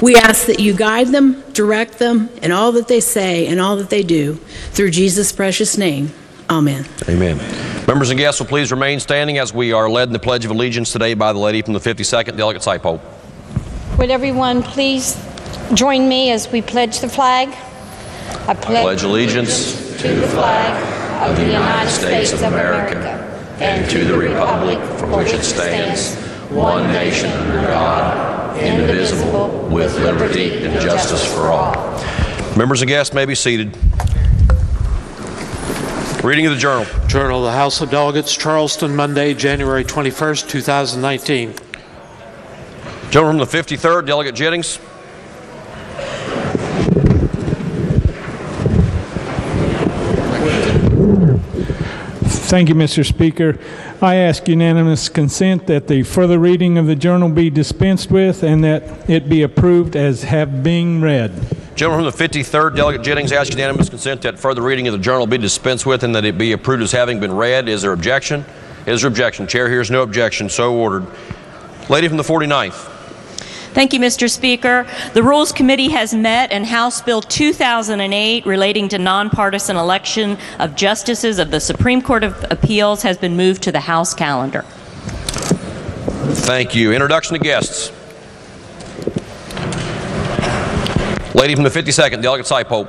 We ask that you guide them, direct them in all that they say and all that they do. Through Jesus' precious name, amen. Amen. Members and guests will please remain standing as we are led in the Pledge of Allegiance today by the lady from the 52nd Delegate Side-Pole. Would everyone please join me as we pledge the flag? I pledge allegiance to the flag of the United States of America and to the republic for which it stands, one nation under God, indivisible, with liberty and justice for all. Members and guests may be seated. Reading of the Journal. Journal of the House of Delegates, Charleston, Monday, January 21st, 2019. Gentleman from the 53rd, Delegate Jennings. Thank you, Mr. Speaker. I ask unanimous consent that the further reading of the journal be dispensed with and that it be approved as have been read. Gentleman from the 53rd, Delegate Jennings, asks unanimous consent that further reading of the journal be dispensed with and that it be approved as having been read. Is there objection? Is there objection? Chair hears no objection. So ordered. Lady from the 49th. Thank you, Mr. Speaker. The Rules Committee has met and House Bill 2008 relating to nonpartisan election of justices of the Supreme Court of Appeals has been moved to the House calendar. Thank you. Introduction to guests. Lady from the 52nd, Delegate Side-Pole.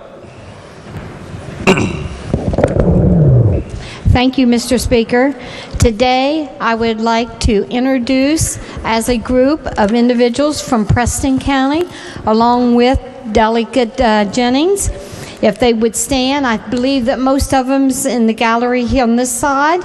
Thank you, Mr. Speaker. Today, I would like to introduce as a group of individuals from Preston County, along with Delegate Jennings. If they would stand, I believe that most of them's in the gallery here on this side.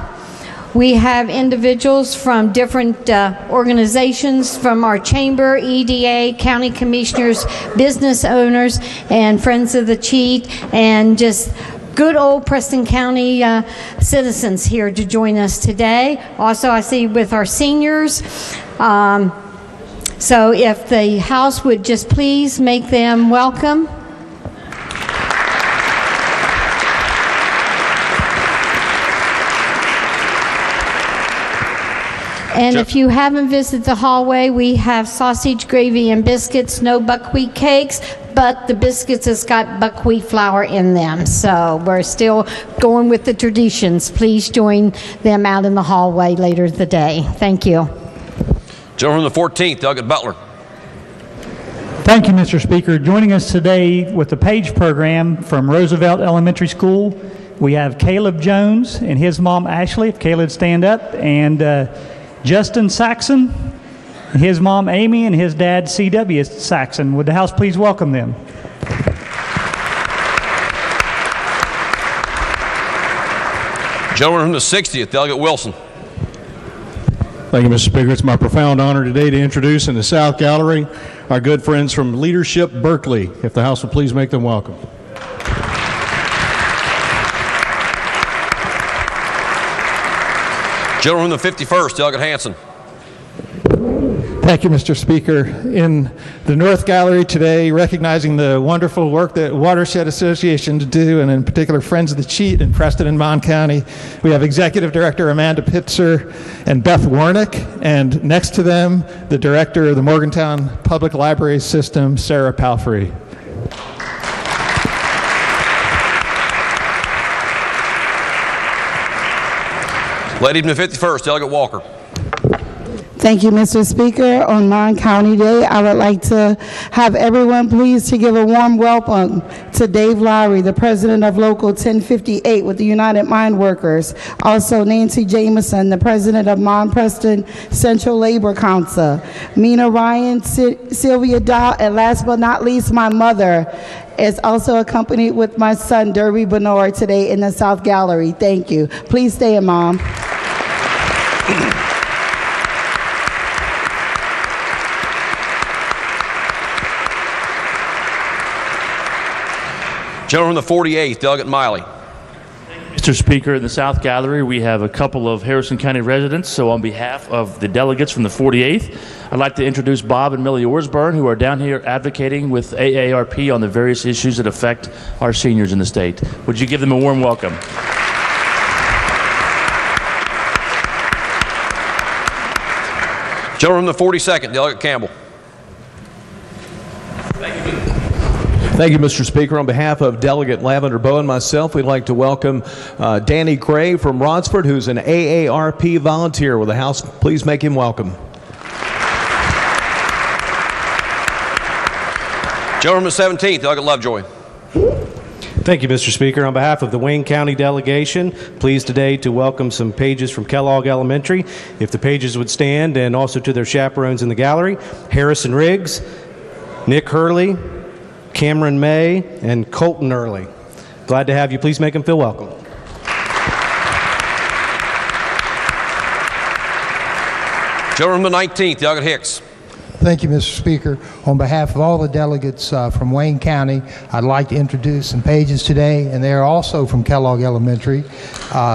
We have individuals from different organizations from our chamber, EDA, county commissioners, business owners, and Friends of the Cheat, and just good old Preston County citizens here to join us today. Also, I see with our seniors. So if the House would just please make them welcome. And if you haven't visited the hallway, we have sausage, gravy, and biscuits, no buckwheat cakes, but the biscuits has got buckwheat flour in them. So we're still going with the traditions. Please join them out in the hallway later in the day. Thank you. Gentleman from the 14th, Delegate Butler. Thank you, Mr. Speaker. Joining us today with the PAGE program from Roosevelt Elementary School, we have Caleb Jones and his mom, Ashley, if Caleb would stand up, and Justin Saxon, his mom Amy, and his dad C.W. Saxon. Would the House please welcome them? Gentleman from the 60th, Delegate Wilson. Thank you, Mr. Speaker. It's my profound honor today to introduce in the South Gallery our good friends from Leadership Berkeley. If the House would please make them welcome. Gentleman from the 51st, Delegate Hanson. Thank you, Mr. Speaker. In the North Gallery today, recognizing the wonderful work that Watershed Associations do, and in particular Friends of the Cheat in Preston and Mon County, we have Executive Director Amanda Pitzer and Beth Warnick, and next to them, the Director of the Morgantown Public Library System, Sarah Palfrey. Lady from the 51st, Delegate Walker. Thank you, Mr. Speaker. On Mon County Day, I would like to have everyone please to give a warm welcome to Dave Lowry, the president of Local 1058 with the United Mine Workers. Also, Nancy Jameson, the president of Mon Preston Central Labor Council. Mina Ryan, Sylvia Dow, and last but not least, my mother is also accompanied with my son, Derby Bernard, today in the South Gallery. Thank you. Please stay in, Mom. Gentleman from the 48th, Delegate Miley. Mr. Speaker, in the South Gallery, we have a couple of Harrison County residents. So on behalf of the delegates from the 48th, I'd like to introduce Bob and Millie Orsburn, who are down here advocating with AARP on the various issues that affect our seniors in the state. Would you give them a warm welcome? Gentleman from the 42nd, Delegate Campbell. Thank you, Mr. Speaker. On behalf of Delegate Lavender Bowe and myself, we'd like to welcome Danny Gray from Rodsford, who's an AARP volunteer. Will the House please make him welcome? Gentleman 17th, Delegate Lovejoy. Thank you, Mr. Speaker. On behalf of the Wayne County delegation, pleased today to welcome some pages from Kellogg Elementary. If the pages would stand, and also to their chaperones in the gallery, Harrison Riggs, Nick Hurley, Cameron May, and Colton Early. Glad to have you. Please make them feel welcome. Gentleman 19th, Delegate Hicks. Thank you, Mr. Speaker. On behalf of all the delegates from Wayne County, I'd like to introduce some pages today, and they are also from Kellogg Elementary.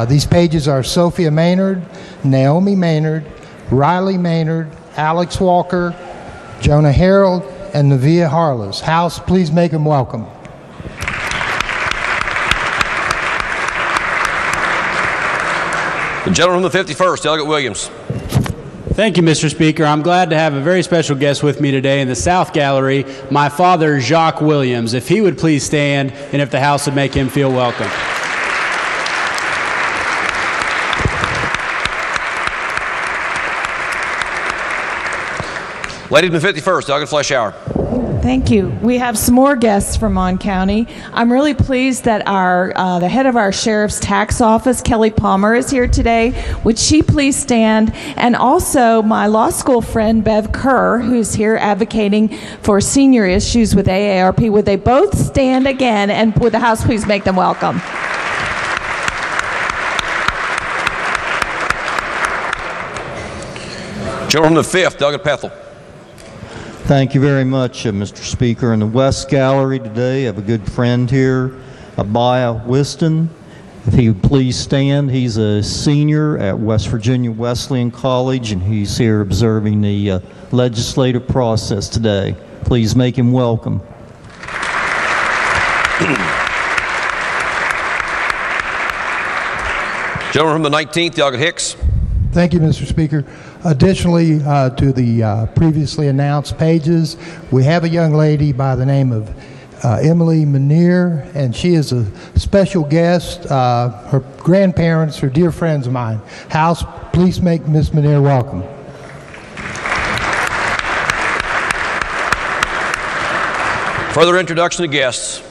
These pages are Sophia Maynard, Naomi Maynard, Riley Maynard, Alex Walker, Jonah Harold, and Navia Harless. House, please make them welcome. The gentleman from the 51st, Delegate Williams. Thank you, Mr. Speaker. I'm glad to have a very special guest with me today in the South Gallery, my father, Jacques Williams. If he would please stand, and if the House would make him feel welcome. Lady from the 51st, Delegate Fleischauer. Thank you. We have some more guests from Mon County. I'm really pleased that the head of our Sheriff's Tax Office, Kelly Palmer, is here today. Would she please stand? And also my law school friend, Bev Kerr, who's here advocating for senior issues with AARP. Would they both stand again? And would the House please make them welcome? Gentleman from the 5th, Delegate Pethel. Thank you very much, Mr. Speaker. In the West Gallery today, I have a good friend here, Abaya Whiston. If he would please stand, he's a senior at West Virginia Wesleyan College, and he's here observing the legislative process today. Please make him welcome. Gentleman from the 19th, Delegate Hicks. Thank you, Mr. Speaker. Additionally to the previously announced pages, we have a young lady by the name of Emily Manier, and she is a special guest. Her grandparents are dear friends of mine. House, please make Ms. Manier welcome. Further introduction to guests.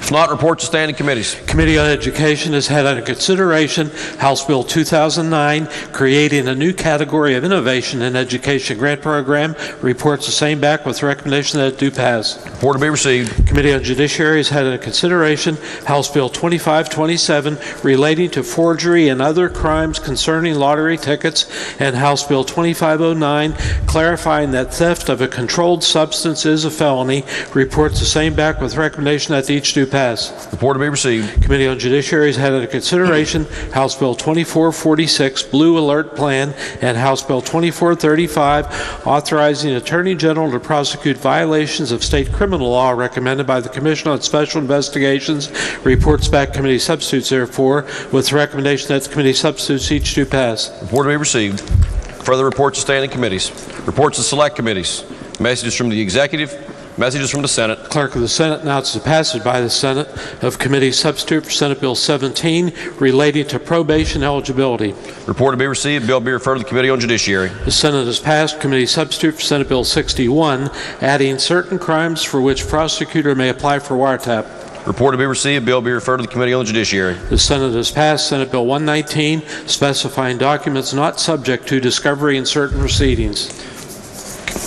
If not, report to standing committees. Committee on Education has had under consideration House Bill 2009, creating a new category of innovation in education grant program. Reports the same back with recommendation that it do pass. Report to be received. Committee on Judiciary has had under consideration House Bill 2527, relating to forgery and other crimes concerning lottery tickets, and House Bill 2509, clarifying that theft of a controlled substance is a felony. Reports the same back with recommendation that each do pass. Report to be received. Committee on Judiciary has had under consideration House Bill 2446, Blue Alert Plan, and House Bill 2435, authorizing the Attorney General to prosecute violations of state criminal law, recommended by the Commission on Special Investigations. Reports back committee substitutes, therefore, with the recommendation that the committee substitutes each do pass. Report to be received. Further reports to standing committees. Reports to select committees. Messages from the Executive. Messages from the Senate. Clerk of the Senate announces the passage by the Senate of Committee Substitute for Senate Bill 17, relating to probation eligibility. Report to be received. Bill be referred to the Committee on Judiciary. The Senate has passed Committee Substitute for Senate Bill 61, adding certain crimes for which prosecutor may apply for wiretap. Report to be received. Bill be referred to the Committee on the Judiciary. The Senate has passed Senate Bill 119, specifying documents not subject to discovery in certain proceedings.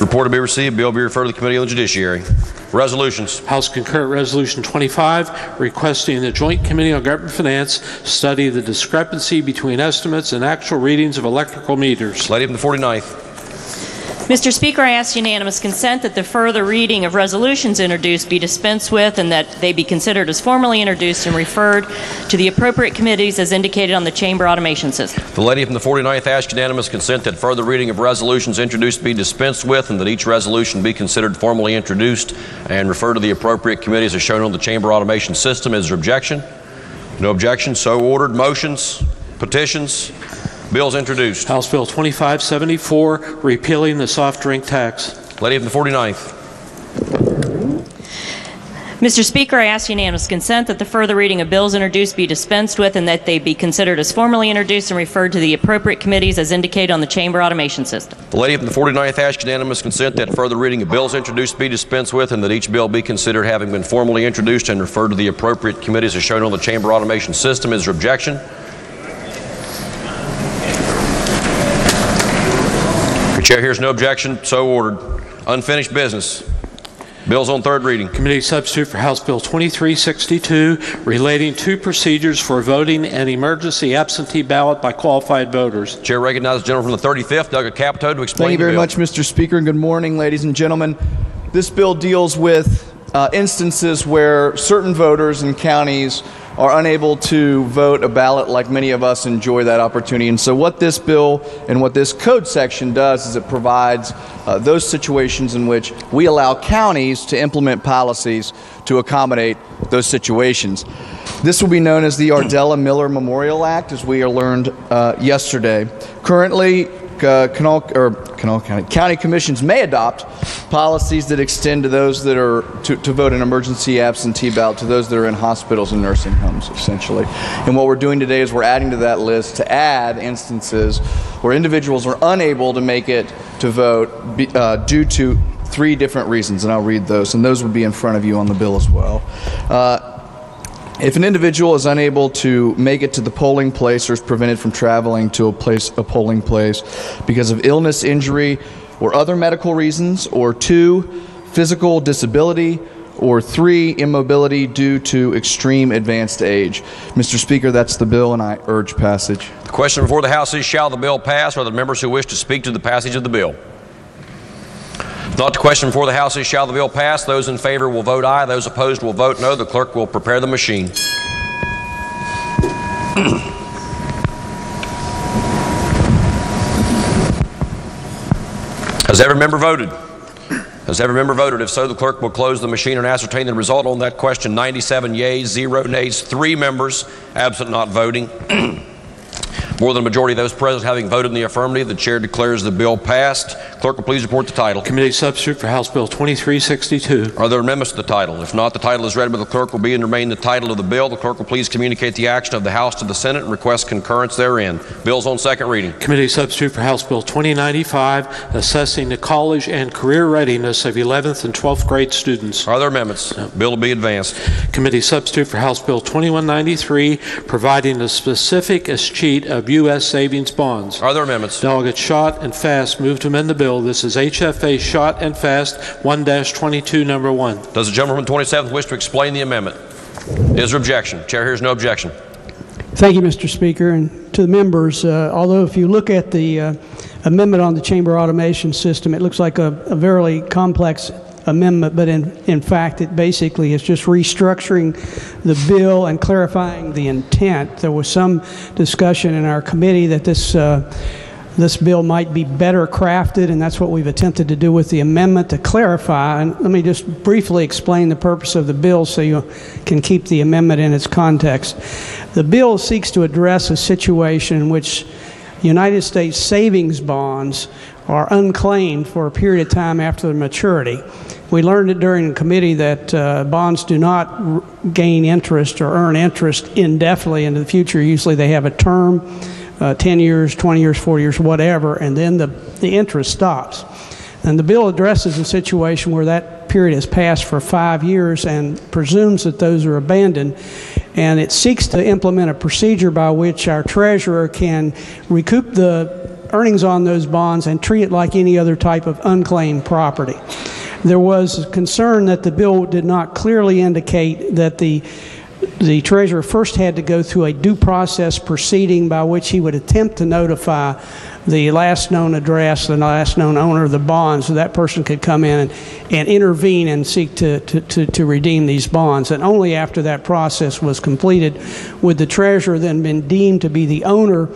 Report to be received. Bill be referred to the Committee on the Judiciary. Resolutions. House Concurrent Resolution 25, requesting the Joint Committee on Government Finance study the discrepancy between estimates and actual readings of electrical meters. Lady from the 49th. Mr. Speaker, I ask unanimous consent that the further reading of resolutions introduced be dispensed with, and that they be considered as formally introduced and referred to the appropriate committees as indicated on the chamber automation system. The lady from the 49th asks unanimous consent that further reading of resolutions introduced be dispensed with, and that each resolution be considered formally introduced and referred to the appropriate committees as shown on the chamber automation system. Is there objection? No objection. So ordered. Motions, petitions, bills introduced. House Bill 2574, repealing the soft drink tax. Lady from the 49th. Mr. Speaker, I ask unanimous consent that the further reading of bills introduced be dispensed with and that they be considered as formally introduced and referred to the appropriate committees as indicated on the chamber automation system. The lady from the 49th asks unanimous consent that further reading of bills introduced be dispensed with and that each bill be considered having been formally introduced and referred to the appropriate committees as shown on the chamber automation system. Is there objection? The chair hears no objection. So ordered. Unfinished business. Bills on third reading. Committee substitute for House Bill 2362 relating to procedures for voting an emergency absentee ballot by qualified voters. Chair recognizes the gentleman from the 35th, Doug Capito, to explain Thank you very much, Mr. Speaker, and good morning, ladies and gentlemen. This bill deals with instances where certain voters in counties are unable to vote a ballot like many of us enjoy that opportunity. And so what this bill and what this code section does is it provides those situations in which we allow counties to implement policies to accommodate those situations. This will be known as the Ardella Miller Memorial Act, as we learned yesterday. Currently, county commissions may adopt policies that extend to those that are to vote an emergency absentee ballot to those that are in hospitals and nursing homes, essentially. And what we're doing today is we're adding to that list to add instances where individuals are unable to make it to vote due to 3 different reasons, and I'll read those, and those will be in front of you on the bill as well. If an individual is unable to make it to the polling place or is prevented from traveling to a polling place because of illness, injury, or other medical reasons, or 2, physical disability, or 3, immobility due to extreme advanced age. Mr. Speaker, that's the bill, and I urge passage. The question before the House is, shall the bill pass? Are there members who wish to speak to the passage of the bill? If not, the question before the House is, shall the bill pass? Those in favor will vote aye. Those opposed will vote no. The clerk will prepare the machine. Has every member voted? Has every member voted? If so, the clerk will close the machine and ascertain the result on that question. 97 yeas, 0 nays, 3 members absent not voting. More than a majority of those present having voted in the affirmative, the chair declares the bill passed. Clerk will please report the title. Committee substitute for House Bill 2362. Are there amendments to the title? If not, the title is read by the clerk will be and remain the title of the bill. The clerk will please communicate the action of the House to the Senate and request concurrence therein. Bills on second reading. Committee substitute for House Bill 2095, assessing the college and career readiness of 11th and 12th grade students. Are there amendments? No. Bill will be advanced. Committee substitute for House Bill 2193, providing a specific escheat of U.S. savings bonds. Are there amendments? Delegate Schott and Fast move to amend the bill. This is HFA Schott and Fast 1-22, number 1. Does the gentleman from 27th wish to explain the amendment? Is there objection? Chair hears no objection. Thank you, Mr. Speaker. And to the members, although if you look at the amendment on the chamber automation system, it looks like a very complex amendment, but in fact it basically is just restructuring the bill and clarifying the intent. There was some discussion in our committee that this bill might be better crafted, and that's what we've attempted to do with the amendment, to clarify. And let me just briefly explain the purpose of the bill so you can keep the amendment in its context. The bill seeks to address a situation in which United States savings bonds are unclaimed for a period of time after their maturity. We learned it during the committee that bonds do not gain interest or earn interest indefinitely into the future. Usually they have a term, 10 years, 20 years, 40 years, whatever, and then the interest stops. And the bill addresses a situation where that period has passed for 5 years and presumes that those are abandoned. And it seeks to implement a procedure by which our treasurer can recoup the earnings on those bonds and treat it like any other type of unclaimed property. There was concern that the bill did not clearly indicate that the treasurer first had to go through a due process proceeding by which he would attempt to notify the last known address, the last known owner of the bonds, so that person could come in and intervene and seek to redeem these bonds. And only after that process was completed would the treasurer then been deemed to be the owner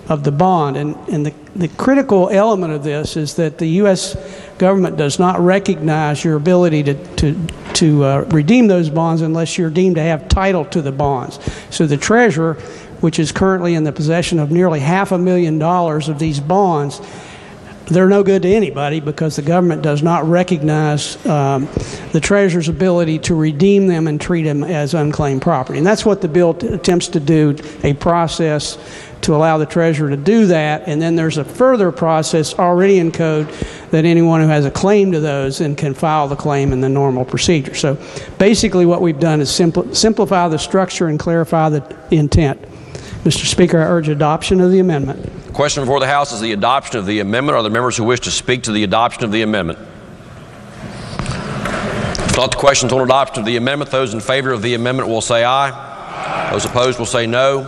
of the bond. And the critical element of this is that the U.S. government does not recognize your ability to redeem those bonds unless you're deemed to have title to the bonds. So the treasurer, which is currently in the possession of nearly $500,000 of these bonds, they're no good to anybody because the government does not recognize the treasurer's ability to redeem them and treat them as unclaimed property. And that's what the bill attempts to do, a process to allow the treasurer to do that. And then there's a further process already in code that anyone who has a claim to those and can file the claim in the normal procedure. So basically what we've done is simplify the structure and clarify the intent. Mr. Speaker, I urge adoption of the amendment. The question before the House is the adoption of the amendment. Are there members who wish to speak to the adoption of the amendment? If not, the question is on adoption of the amendment. Those in favor of the amendment will say aye. Those opposed will say no.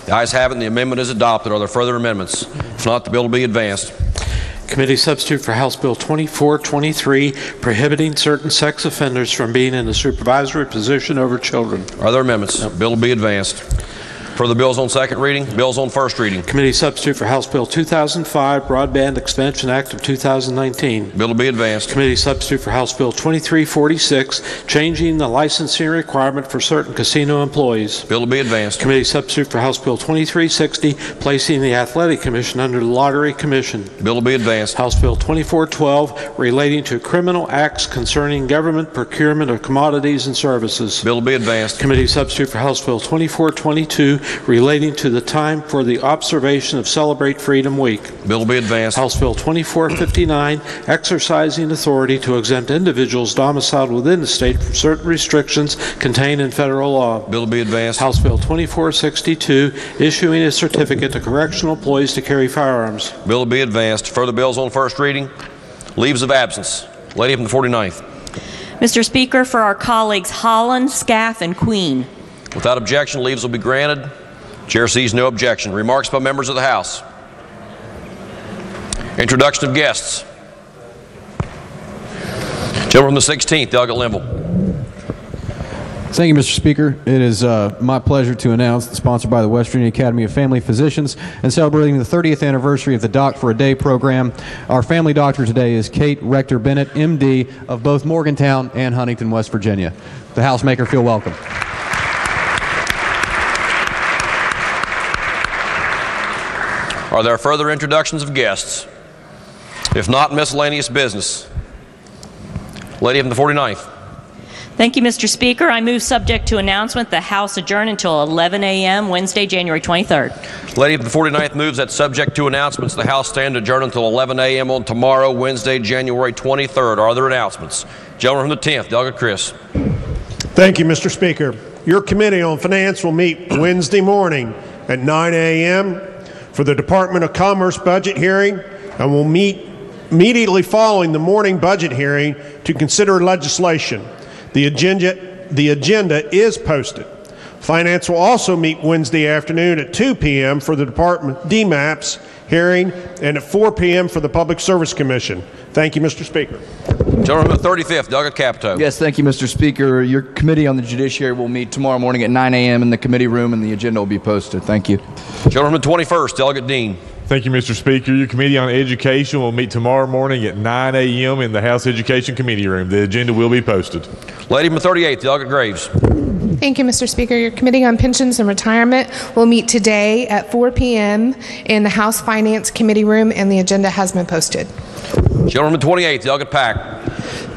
The ayes have it and the amendment is adopted. Are there further amendments? If not, the bill will be advanced. Committee substitute for House Bill 2423, prohibiting certain sex offenders from being in a supervisory position over children. Are there amendments? No. Bill will be advanced. Further bills on second reading, bills on first reading. Committee substitute for House Bill 2005, Broadband Expansion Act of 2019. Bill will be advanced. Committee substitute for House Bill 2346, changing the licensing requirement for certain casino employees. Bill will be advanced. Committee substitute for House Bill 2360, placing the Athletic Commission under the Lottery Commission. Bill will be advanced. House Bill 2412, relating to criminal acts concerning government procurement of commodities and services. Bill will be advanced. Committee substitute for House Bill 2422, relating to the time for the observation of Celebrate Freedom Week. Bill will be advanced. House Bill 2459, exercising authority to exempt individuals domiciled within the state from certain restrictions contained in federal law. Bill will be advanced. House Bill 2462, issuing a certificate to correctional employees to carry firearms. Bill will be advanced. Further bills on first reading. Leaves of absence. Lady from the 49th. Mr. Speaker, for our colleagues Holland, Scaff, and Queen. Without objection, leaves will be granted. Chair sees no objection. Remarks by members of the House. Introduction of guests. Gentleman from the 16th, Delegate Limble. Thank you, Mr. Speaker. It is my pleasure to announce that, sponsored by the West Virginia Academy of Family Physicians and celebrating the 30th anniversary of the Doc for a Day program, our family doctor today is Kate Rector-Bennett, MD, of both Morgantown and Huntington, West Virginia. The House make her feel welcome. Are there further introductions of guests? If not, miscellaneous business. Lady from the 49th. Thank you, Mr. Speaker. I move, subject to announcement, the House adjourn until 11 a.m. Wednesday, January 23rd. Lady from the 49th moves that, subject to announcements, the House stand adjourned until 11 a.m. on tomorrow, Wednesday, January 23rd. Are there announcements? Gentleman from the 10th, Delegate Chris. Thank you, Mr. Speaker. Your Committee on Finance will meet Wednesday morning at 9 a.m. for the Department of Commerce budget hearing, and will meet immediately following the morning budget hearing to consider legislation. The agenda is posted. Finance will also meet Wednesday afternoon at 2 p.m. for the Department DMAPS hearing and at 4 p.m. for the Public Service Commission. Thank you, Mr. Speaker. Gentleman from the 35th, Delegate Capito. Yes, thank you, Mr. Speaker. Your Committee on the Judiciary will meet tomorrow morning at 9 a.m. in the committee room, and the agenda will be posted. Thank you. Gentleman from the 21st, Delegate Dean. Thank you, Mr. Speaker. Your Committee on Education will meet tomorrow morning at 9 a.m. in the House Education Committee room. The agenda will be posted. Lady from the 38th, Delegate Graves. Thank you, Mr. Speaker. Your Committee on Pensions and Retirement will meet today at 4 p.m. in the House Finance Committee room, and the agenda has been posted. Gentleman from the 28th, Delegate Pack.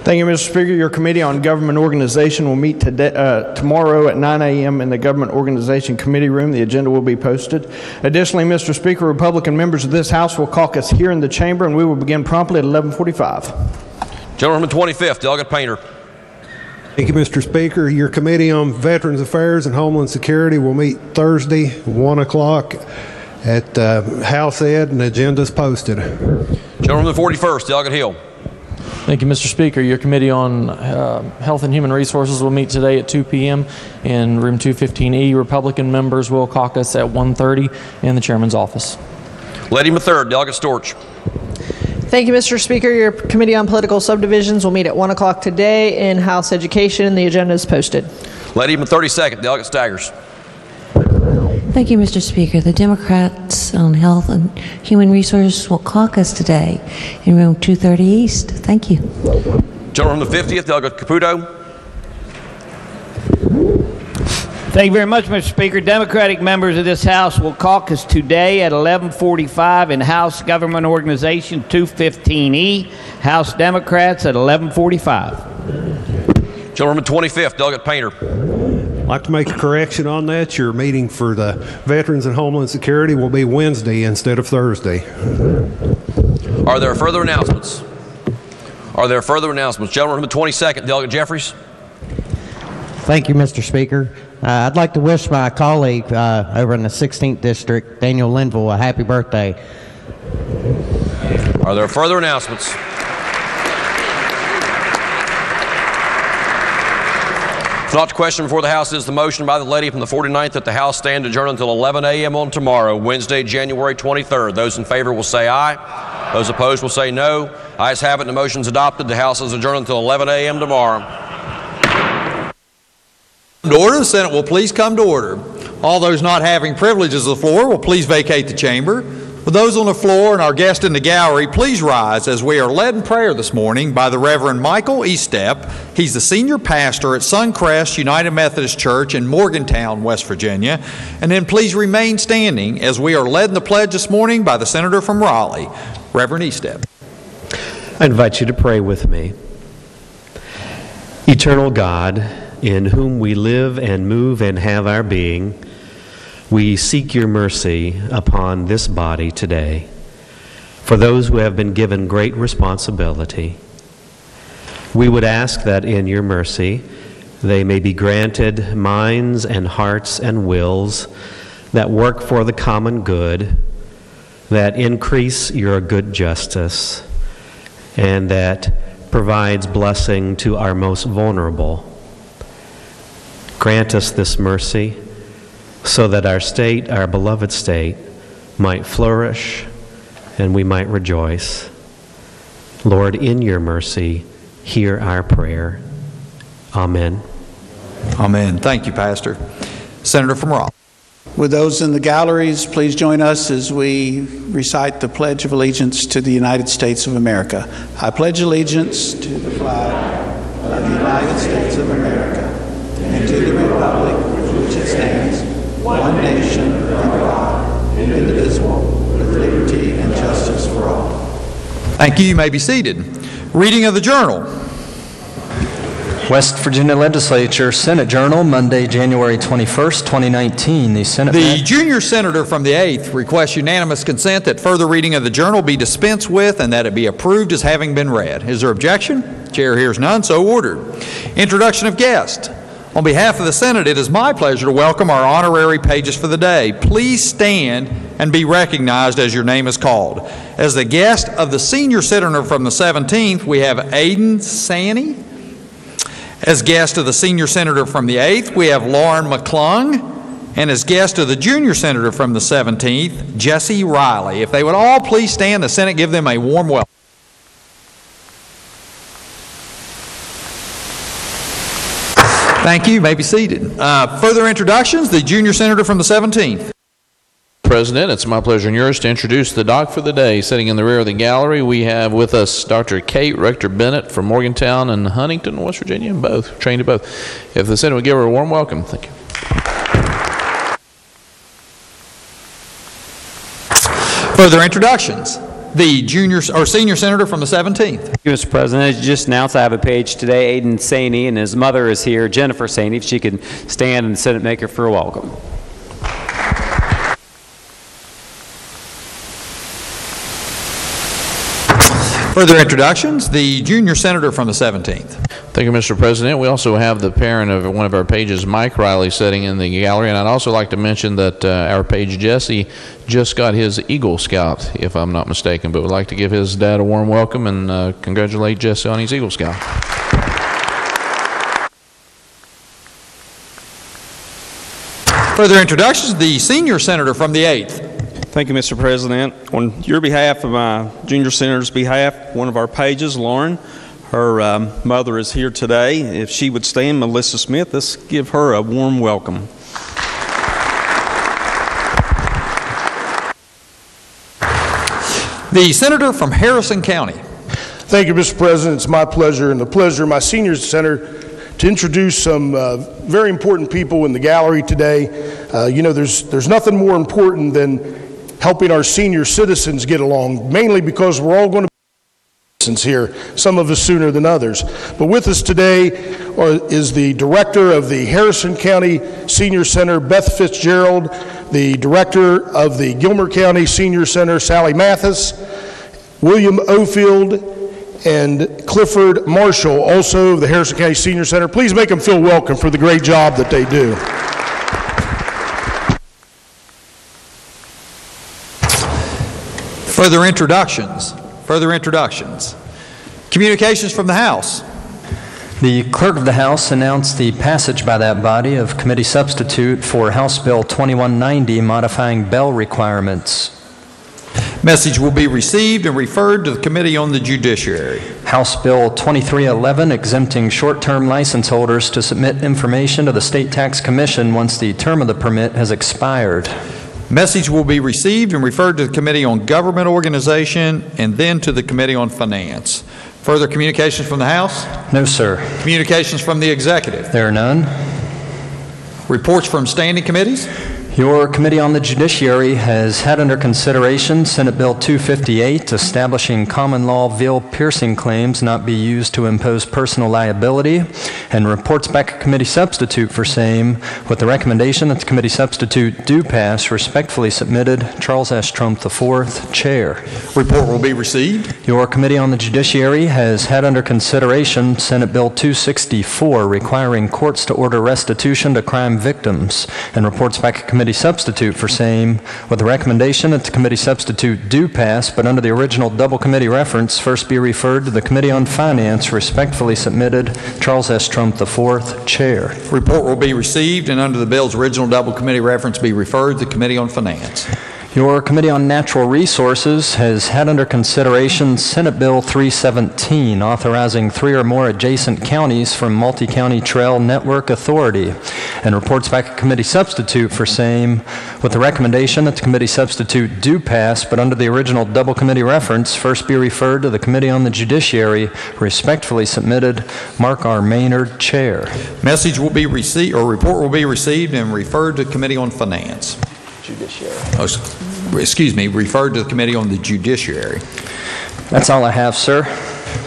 Thank you, Mr. Speaker. Your Committee on Government Organization will meet today, tomorrow at 9 a.m. in the Government Organization Committee room. The agenda will be posted. Additionally, Mr. Speaker, Republican members of this House will caucus here in the chamber, and we will begin promptly at 11:45. Gentleman from the 25th, Delegate Painter. Thank you, Mr. Speaker. Your Committee on Veterans Affairs and Homeland Security will meet Thursday, 1 o'clock at House Ed, and the agenda is posted. Gentleman from the 41st, Delegate Hill. Thank you, Mr. Speaker. Your Committee on Health and Human Resources will meet today at 2 p.m. in room 215E. Republican members will caucus at 1:30 in the Chairman's office. Lady from the 3rd, Delegate Storch. Thank you, Mr. Speaker. Your Committee on Political Subdivisions will meet at 1 o'clock today in House Education, and the agenda is posted. Lady from the 32nd, Delegate Staggers. Thank you, Mr. Speaker. The Democrats on Health and Human Resources will caucus today in room 230 East. Thank you. Gentleman from the 50th, Delegate Caputo. Thank you very much, Mr. Speaker. Democratic members of this House will caucus today at 11:45 in House Government Organization 215E. House Democrats at 11:45. Gentleman 25th, Delegate Painter. I'd like to make a correction on that. Your meeting for the Veterans and Homeland Security will be Wednesday instead of Thursday. Are there further announcements? Are there further announcements? Gentleman 22nd, Delegate Jeffries. Thank you, Mr. Speaker. I'd like to wish my colleague over in the 16th District, Daniel Linville, a happy birthday. Are there further announcements? If not, the question before the House is the motion by the lady from the 49th that the House stand adjourned until 11 a.m. on tomorrow, Wednesday, January 23rd. Those in favor will say aye. Those opposed will say no. Ayes have it, and the motion is adopted. The House is adjourned until 11 a.m. tomorrow. To order. The Senate will please come to order. All those not having privileges of the floor will please vacate the chamber. For those on the floor and our guests in the gallery, please rise as we are led in prayer this morning by the Reverend Michael Eastep. He's the senior pastor at Suncrest United Methodist Church in Morgantown, West Virginia. And then please remain standing as we are led in the pledge this morning by the senator from Raleigh, Reverend Eastep. I invite you to pray with me. Eternal God, in whom we live and move and have our being, we seek your mercy upon this body today. For those who have been given great responsibility, we would ask that in your mercy they may be granted minds and hearts and wills that work for the common good, that increase your good justice, and that provides blessing to our most vulnerable. Grant us this mercy so that our state, our beloved state, might flourish and we might rejoice. Lord, in your mercy, hear our prayer. Amen. Amen. Thank you, Pastor. Senator from Raleigh. With those in the galleries, please join us as we recite the Pledge of Allegiance to the United States of America. I pledge allegiance to the flag of the United States of America and to the republic for which it stands, one nation, under God, indivisible, with liberty and justice for all. Thank you. You may be seated. Reading of the Journal. West Virginia Legislature Senate Journal, Monday, January 21st, 2019. The junior senator from the 8th requests unanimous consent that further reading of the Journal be dispensed with and that it be approved as having been read. Is there objection? Chair hears none, so ordered. Introduction of guests. On behalf of the Senate, it is my pleasure to welcome our honorary pages for the day. Please stand and be recognized as your name is called. As the guest of the senior senator from the 17th, we have Aiden Saney. As guest of the senior senator from the 8th, we have Lauren McClung. And as guest of the junior senator from the 17th, Jesse Riley. If they would all please stand, the Senate give them a warm welcome. Thank you. You may be seated. Further introductions, the junior senator from the 17th. President, it's my pleasure and yours to introduce the doc for the day. Sitting in the rear of the gallery, we have with us Dr. Kate Rector-Bennett from Morgantown and Huntington, West Virginia, both, trained at both. If the Senate would give her a warm welcome. Thank you. Further introductions. The senior senator from the 17th. Thank you, Mr. President. As you just announced, I have a page today. Aiden Saney and his mother is here, Jennifer Saney. If she could stand and the Senate make her for a welcome. Further introductions. The junior senator from the 17th. Thank you, Mr. President. We also have the parent of one of our pages, Mike Riley, sitting in the gallery. And I'd also like to mention that our page, Jesse, just got his Eagle Scout, if I'm not mistaken. But we'd like to give his dad a warm welcome and congratulate Jesse on his Eagle Scout. Further introductions. The senior senator from the 8th. Thank you, Mr. President. On your behalf, of my junior senator's behalf, one of our pages, Lauren, her mother is here today. If she would stand, Melissa Smith, let's give her a warm welcome. The senator from Harrison County. Thank you, Mr. President. It's my pleasure and the pleasure of my senior senator to introduce some very important people in the gallery today. You know, there's nothing more important than helping our senior citizens get along, mainly because we're all going to be here, some of us sooner than others. But with us today is the director of the Harrison County Senior Center, Beth Fitzgerald, the director of the Gilmer County Senior Center, Sally Mathis, William Ofield, and Clifford Marshall, also of the Harrison County Senior Center. Please make them feel welcome for the great job that they do. Further introductions. Communications from the House. The Clerk of the House announced the passage by that body of committee substitute for House Bill 2190 modifying bail requirements. Message will be received and referred to the Committee on the Judiciary. House Bill 2311 exempting short-term license holders to submit information to the State Tax Commission once the term of the permit has expired. Message will be received and referred to the Committee on Government Organization and then to the Committee on Finance. Further communications from the House? No, sir. Communications from the Executive? There are none. Reports from standing committees? Your Committee on the Judiciary has had under consideration Senate Bill 258, establishing common law veil-piercing claims not be used to impose personal liability, and reports back a committee substitute for same, with the recommendation that the committee substitute do pass. Respectfully submitted, Charles S. Trump IV, Chair. Report will be received. Your Committee on the Judiciary has had under consideration Senate Bill 264, requiring courts to order restitution to crime victims, and reports back a committee substitute for same, with the recommendation that the committee substitute do pass, but under the original double committee reference, first be referred to the Committee on Finance. Respectfully submitted, Charles S. Trump IV, Chair. Report will be received and under the bill's original double committee reference be referred to the Committee on Finance. Your Committee on Natural Resources has had under consideration Senate Bill 317, authorizing 3 or more adjacent counties from Multi-County Trail Network Authority, and reports back a committee substitute for same, with the recommendation that the committee substitute do pass, but under the original double committee reference, first be referred to the Committee on the Judiciary. Respectfully submitted, Mark R. Maynard, Chair. Message will be received, or report will be received and referred to the Committee on Finance. Judiciary. Referred to the Committee on the Judiciary. That's all I have, sir.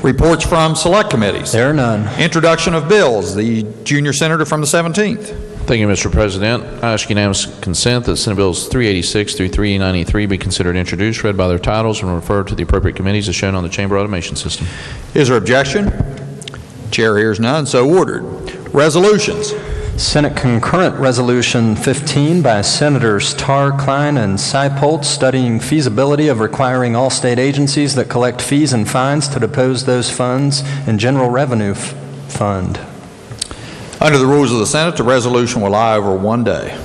Reports from select committees. There are none. Introduction of bills. The junior senator from the 17th. Thank you, Mr. President. I ask unanimous consent that Senate Bills 386 through 393 be considered introduced, read by their titles, and referred to the appropriate committees as shown on the chamber automation system. Is there objection? Chair hears none, so ordered. Resolutions. Senate Concurrent Resolution 15 by Senators Tarr, Klein, and Seipolt, studying feasibility of requiring all state agencies that collect fees and fines to depose those funds in General Revenue Fund. Under the rules of the Senate, the resolution will lie over one day.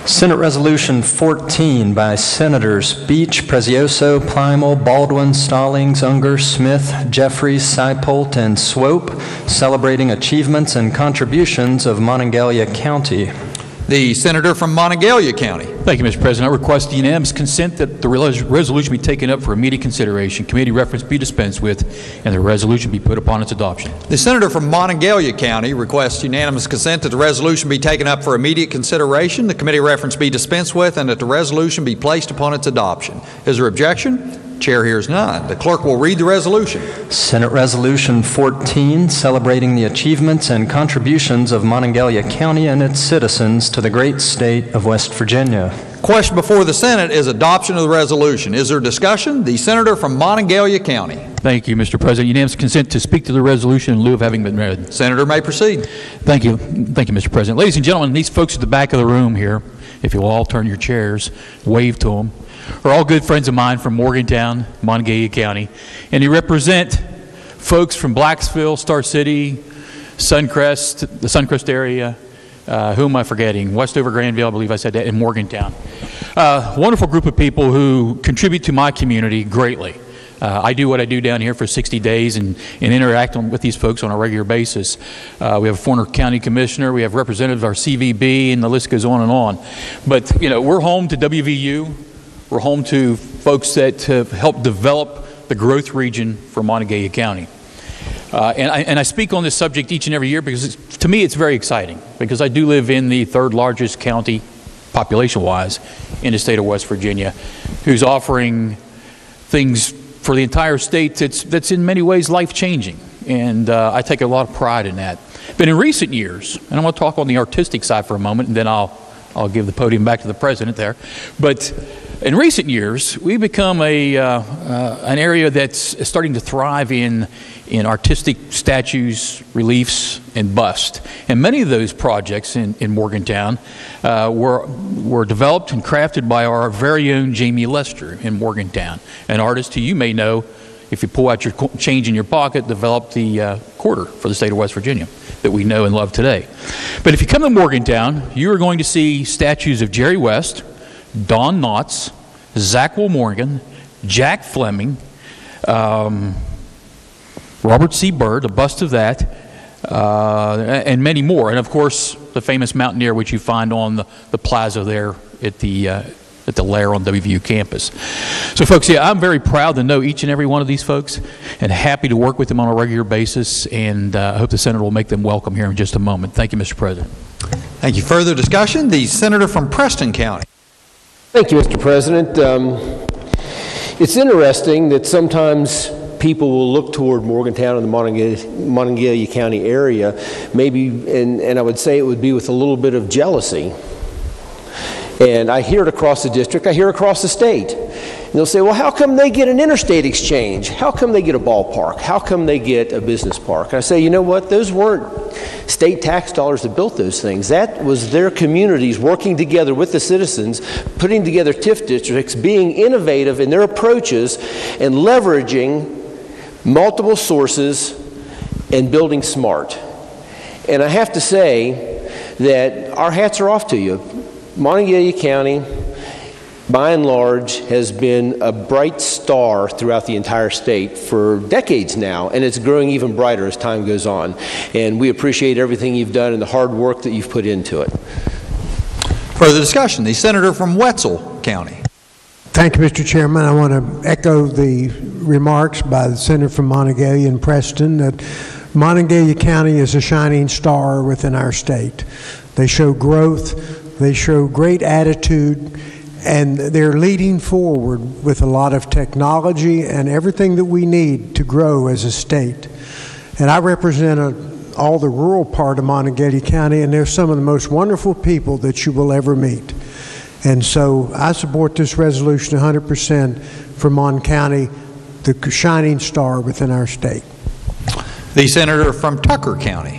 Senate Resolution 14 by Senators Beach, Prezioso, Plymel, Baldwin, Stallings, Unger, Smith, Jeffries, Seipolt, and Swope, celebrating achievements and contributions of Monongalia County. The senator from Monongalia County. Thank you, Mr. President. I request unanimous consent that the resolution be taken up for immediate consideration, committee reference be dispensed with, and the resolution be put upon its adoption. The senator from Monongalia County requests unanimous consent that the resolution be taken up for immediate consideration, the committee reference be dispensed with, and that the resolution be placed upon its adoption. Is there objection? Chair hears none. The clerk will read the resolution. Senate Resolution 14, celebrating the achievements and contributions of Monongalia County and its citizens to the great state of West Virginia. Question before the Senate is adoption of the resolution. Is there discussion? The senator from Monongalia County. Thank you, Mr. President. Unanimous consent to speak to the resolution in lieu of having been read. Senator may proceed. Thank you. Thank you, Mr. President. Ladies and gentlemen, these folks at the back of the room here, if you'll all turn your chairs, wave to them, are all good friends of mine from Morgantown, Monongalia County, and they represent folks from Blacksville, Star City, Suncrest, the Suncrest area, who am I forgetting? Westover, Granville, I believe I said that, and Morgantown. Wonderful group of people who contribute to my community greatly. I do what I do down here for 60 days and interact with these folks on a regular basis. We have a former county commissioner, we have representatives of our CVB, and the list goes on and on. But, you know, we're home to WVU. We're home to folks that have helped develop the growth region for Monongalia County. And I speak on this subject each and every year because to me it's very exciting, because I do live in the third largest county population-wise in the state of West Virginia, who's offering things for the entire state that's in many ways life-changing. And I take a lot of pride in that. But in recent years, and I'm going to talk on the artistic side for a moment, and then I'll give the podium back to the president there. But in recent years, we've become an area that's starting to thrive in artistic statues, reliefs, and busts. And many of those projects in Morgantown were developed and crafted by our very own Jamie Lester in Morgantown, an artist who you may know, if you pull out your change in your pocket, developed the quarter for the state of West Virginia that we know and love today. But if you come to Morgantown, you are going to see statues of Jerry West, Don Knotts, Zachary Morgan, Jack Fleming, Robert C. Byrd, a bust of that, and many more. And of course, the famous mountaineer, which you find on the plaza there at the Lair on WVU campus. So folks, yeah, I'm very proud to know each and every one of these folks and happy to work with them on a regular basis, and I hope the Senator will make them welcome here in just a moment. Thank you, Mr. President. Thank you. Further discussion? The Senator from Preston County. Thank you, Mr. President. It's interesting that sometimes people will look toward Morgantown and the Monongalia County area, maybe, and I would say it would be with a little bit of jealousy. And I hear it across the district, I hear it across the state. And they'll say, well, how come they get an interstate exchange? How come they get a ballpark? How come they get a business park? And I say, you know what? Those weren't state tax dollars that built those things. That was their communities working together with the citizens, putting together TIF districts, being innovative in their approaches, and leveraging multiple sources and building smart. And I have to say that our hats are off to you. Monongalia County, by and large, has been a bright star throughout the entire state for decades now, and it's growing even brighter as time goes on. And we appreciate everything you've done and the hard work that you've put into it. Further discussion, the Senator from Wetzel County. Thank you, Mr. Chairman. I want to echo the remarks by the Senator from Monongalia and Preston that Monongalia County is a shining star within our state. They show growth. They show great attitude, and they're leading forward with a lot of technology and everything that we need to grow as a state. And I represent all the rural part of Monongalia County, and they're some of the most wonderful people that you will ever meet. And so I support this resolution 100% for Mon County, the shining star within our state. The Senator from Tucker County.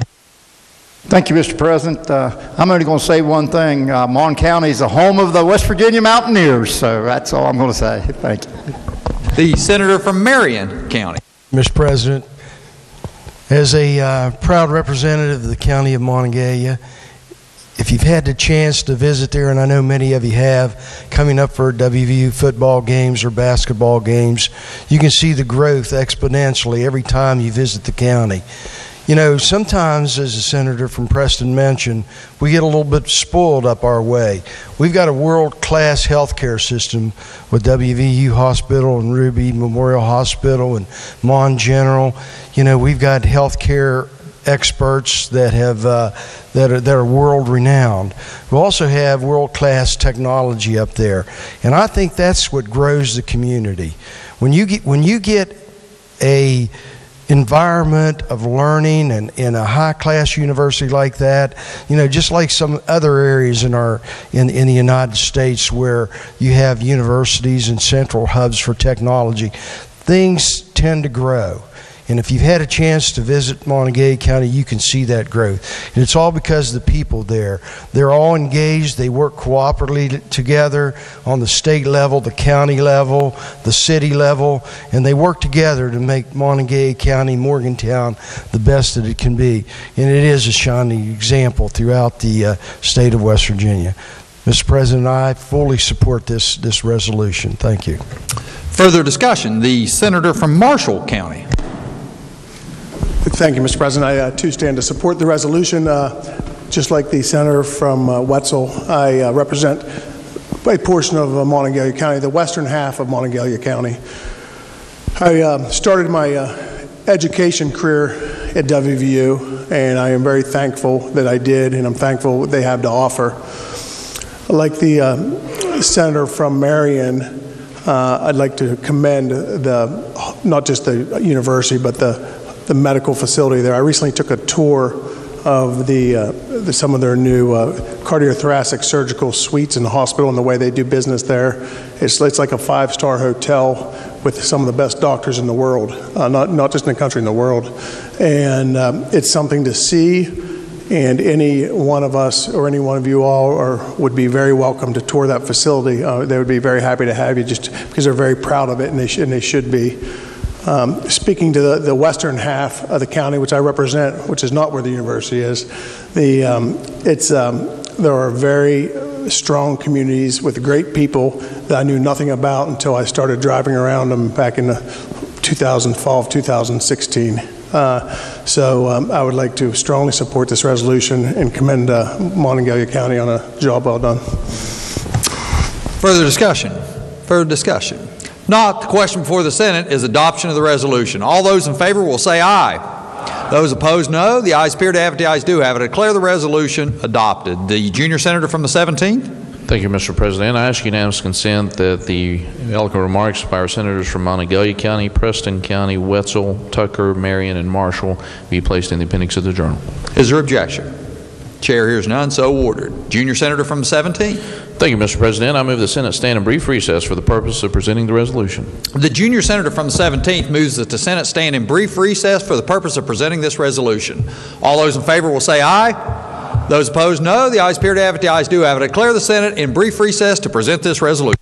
Thank you, Mr. President. I'm only going to say one thing. Mon County is the home of the West Virginia Mountaineers, so that's all I'm going to say. Thank you. The Senator from Marion County. Mr. President, as a proud representative of the County of Monongalia, if you've had the chance to visit there, and I know many of you have, coming up for WVU football games or basketball games, you can see the growth exponentially every time you visit the county. You know, sometimes, as the Senator from Preston mentioned, we get a little bit spoiled up our way. We've got a world-class healthcare system with WVU Hospital and Ruby Memorial Hospital and Mon General. You know, we've got healthcare experts that have that are world-renowned. We also have world-class technology up there, and I think that's what grows the community. When you get a environment of learning and in a high-class university like that, you know, just like some other areas in the United States where you have universities and central hubs for technology, things tend to grow. And if you've had a chance to visit Monongalia County, you can see that growth. And it's all because of the people there. They're all engaged. They work cooperatively together on the state level, the county level, the city level, and they work together to make Monongalia County, Morgantown, the best that it can be. And it is a shining example throughout the state of West Virginia. Mr. President, I fully support this resolution. Thank you. Further discussion, the Senator from Marshall County. Thank you, Mr. President. I, too, stand to support the resolution. Just like the Senator from Wetzel, I represent a portion of Monongalia County, the western half of Monongalia County. I started my education career at WVU, and I am very thankful that I did, and I'm thankful what they have to offer. Like the senator from Marion, I'd like to commend not just the university, but the medical facility there. I recently took a tour of some of their new cardiothoracic surgical suites in the hospital and the way they do business there. It's like a 5-star hotel with some of the best doctors in the world, not just in the country, in the world. And it's something to see, and any one of us or any one of you all would be very welcome to tour that facility. They would be very happy to have you, just because they're very proud of it, and they should be. Speaking to the western half of the county, which I represent, which is not where the university is, there are very strong communities with great people that I knew nothing about until I started driving around them back in the 2016. So I would like to strongly support this resolution and commend Monongalia County on a job well done. Further discussion? Further discussion? Not, the question before the Senate is adoption of the resolution. All those in favor will say aye. Those opposed, no. The ayes appear to have it. The ayes do have it. I declare the resolution adopted. The junior senator from the 17th. Thank you, Mr. President. I ask unanimous consent that the eloquent remarks by our senators from Monongalia County, Preston County, Wetzel, Tucker, Marion, and Marshall be placed in the appendix of the journal. Is there objection? Chair hears none, so ordered. Junior senator from the 17th. Thank you, Mr. President. I move the Senate stand in brief recess for the purpose of presenting the resolution. The junior senator from the 17th moves that the Senate stand in brief recess for the purpose of presenting this resolution. All those in favor will say aye. Those opposed, no. The ayes appear to have it. The ayes do have it. I declare the Senate in brief recess to present this resolution.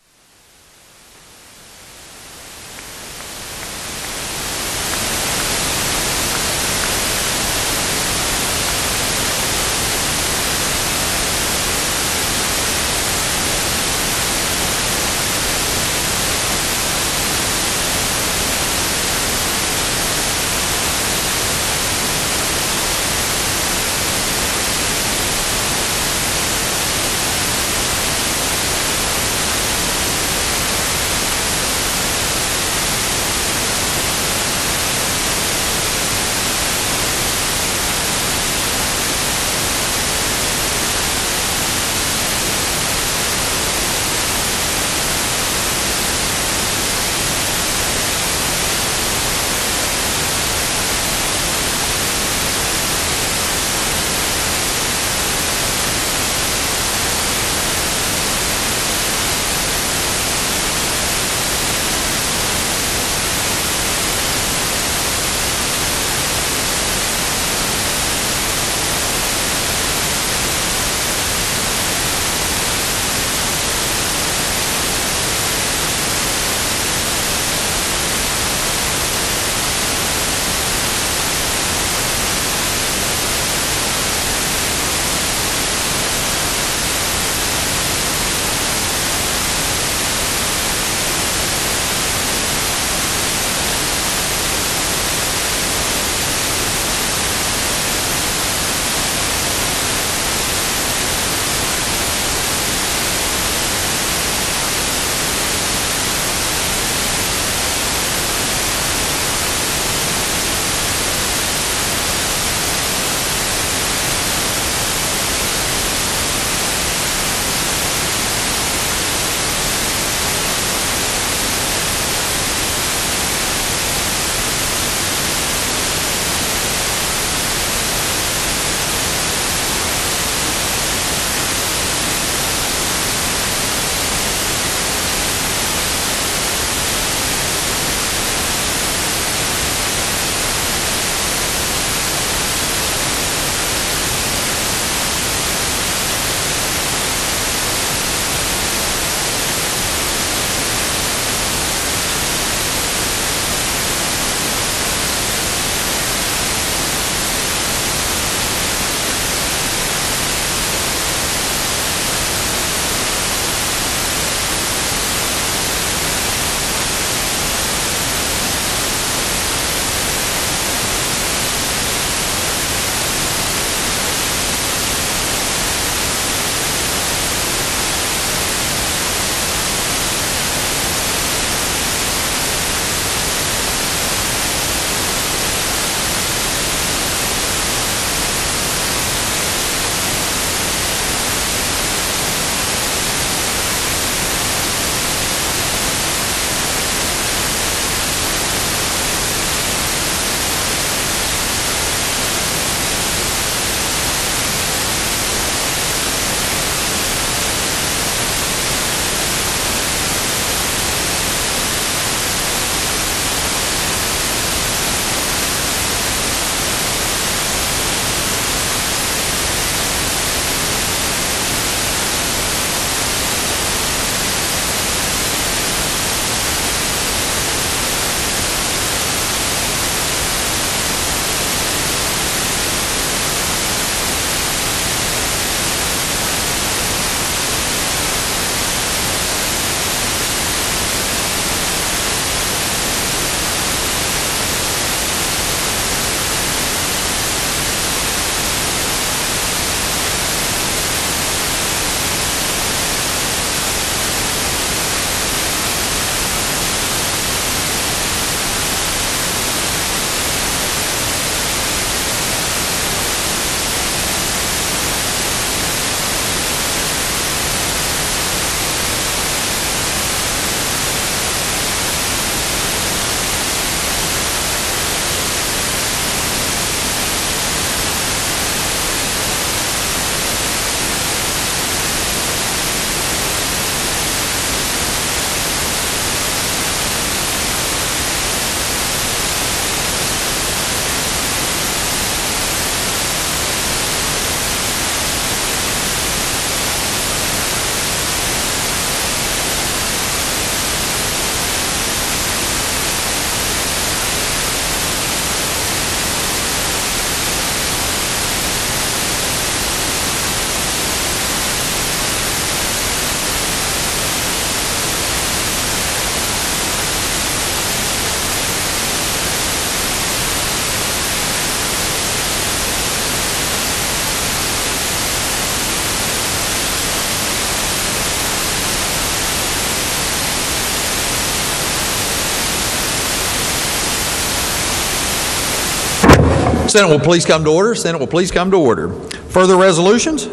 Senate will please come to order. Senate will please come to order. Further resolutions?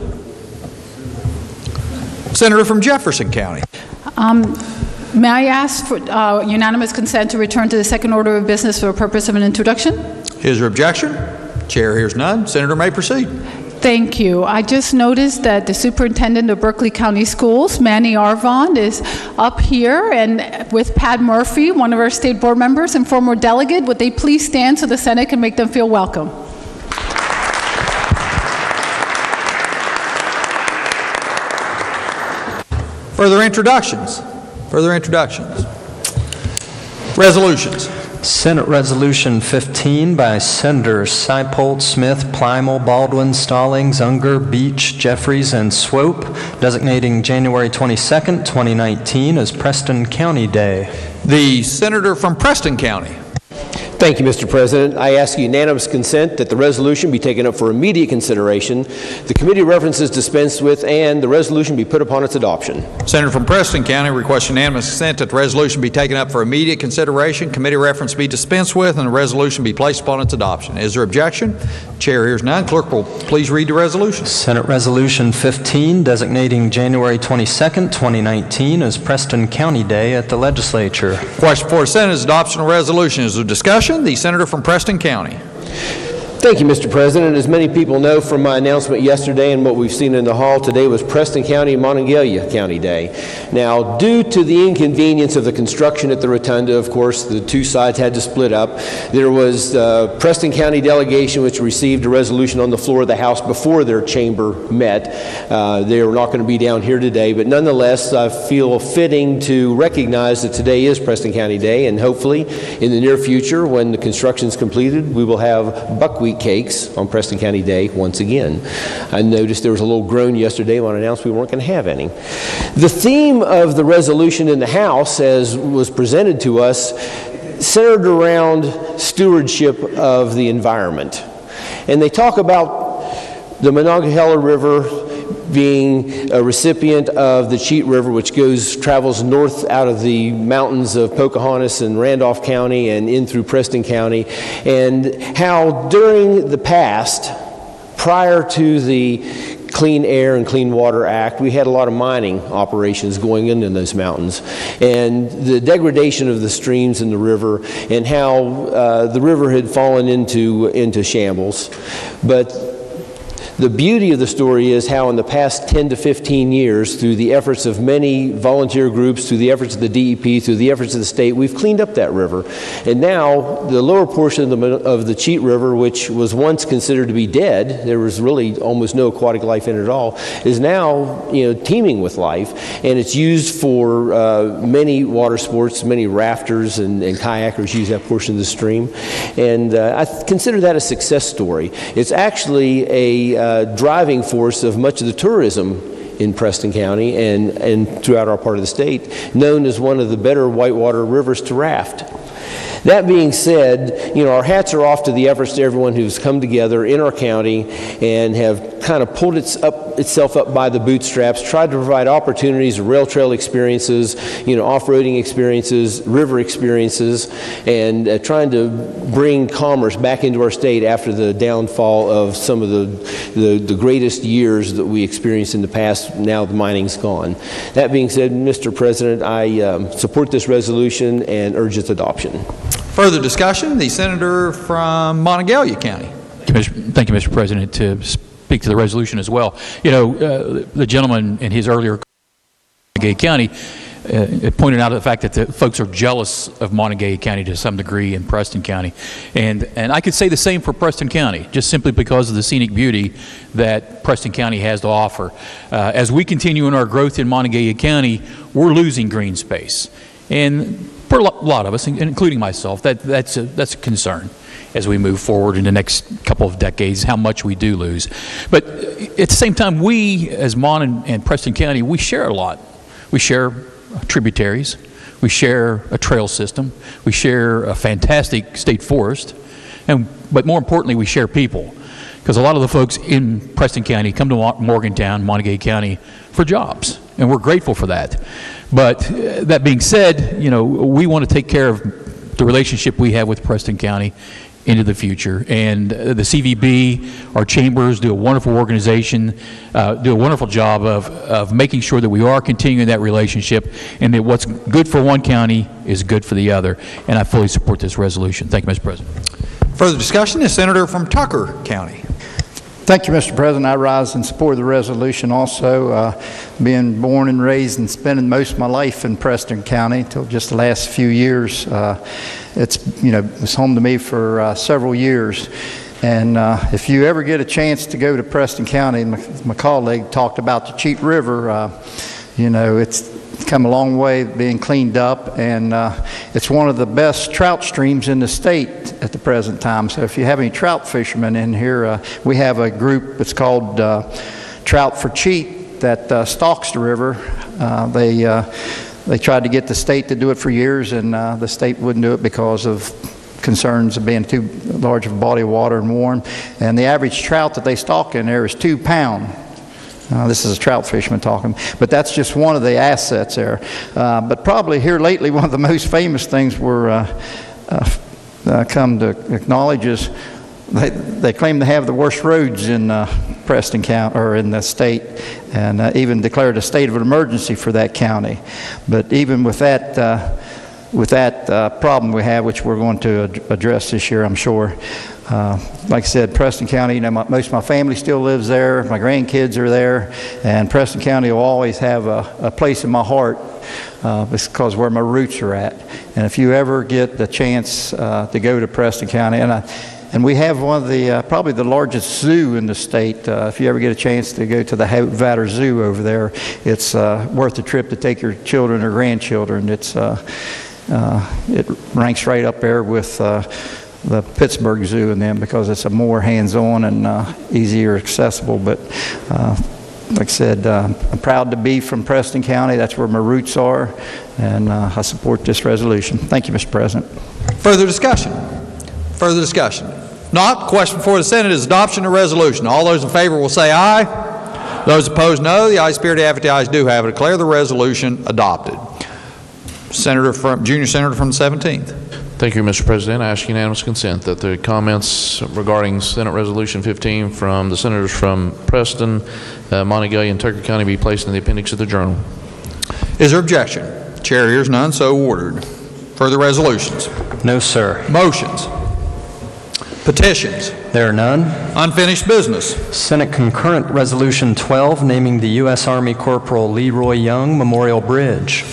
Senator from Jefferson County. May I ask for unanimous consent to return to the second order of business for the purpose of an introduction? Is there objection? Chair hears none. Senator may proceed. Thank you. I just noticed that the superintendent of Berkeley County Schools, Manny Arvon, is up here, and with Pat Murphy, one of our state board members and former delegate. Would they please stand so the Senate can make them feel welcome? Further introductions? Further introductions? Resolutions. Senate Resolution 15 by Senators Seipolt, Smith, Plymel, Baldwin, Stallings, Unger, Beach, Jeffries, and Swope, designating January 22nd, 2019 as Preston County Day. The senator from Preston County. Thank you, Mr. President. I ask unanimous consent that the resolution be taken up for immediate consideration, the committee references dispensed with, and the resolution be put upon its adoption. Senator from Preston County requests unanimous consent that the resolution be taken up for immediate consideration, committee reference be dispensed with, and the resolution be placed upon its adoption. Is there objection? Chair hears none. Clerk will please read the resolution. Senate Resolution 15 designating January 22nd, 2019 as Preston County Day at the Legislature. Question before the Senate is adoption of resolution. Is there discussion? The senator from Preston County. Thank you, Mr. President. As many people know from my announcement yesterday and what we've seen in the hall, today was Preston County and Monongalia County Day. Now, due to the inconvenience of the construction at the Rotunda, of course, the two sides had to split up. There was the Preston County delegation, which received a resolution on the floor of the House before their chamber met. They are not going to be down here today, but nonetheless, I feel fitting to recognize that today is Preston County Day, and hopefully, in the near future, when the construction is completed, we will have buckwheat cakes on Preston County Day once again. I noticed there was a little groan yesterday when I announced we weren't going to have any. The theme of the resolution in the House, as was presented to us, centered around stewardship of the environment. And they talk about the Monongahela River being a recipient of the Cheat River, which travels north out of the mountains of Pocahontas and Randolph County and in through Preston County, and how during the past, prior to the Clean Air and Clean Water Act, we had a lot of mining operations going in those mountains, and the degradation of the streams in the river, and how the river had fallen into shambles. But the beauty of the story is how in the past 10 to 15 years, through the efforts of many volunteer groups, through the efforts of the DEP, through the efforts of the state, we've cleaned up that river. And now the lower portion of the Cheat River, which was once considered to be dead, there was really almost no aquatic life in it at all, is now teeming with life. And it's used for many water sports. Many rafters and kayakers use that portion of the stream. And I consider that a success story. It's actually a driving force of much of the tourism in Preston County and throughout our part of the state, known as one of the better whitewater rivers to raft. That being said, our hats are off to the efforts to everyone who's come together in our county and have kind of pulled itself up by the bootstraps, tried to provide opportunities, rail trail experiences, off-roading experiences, river experiences, and trying to bring commerce back into our state after the downfall of some of the greatest years that we experienced in the past. Now the mining's gone. That being said, Mr. President, I support this resolution and urge its adoption. Further discussion, the senator from Monongalia County. Thank you, Mr. President. To speak to the resolution as well. The gentleman in his earlier Monongalia County pointed out the fact that the folks are jealous of Monongalia County to some degree in Preston County. And I could say the same for Preston County, just simply because of the scenic beauty that Preston County has to offer. As we continue in our growth in Monongalia County, we're losing green space. And for a lot of us, including myself, that's a concern as we move forward in the next couple of decades, how much we do lose. But at the same time, we, as Mon and Preston County, we share a lot. We share tributaries, we share a trail system, we share a fantastic state forest, but more importantly, we share people. Because a lot of the folks in Preston County come to Morgantown, Monongalia County for jobs, and we're grateful for that. But that being said, we want to take care of the relationship we have with Preston County into the future. And the CVB, our chambers, do a wonderful organization, do a wonderful job of making sure that we are continuing that relationship and that what's good for one county is good for the other. And I fully support this resolution. Thank you, Mr. President. Further discussion is Senator from Tucker County. Thank you, Mr. President. I rise in support of the resolution also. Being born and raised and spending most of my life in Preston County until just the last few years, it's home to me for several years. And if you ever get a chance to go to Preston County, my colleague talked about the Cheat River, it's come a long way being cleaned up, and it's one of the best trout streams in the state at the present time. So if you have any trout fishermen in here, we have a group that's called Trout for Cheat that stalks the river. They tried to get the state to do it for years, and the state wouldn't do it because of concerns of being too large of a body of water and warm. And the average trout that they stalk in there is 2 pounds. This is a trout fisherman talking, but that's just one of the assets there. But probably here lately, one of the most famous things we're come to acknowledge is they claim to have the worst roads in Preston County or in the state, and even declared a state of emergency for that county. But even with that problem we have, which we're going to address this year, I'm sure. Like I said, Preston County, most of my family still lives there. My grandkids are there, and Preston County will always have a place in my heart because where my roots are at. And if you ever get the chance to go to Preston County, and we have one of the probably the largest zoo in the state. If you ever get a chance to go to the Vatter Zoo over there, it's worth the trip to take your children or grandchildren. It ranks right up there with the Pittsburgh Zoo and them because it's a more hands-on and easier accessible. But like I said, I'm proud to be from Preston County. That's where my roots are, and I support this resolution. Thank you, Mr. President. Further discussion? Further discussion? Not. Question before the Senate is adoption of resolution. All those in favor will say aye. Those opposed, no. The ayes appear to have it. The ayes do have it. Declare the resolution adopted. Junior Senator from the 17th. Thank you, Mr. President. I ask unanimous consent that the comments regarding Senate Resolution 15 from the senators from Preston, Montague, and Tucker County be placed in the appendix of the Journal. Is there objection? Chair hears none, so ordered. Further resolutions? No, sir. Motions? Petitions? There are none. Unfinished business? Senate Concurrent Resolution 12, naming the U.S. Army Corporal Leroy Young Memorial Bridge.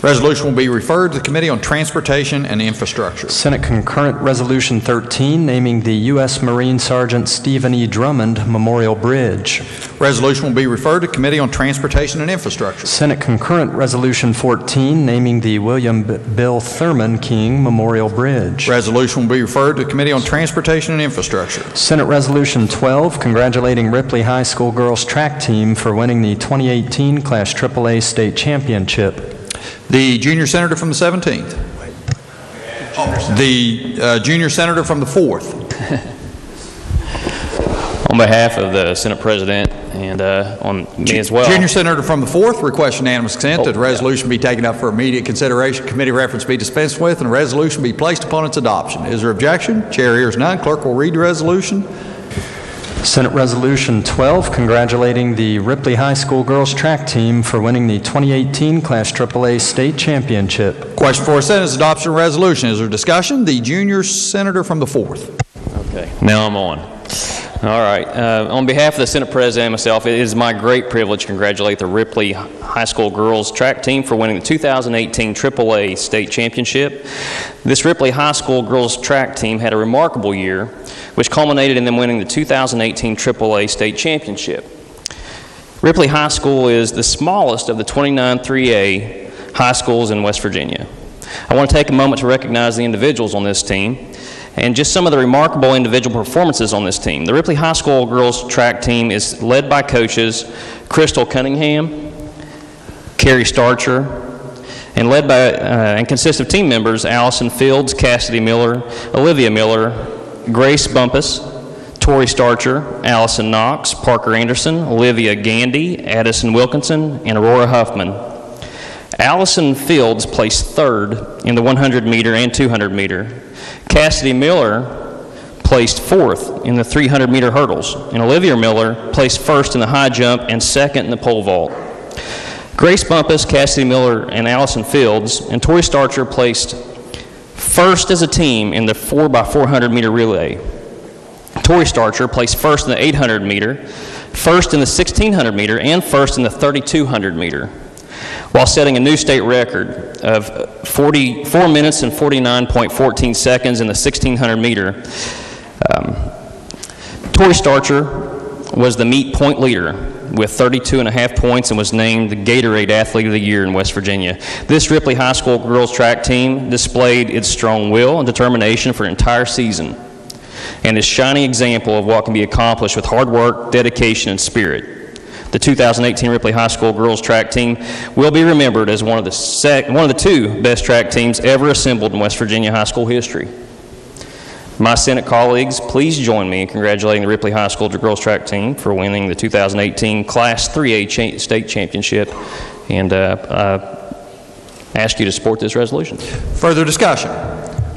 Resolution will be referred to the Committee on Transportation and Infrastructure. Senate Concurrent Resolution 13, naming the U.S. Marine Sergeant Stephen E. Drummond Memorial Bridge. Resolution will be referred to Committee on Transportation and Infrastructure. Senate Concurrent Resolution 14, naming the William Bill Thurman King Memorial Bridge. Resolution will be referred to Committee on Transportation and Infrastructure. Senate Resolution 12, congratulating Ripley High School girls track team for winning the 2018 Class AAA State Championship. The Junior Senator from the 17th. The Junior Senator from the 4th. On behalf of the Senate President and on me as well. Junior Senator from the 4th requests unanimous consent that the resolution be taken up for immediate consideration, committee reference be dispensed with, and the resolution be placed upon its adoption. Is there objection? Chair hears none. Clerk will read the resolution. Senate Resolution 12, congratulating the Ripley High School girls track team for winning the 2018 Class AAA State Championship. Question for Senate is adoption of resolution. Is there discussion? The Junior Senator from the 4th. Okay, now I'm on. All right. On behalf of the Senate President and myself, it is my great privilege to congratulate the Ripley High School girls track team for winning the 2018 AAA State Championship. This Ripley High School girls track team had a remarkable year, which culminated in them winning the 2018 AAA State Championship. Ripley High School is the smallest of the 29 3A high schools in West Virginia. I want to take a moment to recognize the individuals on this team and just some of the remarkable individual performances on this team. The Ripley High School girls track team is led by coaches Crystal Cunningham, Carrie Starcher, and led by and consists of team members Allison Fields, Cassidy Miller, Olivia Miller, Grace Bumpus, Tori Starcher, Allison Knox, Parker Anderson, Olivia Gandy, Addison Wilkinson, and Aurora Huffman. Allison Fields placed third in the 100-meter and 200-meter. Cassidy Miller placed 4th in the 300-meter hurdles, and Olivia Miller placed 1st in the high jump and 2nd in the pole vault. Grace Bumpus, Cassidy Miller, and Allison Fields and Tori Starcher placed 1st as a team in the 4x400-meter relay. Tori Starcher placed 1st in the 800-meter, 1st in the 1600-meter, and 1st in the 3200-meter, while setting a new state record of 44 minutes and 49.14 seconds in the 1600-meter. Tori Starcher was the meet point leader with 32.5 points and was named the Gatorade Athlete of the Year in West Virginia. This Ripley High School girls track team displayed its strong will and determination for an entire season, and is a shining example of what can be accomplished with hard work, dedication, and spirit. The 2018 Ripley High School girls track team will be remembered as one of the 2 best track teams ever assembled in West Virginia high school history. My Senate colleagues, please join me in congratulating the Ripley High School girls track team for winning the 2018 Class 3A state championship, and ask you to support this resolution. Further discussion?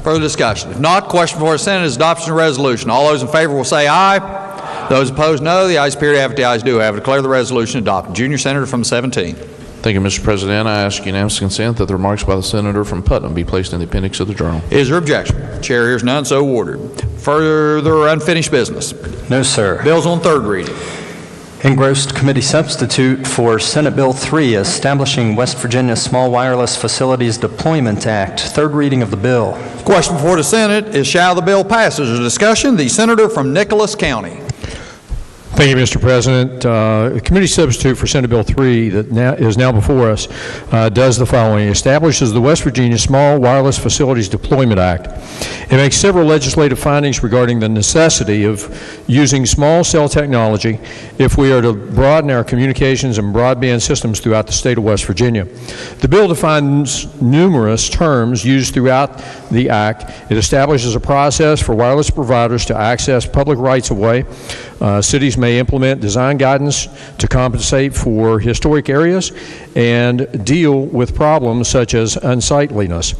Further discussion? If not, question before the Senate is adoption of the resolution. All those in favor will say aye. Those opposed, no. The ayes appear to have it. The ayes do have it. Declare the resolution adopted. Junior Senator from the 17th. Thank you, Mr. President. I ask unanimous consent that the remarks by the Senator from Putnam be placed in the appendix of the Journal. Is there objection? Chair hears none, so ordered. Further unfinished business? No, sir. Bills on third reading. Engrossed committee substitute for Senate Bill 3, establishing West Virginia Small Wireless Facilities Deployment Act. Third reading of the bill. Question before the Senate is, shall the bill pass? Is there discussion? The Senator from Nicholas County. Thank you, Mr. President. The committee substitute for Senate Bill 3 that is now before us does the following. It establishes the West Virginia Small Wireless Facilities Deployment Act. It makes several legislative findings regarding the necessity of using small cell technology if we are to broaden our communications and broadband systems throughout the state of West Virginia. The bill defines numerous terms used throughout the act. It establishes a process for wireless providers to access public rights-of-way. Cities may implement design guidance to compensate for historic areas and deal with problems such as unsightliness.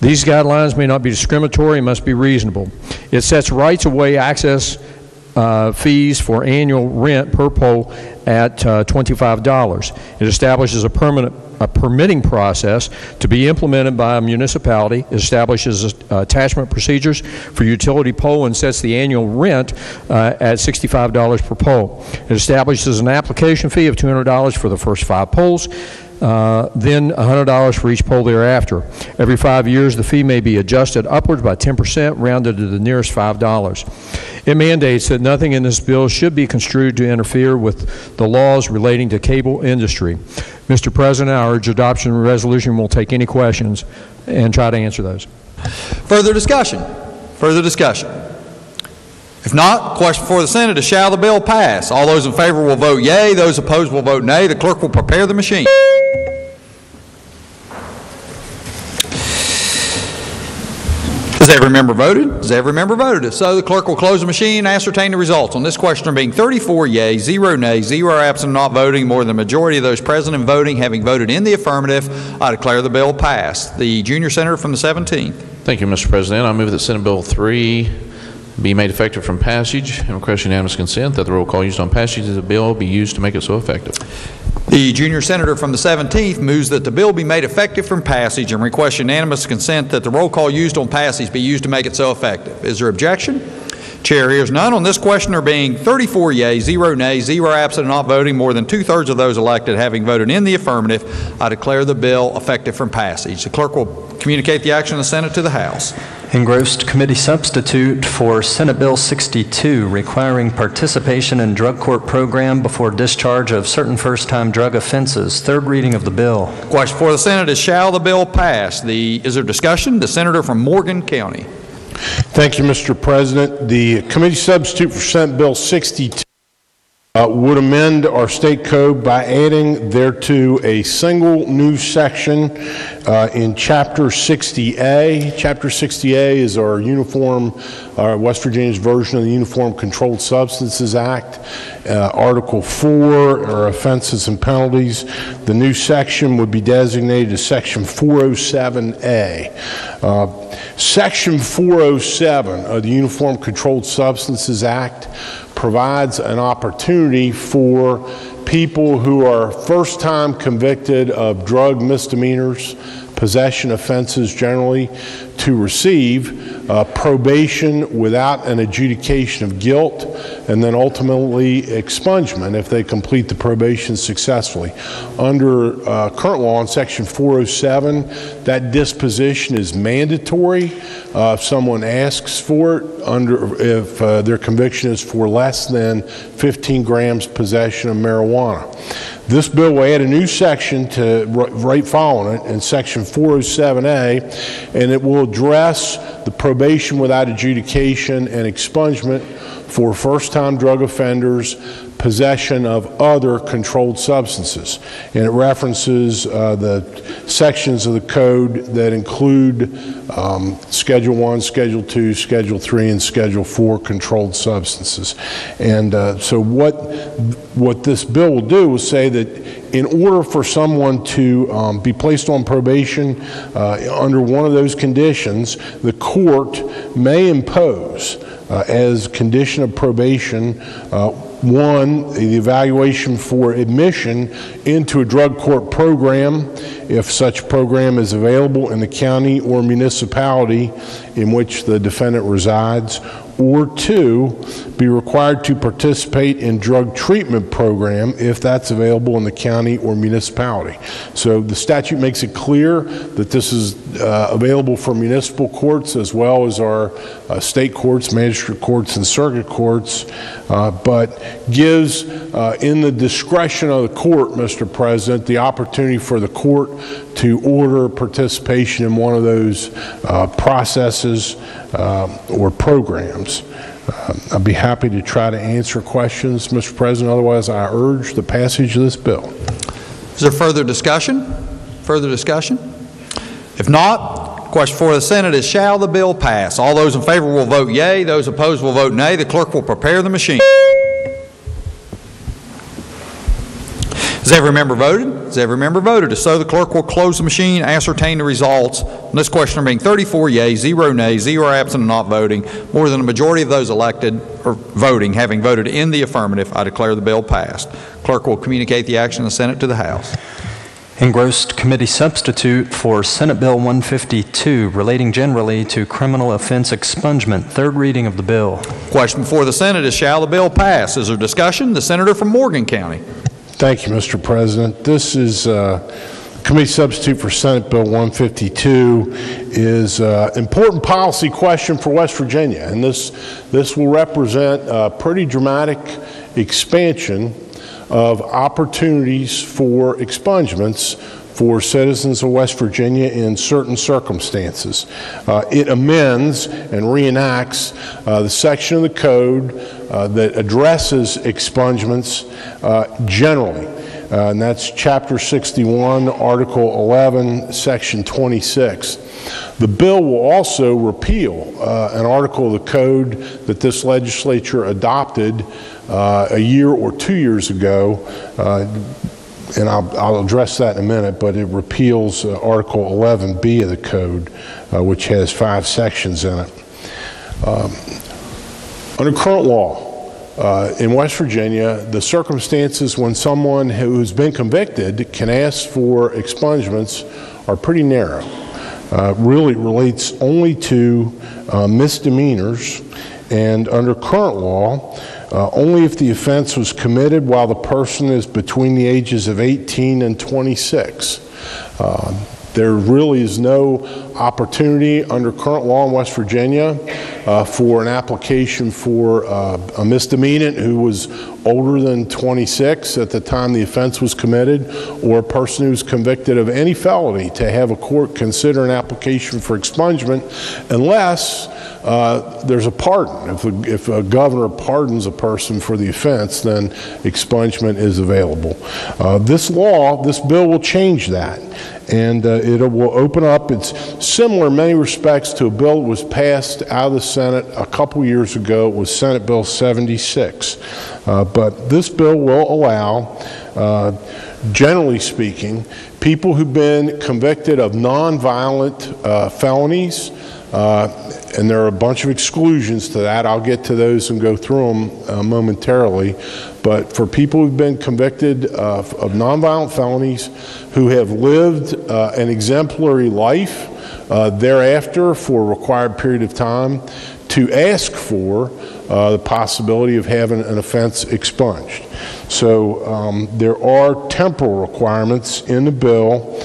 These guidelines may not be discriminatory and must be reasonable. It sets rights-of-way access fees for annual rent per pole at $25. It establishes a permitting process to be implemented by a municipality. It establishes attachment procedures for utility pole and sets the annual rent at $65 per pole. It establishes an application fee of $200 for the first 5 poles. Then $100 for each pole thereafter. Every 5 years, the fee may be adjusted upwards by 10%, rounded to the nearest $5. It mandates that nothing in this bill should be construed to interfere with the laws relating to cable industry. Mr. President, I urge adoption of the resolution. We'll take any questions and try to answer those. Further discussion? Further discussion? If not, question before the Senate is, shall the bill pass? All those in favor will vote yea. Those opposed will vote nay. The clerk will prepare the machine. Has every member voted? Has every member voted? If so, the clerk will close the machine and ascertain the results. On this question, there being 34 yea, 0 nay, 0 absent, not voting, more than the majority of those present and voting having voted in the affirmative, I declare the bill passed. The junior senator from the 17th. Thank you, Mr. President. I move that Senate Bill 3 be made effective from passage and request unanimous consent that the roll call used on passage of the bill be used to make it so effective. The junior senator from the 17th moves that the bill be made effective from passage and requests unanimous consent that the roll call used on passage be used to make it so effective. Is there objection? Chair hears none. On this question, there being 34 yea, 0 nay, 0 absent, not voting, more than 2/3 of those elected having voted in the affirmative, I declare the bill effective from passage. The clerk will communicate the action of the Senate to the House. Engrossed committee substitute for Senate Bill 62, requiring participation in drug court program before discharge of certain first-time drug offenses. Third reading of the bill. Question for the Senate is, shall the bill pass? Is there discussion? The senator from Morgan County. Thank you, Mr. President. The committee substitute for Senate Bill 62 would amend our state code by adding thereto a single new section in Chapter 60A. Chapter 60A is our West Virginia's version of the Uniform Controlled Substances Act. Article 4 are offenses and penalties. The new section would be designated as Section 407A. Section 407 of the Uniform Controlled Substances Act provides an opportunity for people who are first-time convicted of drug misdemeanors, possession offenses generally, to receive probation without an adjudication of guilt, and then ultimately expungement if they complete the probation successfully. Under current law in Section 407, that disposition is mandatory if someone asks for it, if their conviction is for less than 15 grams possession of marijuana. This bill will add a new section to right following it in Section 407A, and it will address the probation without adjudication and expungement for first-time drug offenders, possession of other controlled substances. And it references the sections of the code that include Schedule 1, Schedule 2, Schedule 3, and Schedule 4 controlled substances. And so what this bill will do is say that in order for someone to be placed on probation under one of those conditions, the court may impose as condition of probation, one, the evaluation for admission into a drug court program, if such program is available in the county or municipality in which the defendant resides, or two, be required to participate in drug treatment program if that's available in the county or municipality. So the statute makes it clear that this is available for municipal courts as well as our state courts, magistrate courts, and circuit courts, but gives in the discretion of the court, Mr. President, the opportunity for the court to order participation in one of those processes or programs. I'd be happy to try to answer questions, Mr. President. Otherwise, I urge the passage of this bill. Is there further discussion? Further discussion? If not, question for the Senate is, shall the bill pass? All those in favor will vote yea. Those opposed will vote nay. The clerk will prepare the machine. Has every member voted? Has every member voted? If so, the clerk will close the machine, ascertain the results. On this question, there being 34 yeas, 0 nays, 0 absent and not voting, more than a majority of those elected or voting having voted in the affirmative, I declare the bill passed. Clerk will communicate the action of the Senate to the House. Engrossed committee substitute for Senate Bill 152, relating generally to criminal offense expungement. Third reading of the bill. Question before the Senate is, shall the bill pass? Is there discussion? The senator from Morgan County. Thank you, Mr. President. This is committee substitute for Senate Bill 152 is an important policy question for West Virginia, and this will represent a pretty dramatic expansion of opportunities for expungements for citizens of West Virginia in certain circumstances. It amends and reenacts the section of the code that addresses expungements generally. And that's Chapter 61, Article 11, Section 26. The bill will also repeal an article of the code that this legislature adopted a year or 2 years ago, and I'll address that in a minute, but it repeals Article 11B of the code, which has 5 sections in it. Under current law, in West Virginia, the circumstances when someone who's been convicted can ask for expungements are pretty narrow. Really relates only to misdemeanors, and under current law, only if the offense was committed while the person is between the ages of 18 and 26. There really is no opportunity under current law in West Virginia for an application for a misdemeanant who was older than 26 at the time the offense was committed, or a person who's convicted of any felony, to have a court consider an application for expungement unless there's a pardon. If a governor pardons a person for the offense, then expungement is available. This bill will change that, and it will open up. It's similar in many respects to a bill that was passed out of the Senate a couple years ago. It was Senate Bill 76. But this bill will allow, generally speaking, people who've been convicted of nonviolent felonies, and there are a bunch of exclusions to that. I'll get to those and go through them momentarily. But for people who've been convicted of nonviolent felonies, who have lived an exemplary life thereafter for a required period of time, to ask for the possibility of having an offense expunged. So there are temporal requirements in the bill.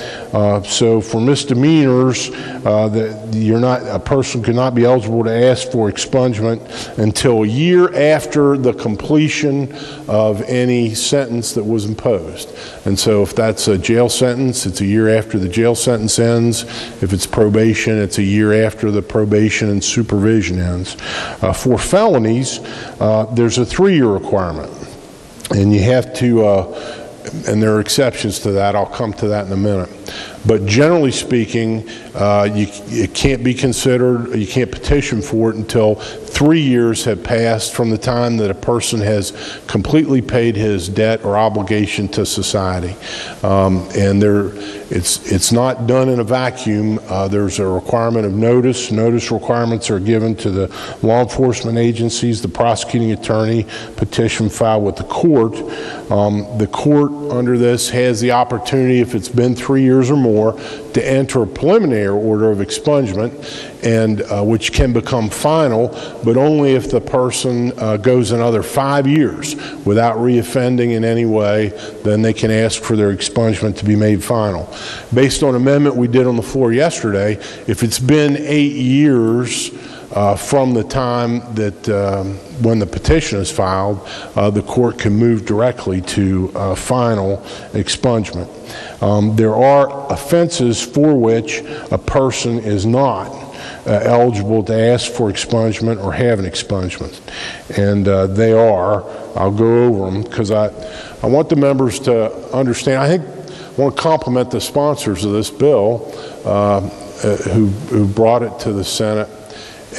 So for misdemeanors, a person could not be eligible to ask for expungement until a year after the completion of any sentence that was imposed. And so if that's a jail sentence, it's a year after the jail sentence ends. If it's probation, it's a year after the probation and supervision ends. For felonies, there's a 3-year requirement. And you have to, and there are exceptions to that. I'll come to that in a minute. But generally speaking, it can't be considered, you can't petition for it until 3 years have passed from the time that a person has completely paid his debt or obligation to society. And it's not done in a vacuum. There's a requirement of notice. Notice requirements are given to the law enforcement agencies, the prosecuting attorney, petition filed with the court. The court under this has the opportunity, if it's been 3 years or more, to enter a preliminary order of expungement, and which can become final, but only if the person goes another 5 years without reoffending in any way. Then they can ask for their expungement to be made final. Based on an amendment we did on the floor yesterday, if it's been 8 years from the time that when the petition is filed, the court can move directly to final expungement. There are offenses for which a person is not eligible to ask for expungement or have an expungement. And they are, I'll go over them because I want the members to understand. I want to compliment the sponsors of this bill who brought it to the Senate.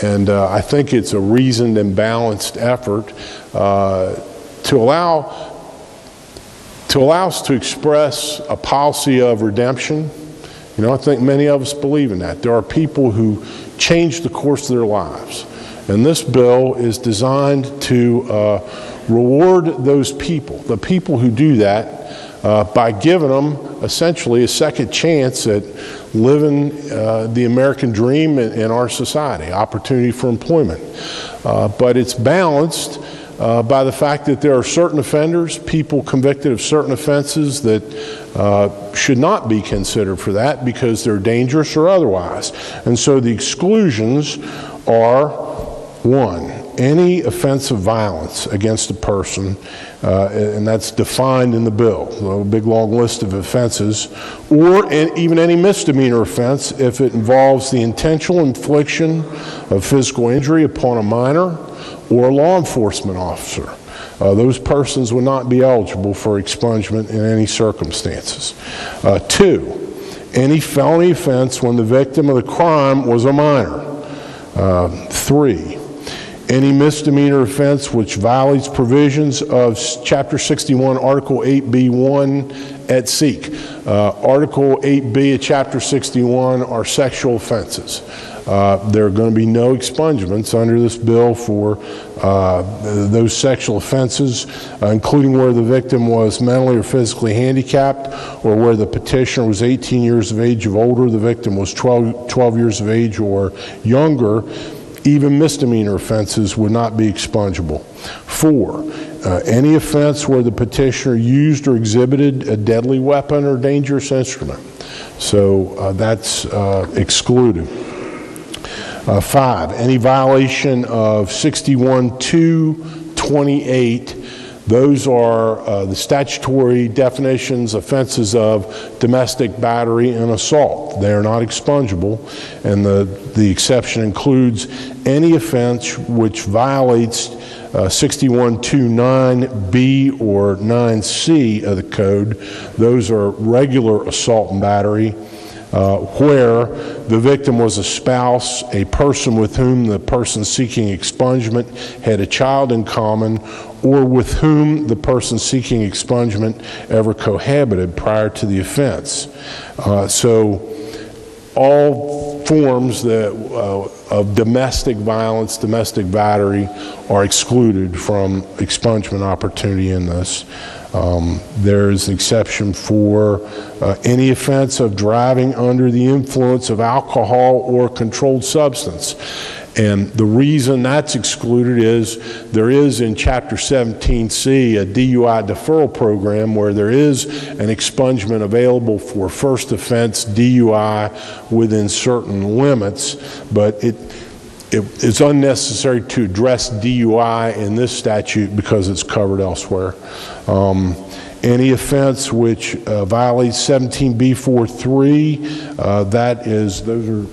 And I think it's a reasoned and balanced effort to allow us to express a policy of redemption. You know, I think many of us believe in that. There are people who change the course of their lives. And this bill is designed to reward those people, the people who do that, by giving them essentially a second chance at living the American dream in our society, opportunity for employment. But it's balanced by the fact that there are certain offenders, people convicted of certain offenses that should not be considered for that because they're dangerous or otherwise. And so the exclusions are, 1, any offense of violence against a person, and that's defined in the bill, a big long list of offenses, or even any misdemeanor offense if it involves the intentional infliction of physical injury upon a minor or a law enforcement officer. Those persons would not be eligible for expungement in any circumstances. 2, any felony offense when the victim of the crime was a minor. 3, any misdemeanor offense which violates provisions of Chapter 61, Article 8B1 et seq. Article 8B of Chapter 61 are sexual offenses. There are going to be no expungements under this bill for those sexual offenses, including where the victim was mentally or physically handicapped, or where the petitioner was 18 years of age or older, the victim was 12 years of age or younger. Even misdemeanor offenses would not be expungible. 4, Any offense where the petitioner used or exhibited a deadly weapon or dangerous instrument. So that's excluded. 5, any violation of 61-228. Those are the statutory definitions, offenses of domestic battery and assault. They are not expungible, and the exception includes any offense which violates 61-29B or 9C of the code. Those are regular assault and battery, where the victim was a spouse, a person with whom the person seeking expungement had a child in common, or with whom the person seeking expungement ever cohabited prior to the offense. So all forms of domestic violence, domestic battery, are excluded from expungement opportunity in this. There is an exception for any offense of driving under the influence of alcohol or controlled substance. And the reason that's excluded is there is in Chapter 17C a DUI deferral program where there is an expungement available for first offense DUI within certain limits, but it's unnecessary to address DUI in this statute because it's covered elsewhere. Any offense which violates 17B43, those are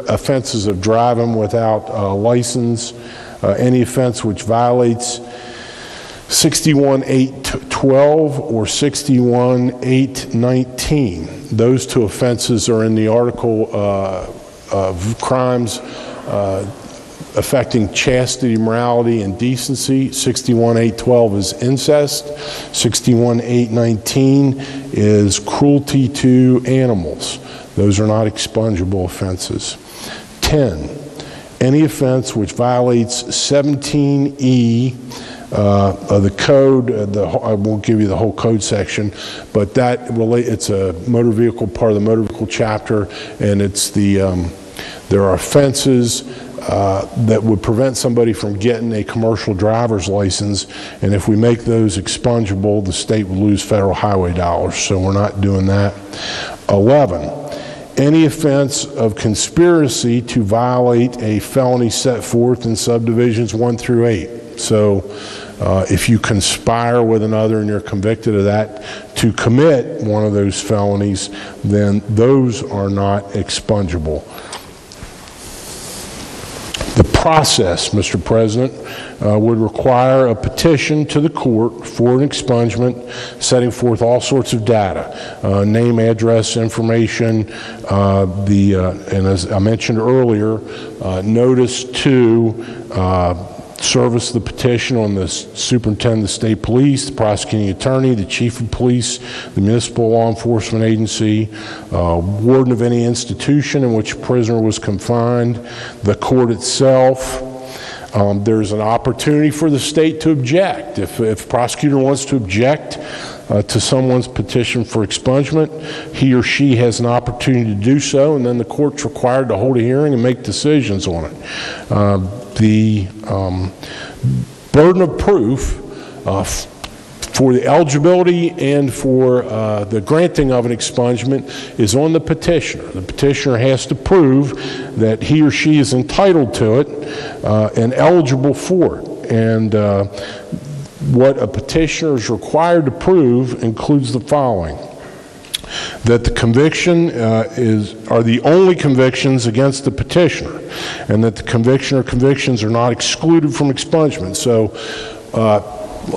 offenses of driving without a license. Any offense which violates 61-812 or 61-819. Those two offenses are in the article of crimes affecting chastity, morality, and decency. 61-812 is incest. 61-819 is cruelty to animals. Those are not expungible offenses. 10, any offense which violates 17E of the code, I won't give you the whole code section, but it's a motor vehicle, part of the motor vehicle chapter, and it's there are offenses that would prevent somebody from getting a commercial driver's license, and if we make those expungible, the state would lose federal highway dollars, so we're not doing that. 11, any offense of conspiracy to violate a felony set forth in subdivisions 1 through 8. So if you conspire with another and you're convicted of that to commit one of those felonies, then those are not expungible. The process, Mr. President, would require a petition to the court for an expungement setting forth all sorts of data, name, address, information, and as I mentioned earlier, notice to service the petition on the superintendent of the state police, the prosecuting attorney, the chief of police, the municipal law enforcement agency, warden of any institution in which a prisoner was confined, the court itself. There's an opportunity for the state to object. If a prosecutor wants to object to someone's petition for expungement, he or she has an opportunity to do so, and then the court's required to hold a hearing and make decisions on it. The burden of proof for the eligibility and for the granting of an expungement is on the petitioner. The petitioner has to prove that he or she is entitled to it and eligible for it. And what a petitioner is required to prove includes the following: that the conviction are the only convictions against the petitioner, and that the conviction or convictions are not excluded from expungement. So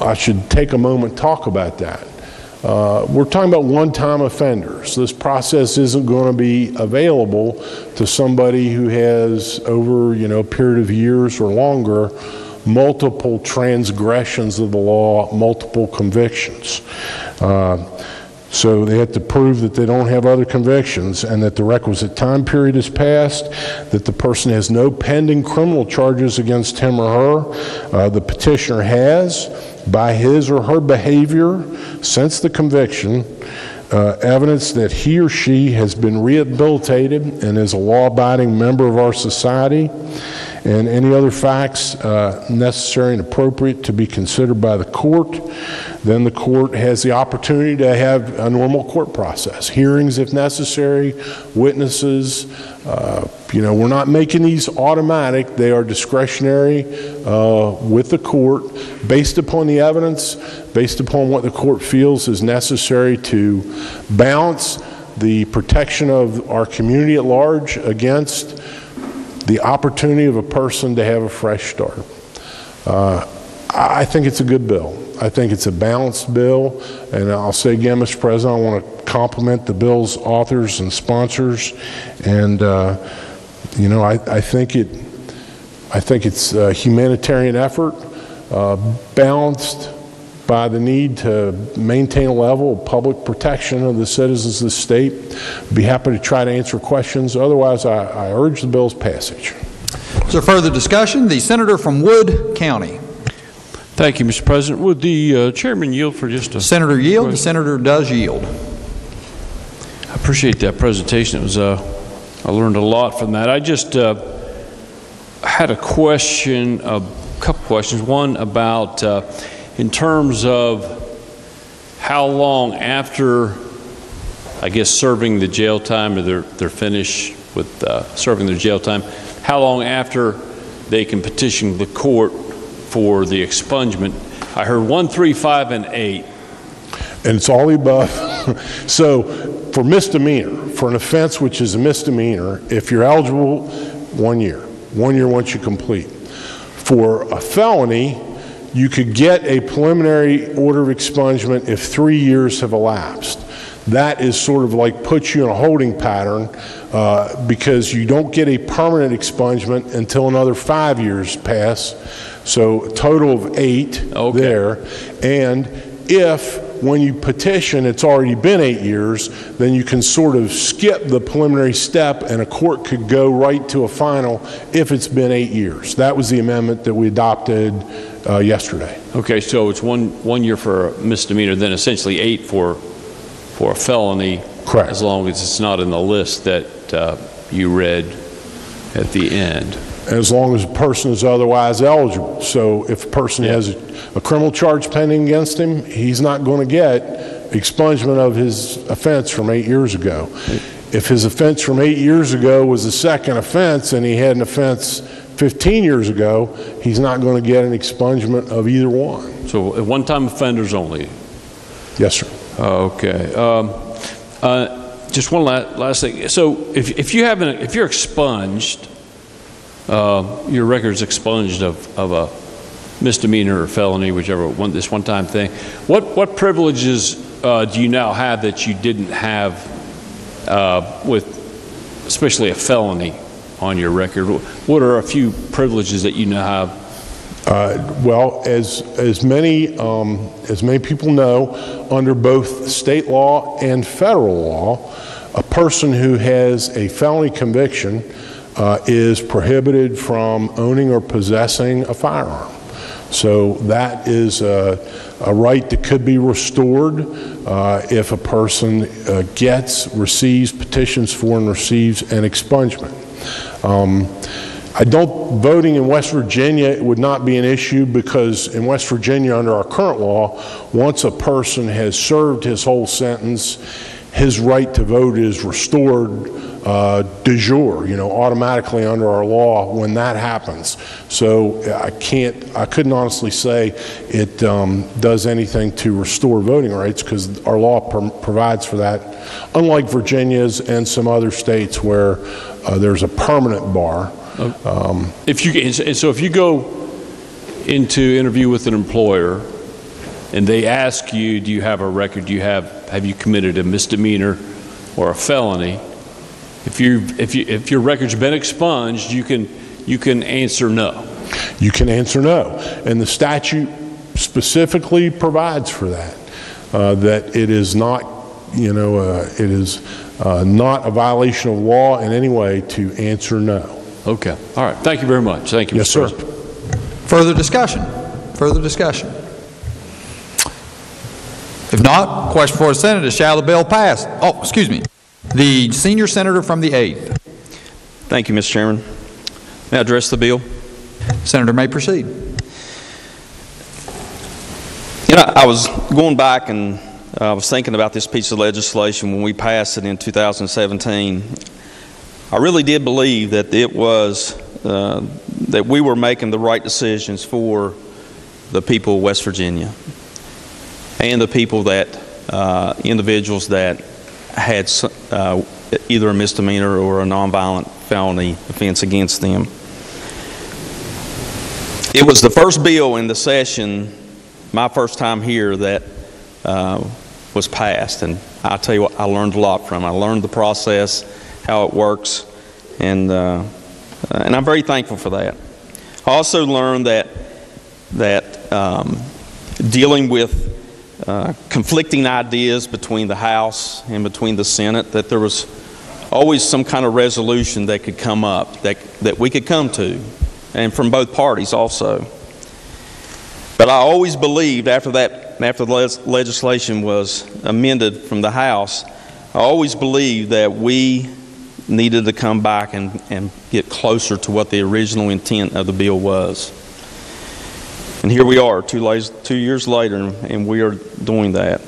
I should take a moment to talk about that. We're talking about one-time offenders. This process isn't going to be available to somebody who has, over a period of years or longer, multiple transgressions of the law, multiple convictions. So they have to prove that they don't have other convictions and that the requisite time period has passed, that the person has no pending criminal charges against him or her. The petitioner has, by his or her behavior since the conviction, evidence that he or she has been rehabilitated and is a law-abiding member of our society, and any other facts necessary and appropriate to be considered by the court, then the court has the opportunity to have a normal court process. Hearings if necessary, witnesses. We're not making these automatic. They are discretionary with the court based upon the evidence, based upon what the court feels is necessary to balance the protection of our community at large against the opportunity of a person to have a fresh start. I think it's a good bill. I think it's a balanced bill, and I'll say again, Mr. President, I want to compliment the bill's authors and sponsors, and I think it's a humanitarian effort, balanced by the need to maintain a level of public protection of the citizens of the state. I'd be happy to try to answer questions. Otherwise, I urge the bill's passage. Is there further discussion? The senator from Wood County. Thank you, Mr. President. Would the chairman yield for just a... Senator yield. The senator does yield. I appreciate that presentation. It was I learned a lot from that. I just had a question, a couple questions. One about in terms of how long after, I guess, serving the jail time, or they're finished with serving their jail time, how long after they can petition the court for the expungement. I heard 1, 3, 5, and 8. And it's all the above. So for misdemeanor, for an offense which is a misdemeanor, if you're eligible, 1 year. 1 year once you complete. For a felony, you could get a preliminary order of expungement if 3 years have elapsed. That is sort of like puts you in a holding pattern because you don't get a permanent expungement until another 5 years pass. So a total of 8 there. And if when you petition it's already been 8 years, then you can sort of skip the preliminary step and a court could go right to a final if it's been 8 years. That was the amendment that we adopted yesterday. Okay, so it's one year for a misdemeanor, then essentially 8 for a felony. Correct. As long as it's not in the list that you read at the end. As long as a person is otherwise eligible. So if a person has a criminal charge pending against him, he's not going to get expungement of his offense from 8 years ago. If his offense from 8 years ago was a second offense and he had an offense 15 years ago, he's not going to get an expungement of either one. So one-time offenders only? Yes, sir. Okay. Just one last thing. So if you're expunged, your record's expunged of a misdemeanor or felony, whichever one, this one-time thing. What privileges do you now have that you didn't have with, especially a felony on your record? What are a few privileges that you now have? Well, as many people know, under both state law and federal law, a person who has a felony conviction is prohibited from owning or possessing a firearm. So that is a right that could be restored if a person receives petitions for and receives an expungement. Voting in West Virginia would not be an issue because in West Virginia, under our current law, once a person has served his whole sentence, his right to vote is restored de jure, automatically under our law when that happens. So I couldn't honestly say it does anything to restore voting rights because our law provides for that, unlike Virginia's and some other states where there's a permanent bar. If you go into interview with an employer and they ask you, do you have a record, have you committed a misdemeanor or a felony, if your record's been expunged, you can answer no. You can answer no, and the statute specifically provides for that. That it is not, it is not a violation of law in any way to answer no. Okay. All right. Thank you very much. Thank you, Yes, Mr. sir. President. Further discussion? Further discussion? If not, question for the Senate is, shall the bill pass? Oh, excuse me. The senior senator from the 8th. Thank you, Mr. Chairman. May I address the bill? Senator may proceed. You know, I was going back and I was thinking about this piece of legislation when we passed it in 2017. I really did believe that it was, that we were making the right decisions for the people of West Virginia and the people that, individuals that had either a misdemeanor or a nonviolent felony offense against them. It was the first bill in the session, my first time here, that was passed, and I'll tell you what, I learned a lot from it. I learned the process, how it works, and I'm very thankful for that. I also learned that dealing with conflicting ideas between the House and between the Senate, that there was always some kind of resolution that could come up, that we could come to, and from both parties also. But I always believed after the legislation was amended from the House, I always believed that we needed to come back and get closer to what the original intent of the bill was. And here we are, 2 years later, and we are doing that.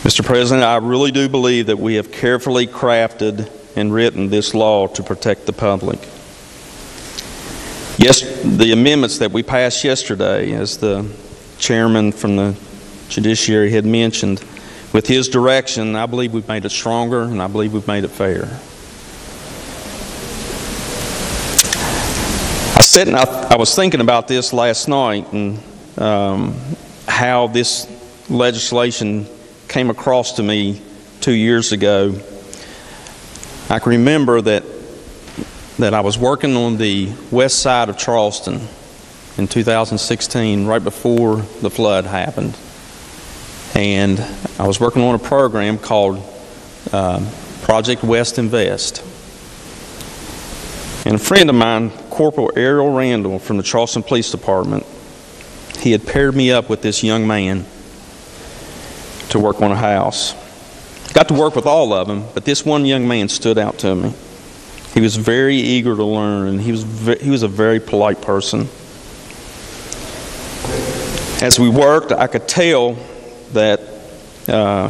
Mr. President, I really do believe that we have carefully crafted and written this law to protect the public. Yes, the amendments that we passed yesterday, as the chairman from the judiciary had mentioned, with his direction, I believe we've made it stronger, and I believe we've made it fair. I was thinking about this last night, and how this legislation came across to me 2 years ago. I can remember that I was working on the west side of Charleston in 2016, right before the flood happened. And I was working on a program called Project West Invest. And a friend of mine, Corporal Ariel Randall from the Charleston Police Department, he had paired me up with this young man to work on a house. Got to work with all of them, but this one young man stood out to me. He was very eager to learn, and he was a very polite person. As we worked, I could tell that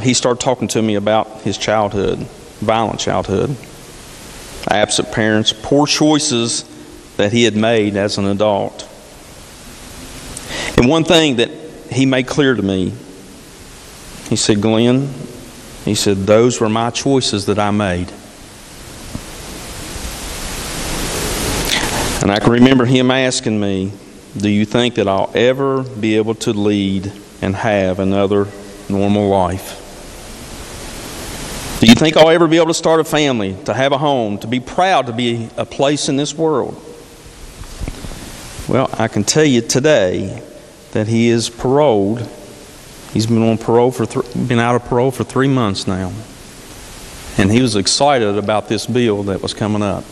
he started talking to me about his childhood, violent childhood, absent parents, poor choices that he had made as an adult. And one thing that he made clear to me, he said, "Glenn," he said, "those were my choices that I made." And I can remember him asking me, "Do you think that I'll ever be able to lead and have another normal life? Do you think I'll ever be able to start a family, to have a home, to be proud to be a place in this world?" Well, I can tell you today that he is paroled. He's been on parole been out of parole for 3 months now, and he was excited about this bill that was coming up.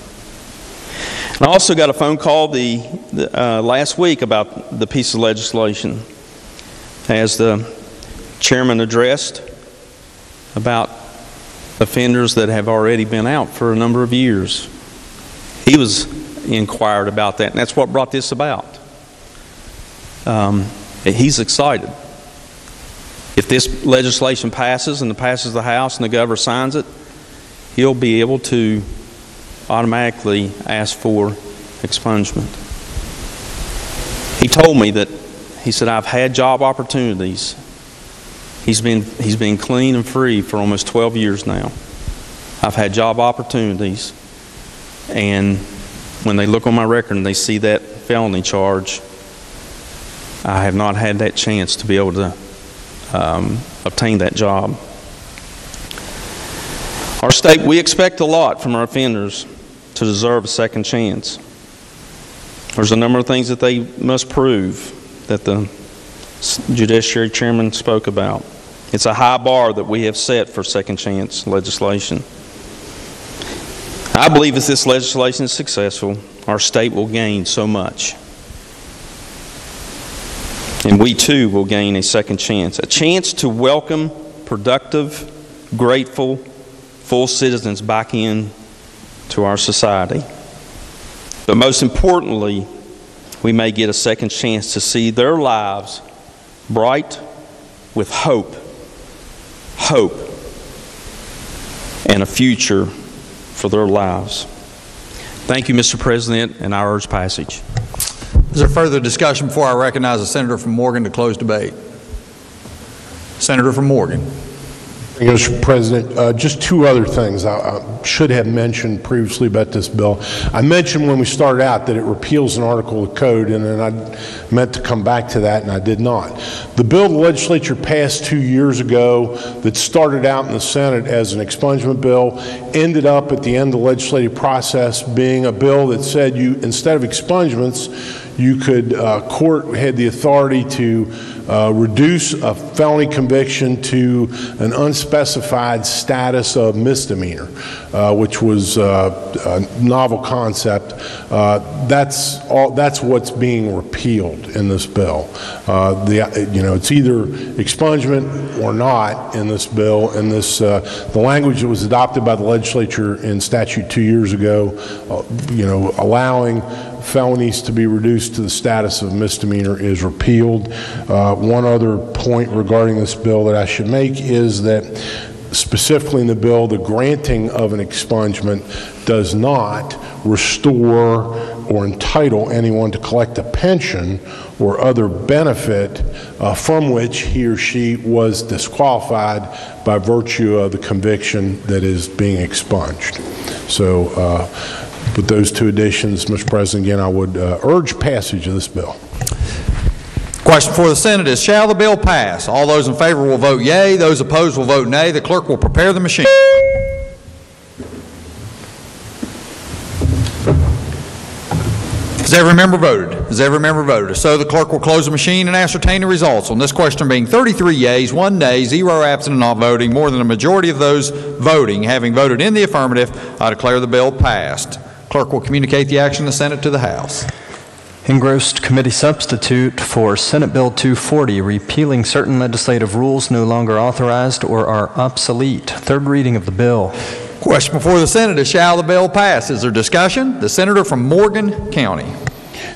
And I also got a phone call last week about the piece of legislation, as the chairman addressed, about offenders that have already been out for a number of years. He was inquired about that, and that's what brought this about. He's excited. If this legislation passes, and it passes the House and the governor signs it, he'll be able to automatically ask for expungement. He told me that, he said, "I've had job opportunities." He's been clean and free for almost 12 years now. "I've had job opportunities, and when they look on my record and they see that felony charge, I have not had that chance to be able to obtain that job." Our state, we expect a lot from our offenders to deserve a second chance. There's a number of things that they must prove that the judiciary chairman spoke about. It's a high bar that we have set for second chance legislation. I believe if this legislation is successful, our state will gain so much. And we too will gain a second chance. A chance to welcome productive, grateful, full citizens back in to our society. But most importantly, we may get a second chance to see their lives bright with hope, and a future for their lives. Thank you, Mr. President, and I urge passage. Is there further discussion before I recognize the senator from Morgan to close debate? Senator from Morgan. Thank you, Mr. President. Just two other things I should have mentioned previously about this bill. I mentioned when we started out that it repeals an article of code, and then I meant to come back to that, and I did not. The bill the legislature passed 2 years ago that started out in the Senate as an expungement bill ended up at the end of the legislative process being a bill that said you, instead of expungements, you could, court had the authority to reduce a felony conviction to an unspecified status of misdemeanor, which was a novel concept. That's what's being repealed in this bill. It's either expungement or not in this bill. And the language that was adopted by the legislature in statute 2 years ago, allowing felonies to be reduced to the status of misdemeanor is repealed. One other point regarding this bill that I should make is that specifically in the bill, the granting of an expungement does not restore or entitle anyone to collect a pension or other benefit from which he or she was disqualified by virtue of the conviction that is being expunged. So with those two additions, Mr. President, again, I would urge passage of this bill. Question for the Senate is, shall the bill pass? All those in favor will vote yea. Those opposed will vote nay. The clerk will prepare the machine. Has every member voted? Has every member voted? If so, the clerk will close the machine and ascertain the results. On this question being 33 yeas, 1 nay, 0 absent and not voting, more than a majority of those voting having voted in the affirmative, I declare the bill passed. Clerk will communicate the action of the Senate to the House. Engrossed committee substitute for Senate Bill 240, repealing certain legislative rules no longer authorized or are obsolete. Third reading of the bill. Question before the Senate is, shall the bill pass? Is there discussion? The senator from Morgan County.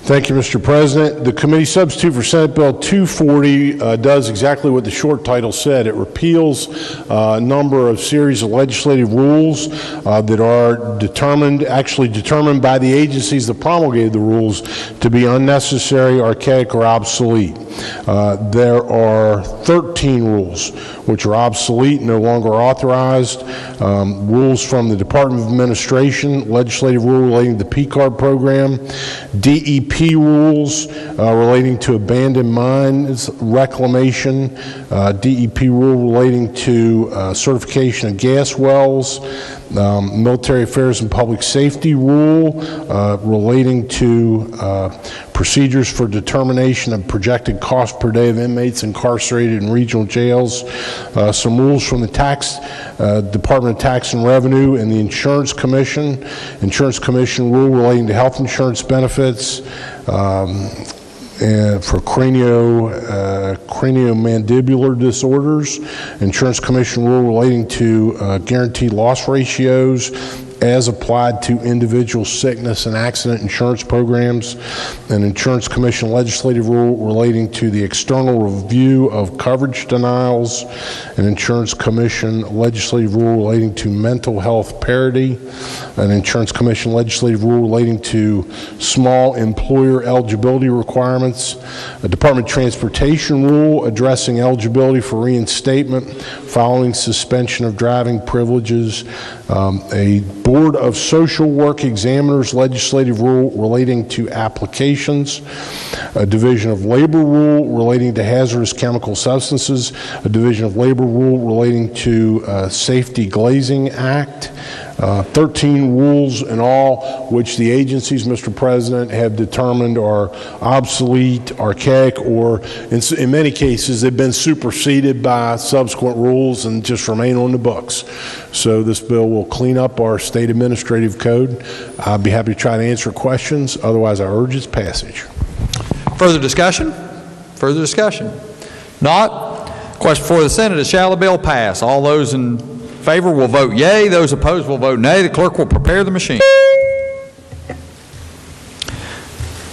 Thank you, Mr. President. The committee substitute for Senate Bill 240 does exactly what the short title said. It repeals a number of series of legislative rules that are actually determined by the agencies that promulgated the rules to be unnecessary, archaic, or obsolete. There are 13 rules which are obsolete, no longer authorized. Rules from the Department of Administration, legislative rule relating to the P-card program, DEP rules relating to abandoned mines reclamation, DEP rule relating to certification of gas wells, military affairs and public safety rule relating to procedures for determination of projected cost per day of inmates incarcerated in regional jails, some rules from the Department of Tax and Revenue and the Insurance Commission rule relating to health insurance benefits, for craniomandibular disorders, Insurance Commission rule relating to guaranteed loss ratios as applied to individual sickness and accident insurance programs, an Insurance Commission legislative rule relating to the external review of coverage denials, an Insurance Commission legislative rule relating to mental health parity, an Insurance Commission legislative rule relating to small employer eligibility requirements, a Department of Transportation rule addressing eligibility for reinstatement following suspension of driving privileges, a Board of Social Work Examiners legislative rule relating to applications, a Division of Labor rule relating to hazardous chemical substances, a Division of Labor rule relating to Safety Glazing Act, 13 rules in all, which the agencies, Mr. President, have determined are obsolete, archaic, or in many cases have been superseded by subsequent rules and just remain on the books. So this bill will clean up our state administrative code. I'd be happy to try to answer questions. Otherwise, I urge its passage. Further discussion? Further discussion? Not. Question before the Senate is, shall the bill pass? All those in favor will vote yea. Those opposed will vote nay. The clerk will prepare the machine.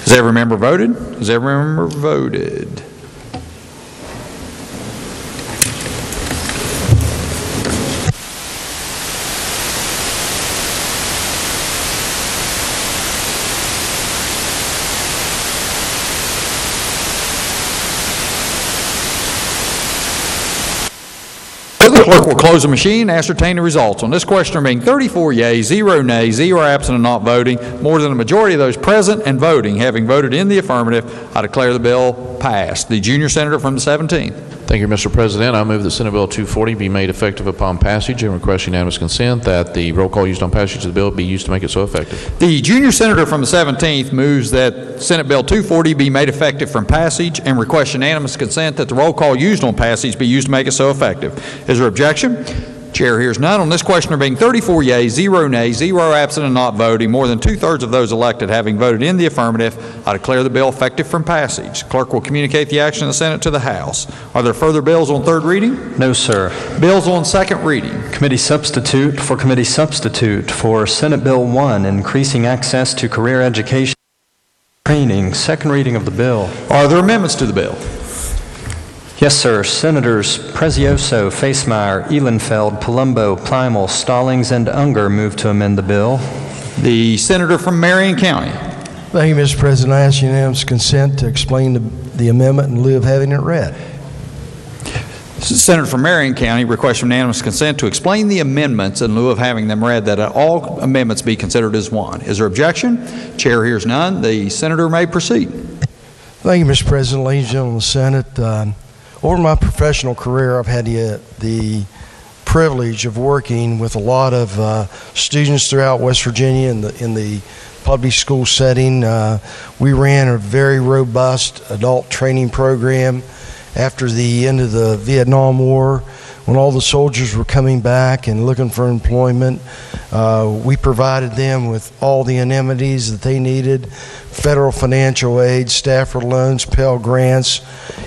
Has every member voted? Has every member voted? The clerk will close the machine and ascertain the results. On this question, there being 34 yeas, 0 nays, 0 absent and not voting, more than a majority of those present and voting having voted in the affirmative, I declare the bill passed. The junior senator from the 17th. Thank you, Mr. President. I move that Senate Bill 240 be made effective upon passage and request unanimous consent that the roll call used on passage of the bill be used to make it so effective. The junior senator from the 17th moves that Senate Bill 240 be made effective from passage and requests unanimous consent that the roll call used on passage be used to make it so effective. Is there objection? Chair hears none. On this question, there being 34 yeas, 0 nays, 0 absent and not voting, more than 2/3 of those elected having voted in the affirmative, I declare the bill effective from passage. Clerk will communicate the action of the Senate to the House. Are there further bills on third reading? No, sir. Bills on second reading. Committee substitute for Senate Bill 1, increasing access to career education training. Second reading of the bill. Are there amendments to the bill? Yes, sir. Senators Prezioso, Facemeyer, Ehlenfeld, Palumbo, Plymel, Stallings, and Unger move to amend the bill. The senator from Marion County. Thank you, Mr. President. I ask unanimous consent to explain the amendment in lieu of having it read. Senator from Marion County requests unanimous consent to explain the amendments in lieu of having them read, that all amendments be considered as one. Is there objection? Chair hears none. The senator may proceed. Thank you, Mr. President. Ladies and gentlemen of the Senate, over my professional career, I've had the privilege of working with a lot of students throughout West Virginia in the public school setting. We ran a very robust adult training program after the end of the Vietnam War. When all the soldiers were coming back and looking for employment, we provided them with all the amenities that they needed: federal financial aid, Stafford loans, Pell Grants,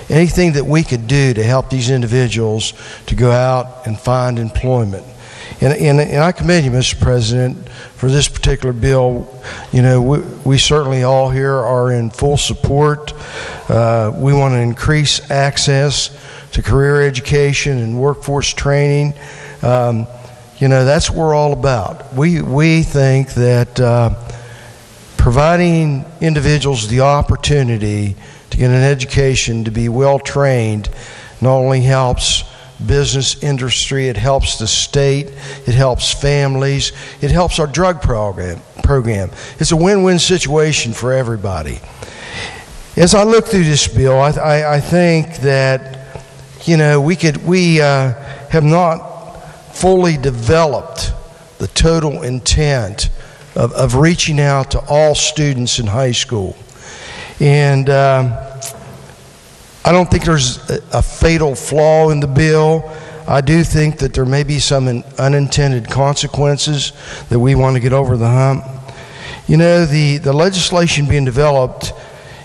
anything that we could do to help these individuals to go out and find employment. And I commend you, Mr. President, for this particular bill. You know, we certainly all here are in full support. We want to increase access to career education and workforce training. You know, that's what we're all about. We think that providing individuals the opportunity to get an education, to be well trained, not only helps business industry, it helps the state, it helps families, it helps our drug program. It's a win-win situation for everybody. As I look through this bill, I think that, you know, we have not fully developed the total intent of reaching out to all students in high school. And I don't think there's a fatal flaw in the bill. I do think that there may be some unintended consequences that we want to get over the hump. You know, the legislation being developed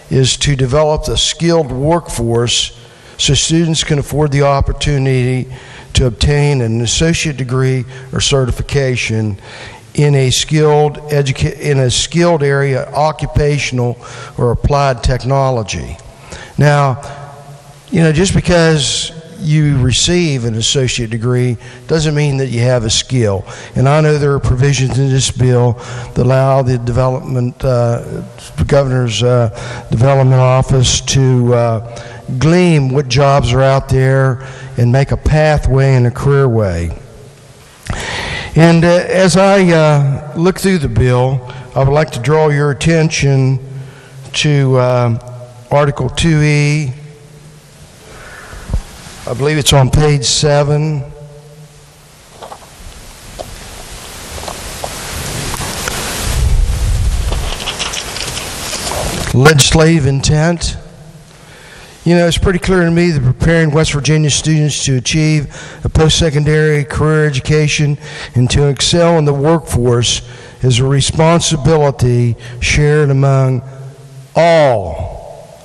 is to develop a skilled workforce so students can afford the opportunity to obtain an associate degree or certification in a skilled area, occupational or applied technology. Now, you know, just because you receive an associate degree doesn't mean that you have a skill. And I know there are provisions in this bill that allow the governor's development office to glean what jobs are out there and make a pathway and a career way. And as I look through the bill, I would like to draw your attention to Article 2E. I believe it's on page 7. Legislative intent. You know, it's pretty clear to me that preparing West Virginia students to achieve a post-secondary career education and to excel in the workforce is a responsibility shared among all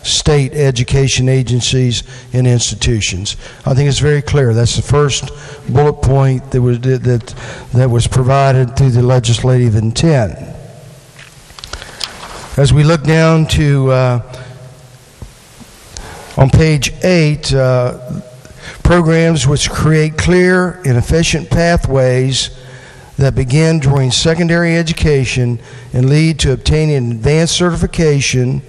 state education agencies and institutions. I think it's very clear. That's the first bullet point that was provided through the legislative intent. As we look down to on page 8, programs which create clear and efficient pathways that begin during secondary education and lead to obtaining advanced certification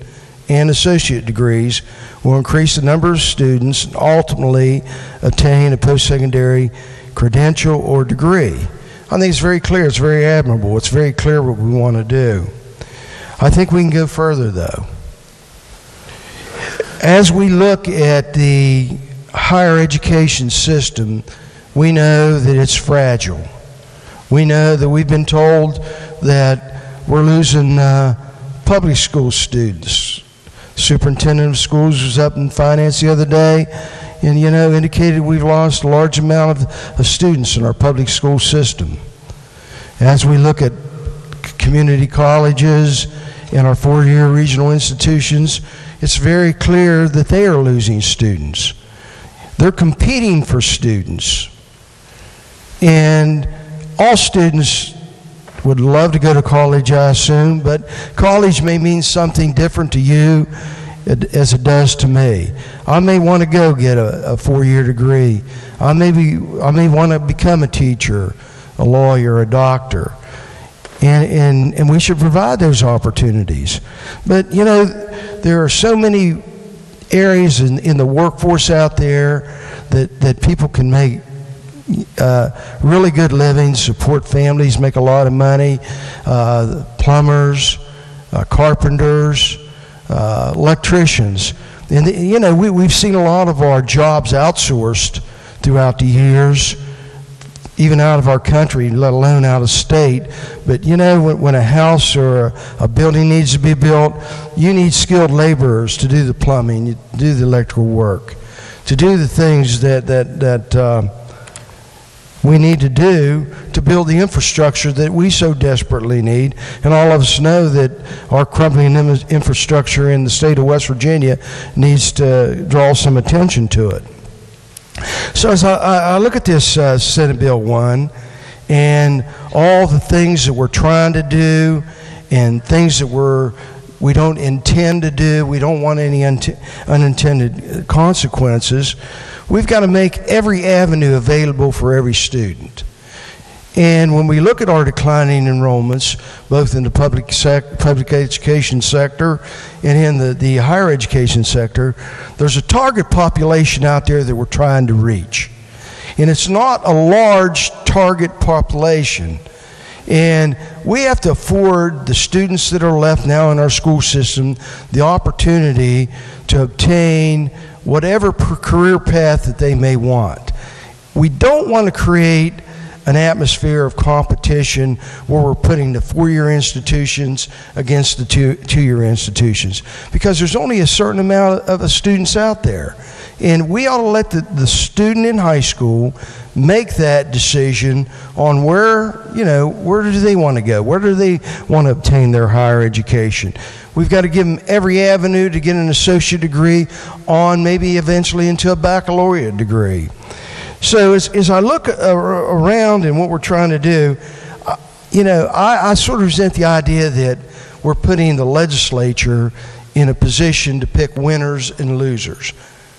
and associate degrees will increase the number of students and ultimately obtain a post-secondary credential or degree. I think it's very clear, it's very admirable, it's very clear what we want to do. I think we can go further though. As we look at the higher education system, we know that it's fragile. We know that we've been told that we're losing public school students. Superintendent of schools was up in finance the other day and, indicated we've lost a large amount of students in our public school system. As we look at community colleges and our four-year regional institutions, it's very clear that they are losing students. They're competing for students. And all students would love to go to college, I assume, but college may mean something different to you as it does to me. I may want to go get a four-year degree. I may want to become a teacher, a lawyer, a doctor. And we should provide those opportunities. But, there are so many areas in the workforce out there that people can make really good living, support families, make a lot of money, plumbers, carpenters, electricians. And, we've seen a lot of our jobs outsourced throughout the years, even out of our country, let alone out of state. But when a house or a building needs to be built, you need skilled laborers to do the plumbing, to do the electrical work, to do the things that we need to do to build the infrastructure that we so desperately need. And all of us know that our crumbling infrastructure in the state of West Virginia needs to draw some attention to it. So as I look at this Senate Bill 1 and all the things that we're trying to do and things that we don't intend to do, we don't want any unintended consequences, we've got to make every avenue available for every student. And when we look at our declining enrollments, both in the public education sector and in the higher education sector, there's a target population out there that we're trying to reach. And it's not a large target population. And we have to afford the students that are left now in our school system the opportunity to obtain whatever career path that they may want. We don't want to create an atmosphere of competition where we're putting the four-year institutions against the two-year institutions, because there's only a certain amount of students out there. And we ought to let the student in high school make that decision on where do they want to go? Where do they want to obtain their higher education? We've got to give them every avenue to get an associate degree on, maybe eventually into a baccalaureate degree. So as I look around and what we're trying to do, I sort of resent the idea that we're putting the legislature in a position to pick winners and losers.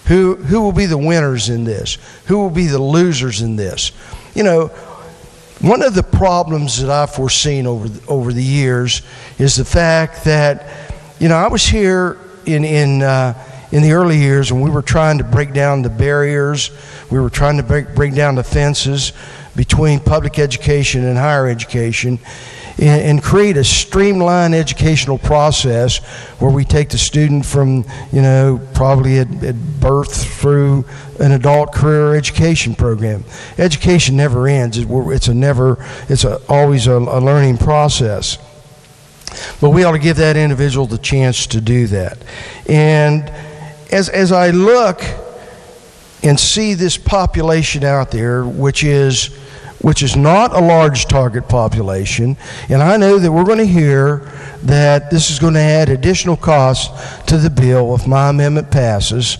Who will be the winners in this? Who will be the losers in this? One of the problems that I've foreseen over the years is the fact that, I was here in the early years when we were trying to break down the barriers, we were trying to break down the fences between public education and higher education, and create a streamlined educational process where we take the student from, probably at birth through an adult career education program. Education never ends. It's always a learning process. But we ought to give that individual the chance to do that. And as I look and see this population out there, which is not a large target population, and I know that we're going to hear that this is going to add additional costs to the bill if my amendment passes.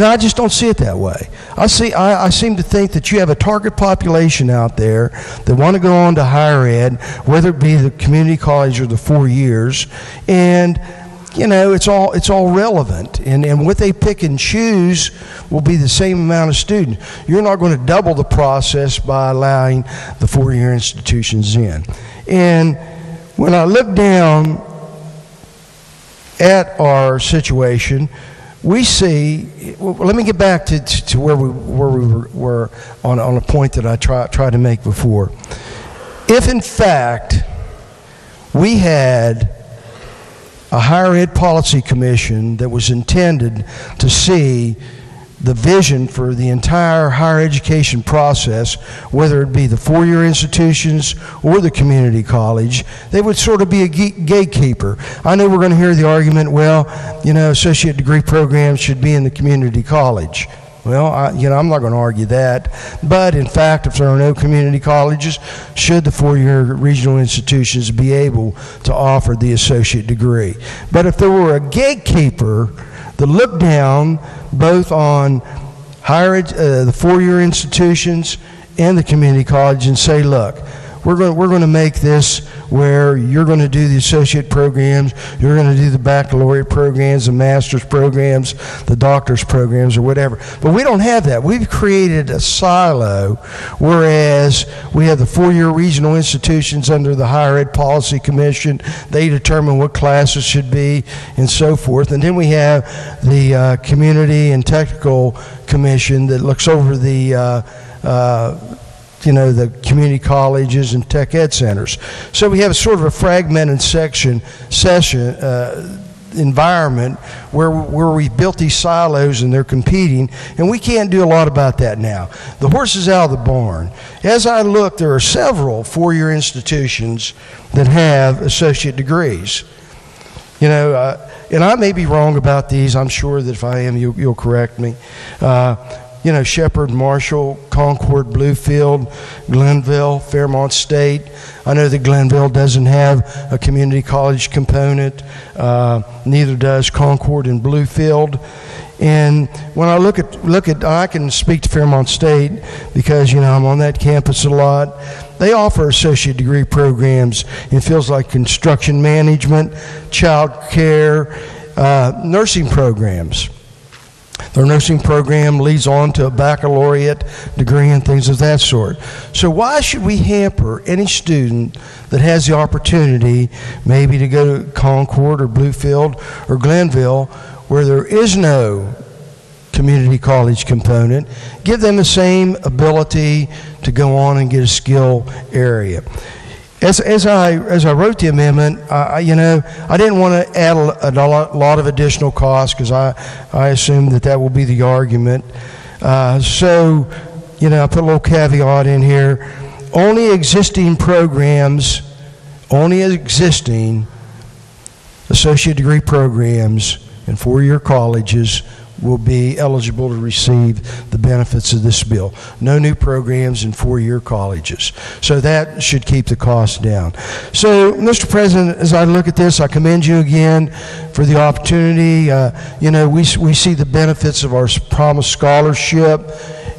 I just don't see it that way. I seem to think that you have a target population out there that want to go on to higher ed, whether it be the community college or the 4 years, and it's all relevant, and what they pick and choose will be the same amount of students. You're not going to double the process by allowing the 4-year institutions in. And when I look down at our situation, we see, let me get back to where we were on a point that I tried to make before. If in fact we had a higher ed policy commission that was intended to see the vision for the entire higher education process, whether it be the 4-year institutions or the community college, they would sort of be a gatekeeper. I know we're going to hear the argument, well, associate degree programs should be in the community college. Well, I'm not going to argue that. But in fact, if there are no community colleges, should the 4-year regional institutions be able to offer the associate degree? But if there were a gatekeeper that looked down both on the 4-year institutions and the community college and say, look, we're going to make this where you're going to do the associate programs, you're going to do the baccalaureate programs, the master's programs, the doctor's programs, or whatever. But we don't have that. We've created a silo, whereas we have the 4-year regional institutions under the Higher Ed Policy Commission. They determine what classes should be and so forth. And then we have the Community and Technical Commission that looks over the the community colleges and tech ed centers. So we have a sort of a fragmented environment where we built these silos and they're competing, and we can't do a lot about that now. The horse is out of the barn. As I look, there are several 4-year institutions that have associate degrees. And I may be wrong about these. I'm sure that if I am, you'll correct me. Shepherd, Marshall, Concord, Bluefield, Glenville, Fairmont State. I know that Glenville doesn't have a community college component. Neither does Concord and Bluefield. And when I look at, I can speak to Fairmont State because I'm on that campus a lot. They offer associate degree programs in fields like construction management, child care, nursing programs. Their nursing program leads on to a baccalaureate degree and things of that sort. So why should we hamper any student that has the opportunity maybe to go to Concord or Bluefield or Glenville where there is no community college component, give them the same ability to go on and get a skill area? As I wrote the amendment, I didn't want to add a lot of additional costs because I assume that will be the argument. So I put a little caveat in here. Only existing associate degree programs in 4-year colleges will be eligible to receive the benefits of this bill. No new programs in 4-year colleges. So that should keep the cost down. So, Mr. President, as I look at this, I commend you again for the opportunity. We see the benefits of our promised scholarship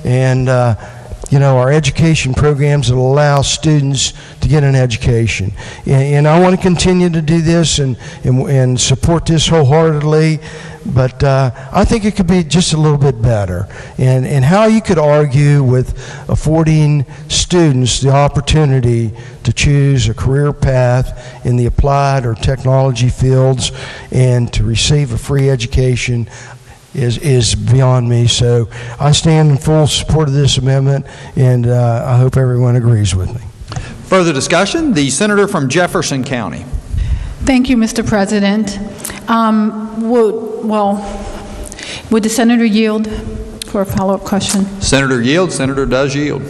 and our education programs that allow students to get an education. And I want to continue to do this and support this wholeheartedly, but I think it could be just a little bit better. And how you could argue with affording students the opportunity to choose a career path in the applied or technology fields and to receive a free education is beyond me. So I stand in full support of this amendment, and I hope everyone agrees with me. Further discussion? The senator from Jefferson County. Thank you, Mr. President. Would the senator yield for a follow-up question? Senator yields. Senator does yield.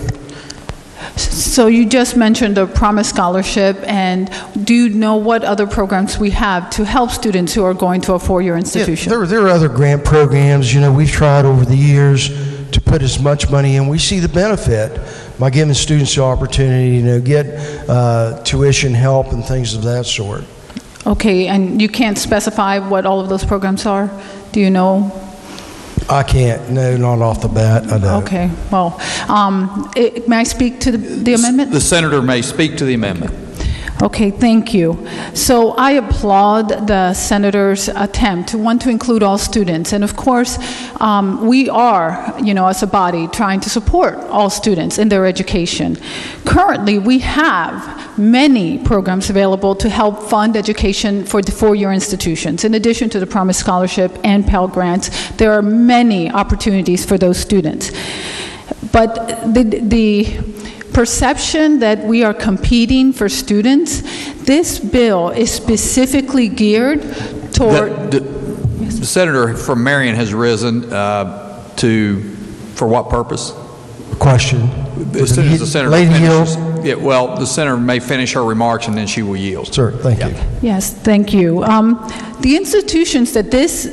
So you just mentioned the Promise Scholarship, and do you know what other programs we have to help students who are going to a 4-year institution? Yeah, there are other grant programs. We've tried over the years to put as much money in. We see the benefit by giving students the opportunity to get tuition help and things of that sort. Okay, and you can't specify what all of those programs are? Do you know? I can't. No, not off the bat. I don't. Okay. Well, may I speak to the amendment? The senator may speak to the amendment. Okay, thank you. So I applaud the senator's attempt to want to include all students. And of course, we are, as a body, trying to support all students in their education. Currently, we have many programs available to help fund education for the four-year institutions. In addition to the Promise Scholarship and Pell Grants, there are many opportunities for those students. But the perception that we are competing for students, this bill is specifically geared toward... The senator from Marion has risen for what purpose? Question. As soon as the senator Lady finishes, the senator may finish her remarks and then she will yield. Sir, thank you. Yes, thank you. The institutions that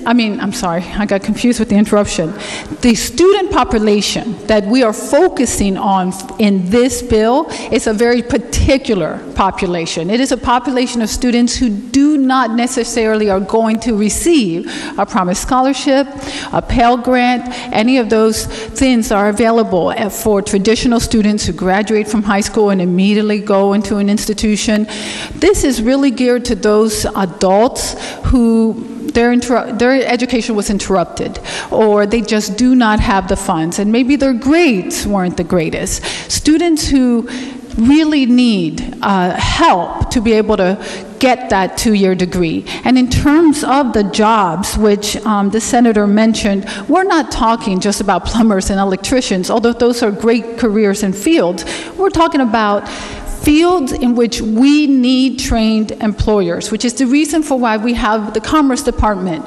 I'm sorry, I got confused with the interruption. The student population that we are focusing on in this bill is a very particular population. It is a population of students who do not necessarily are going to receive a Promise Scholarship, a Pell Grant. Any of those things are available for traditional students who graduate from high school and immediately go into an institution. This is really geared to those adults who their education was interrupted, or they just do not have the funds, and maybe their grades weren't the greatest. Students who really need help to be able to get that two-year degree. And in terms of the jobs, which the senator mentioned, we're not talking just about plumbers and electricians, although those are great careers and fields. We're talking about fields in which we need trained employers, which is the reason for why we have the Commerce Department,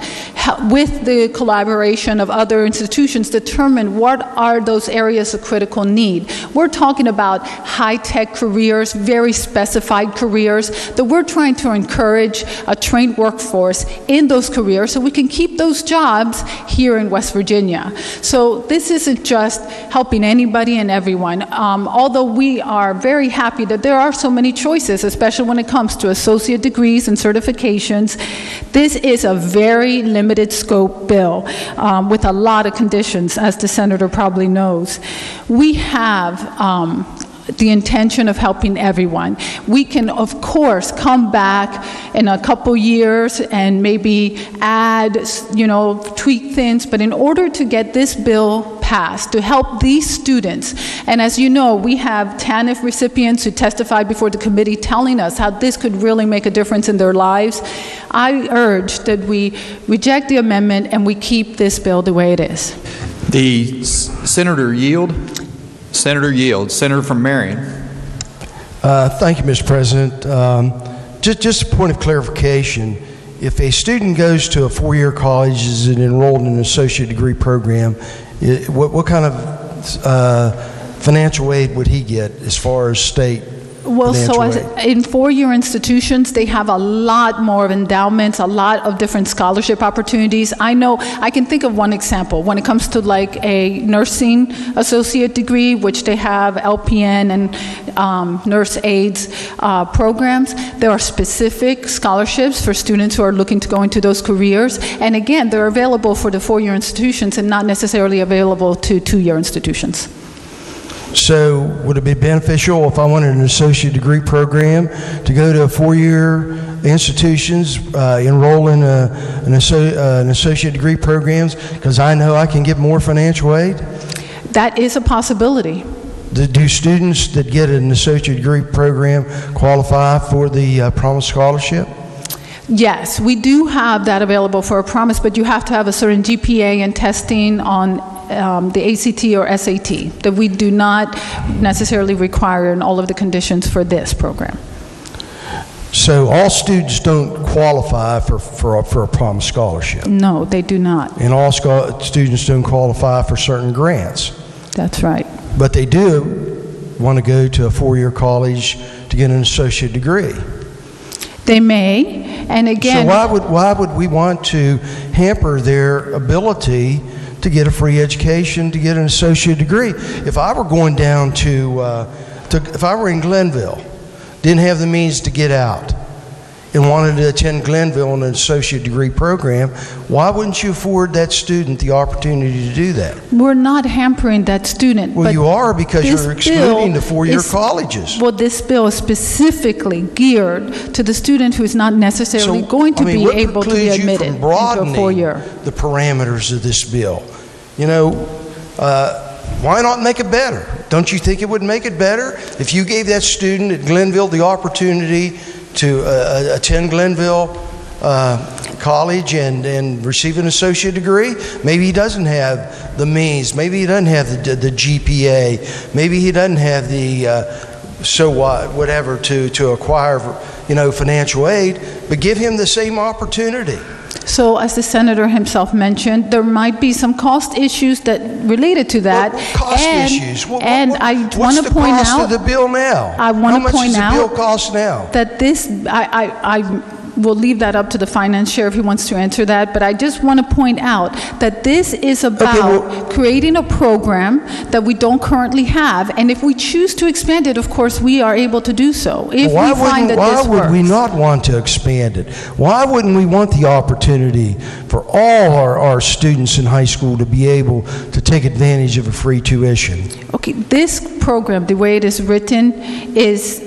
with the collaboration of other institutions, determine what are those areas of critical need. We're talking about high-tech careers, very specified careers, that we're trying to encourage a trained workforce in those careers so we can keep those jobs here in West Virginia. So this isn't just helping anybody and everyone, although we are very happy that there are so many choices, especially when it comes to associate degrees and certifications. This is a very limited scope bill with a lot of conditions, as the senator probably knows. We have the intention of helping everyone. We can, of course, come back in a couple years and maybe add, tweak things, but in order to get this bill passed, to help these students, and as you know, we have TANF recipients who testified before the committee telling us how this could really make a difference in their lives, I urge that we reject the amendment and we keep this bill the way it is. The senator yield. Senator yield. Senator from Marion. Thank you, Mr. President. Just a point of clarification. If a student goes to a four-year college, is enrolled in an associate degree program, what kind of financial aid would he get as far as state? Well, so in four-year institutions, they have a lot more of endowments, a lot of different scholarship opportunities. I can think of one example. When it comes to like a nursing associate degree, which they have LPN and nurse aides programs, there are specific scholarships for students who are looking to go into those careers. And again, they're available for the four-year institutions and not necessarily available to two-year institutions. So would it be beneficial if I wanted an associate degree program to go to a four-year institutions, enroll in an associate degree programs, because I know I can get more financial aid? That is a possibility. Do students that get an associate degree program qualify for the Promise Scholarship? Yes, we do have that available for a Promise, but you have to have a certain GPA and testing on the ACT or SAT that we do not necessarily require in all of the conditions for this program. So all students don't qualify for a Promise Scholarship? No, they do not. And all students don't qualify for certain grants? That's right. But they do want to go to a four-year college to get an associate degree? They may, and again... So why would we want to hamper their ability to get a free education, to get an associate degree? If I were going down if I were in Glenville, didn't have the means to get out, and wanted to attend Glenville in an associate degree program, why wouldn't you afford that student the opportunity to do that? We're not hampering that student. Well, but you are, because this you're excluding the bill four-year is- colleges. Well, this bill is specifically geared to the student who is not necessarily going to be what able to be precludes you admitted from into a broadening four-year. the parameters of this bill? You know, why not make it better? Don't you think it would make it better if you gave that student at Glenville the opportunity to attend Glenville college and receive an associate degree? Maybe he doesn't have the means. Maybe he doesn't have the GPA. Maybe he doesn't have the whatever to acquire, financial aid. But give him the same opportunity. So, as the senator himself mentioned, there might be some cost issues that related to that. What cost issues? I want to point What's the cost out. of the bill now? I want to point How much does out the bill cost now? that this. I will leave that up to the finance chair if he wants to answer that. But I just want to point out that this is about creating a program that we don't currently have, and if we choose to expand it, of course, we are able to do so. If we find that this Why would we works. not want to expand it? Why wouldn't we want the opportunity for all our students in high school to be able to take advantage of a free tuition? Okay, this program, the way it is written, is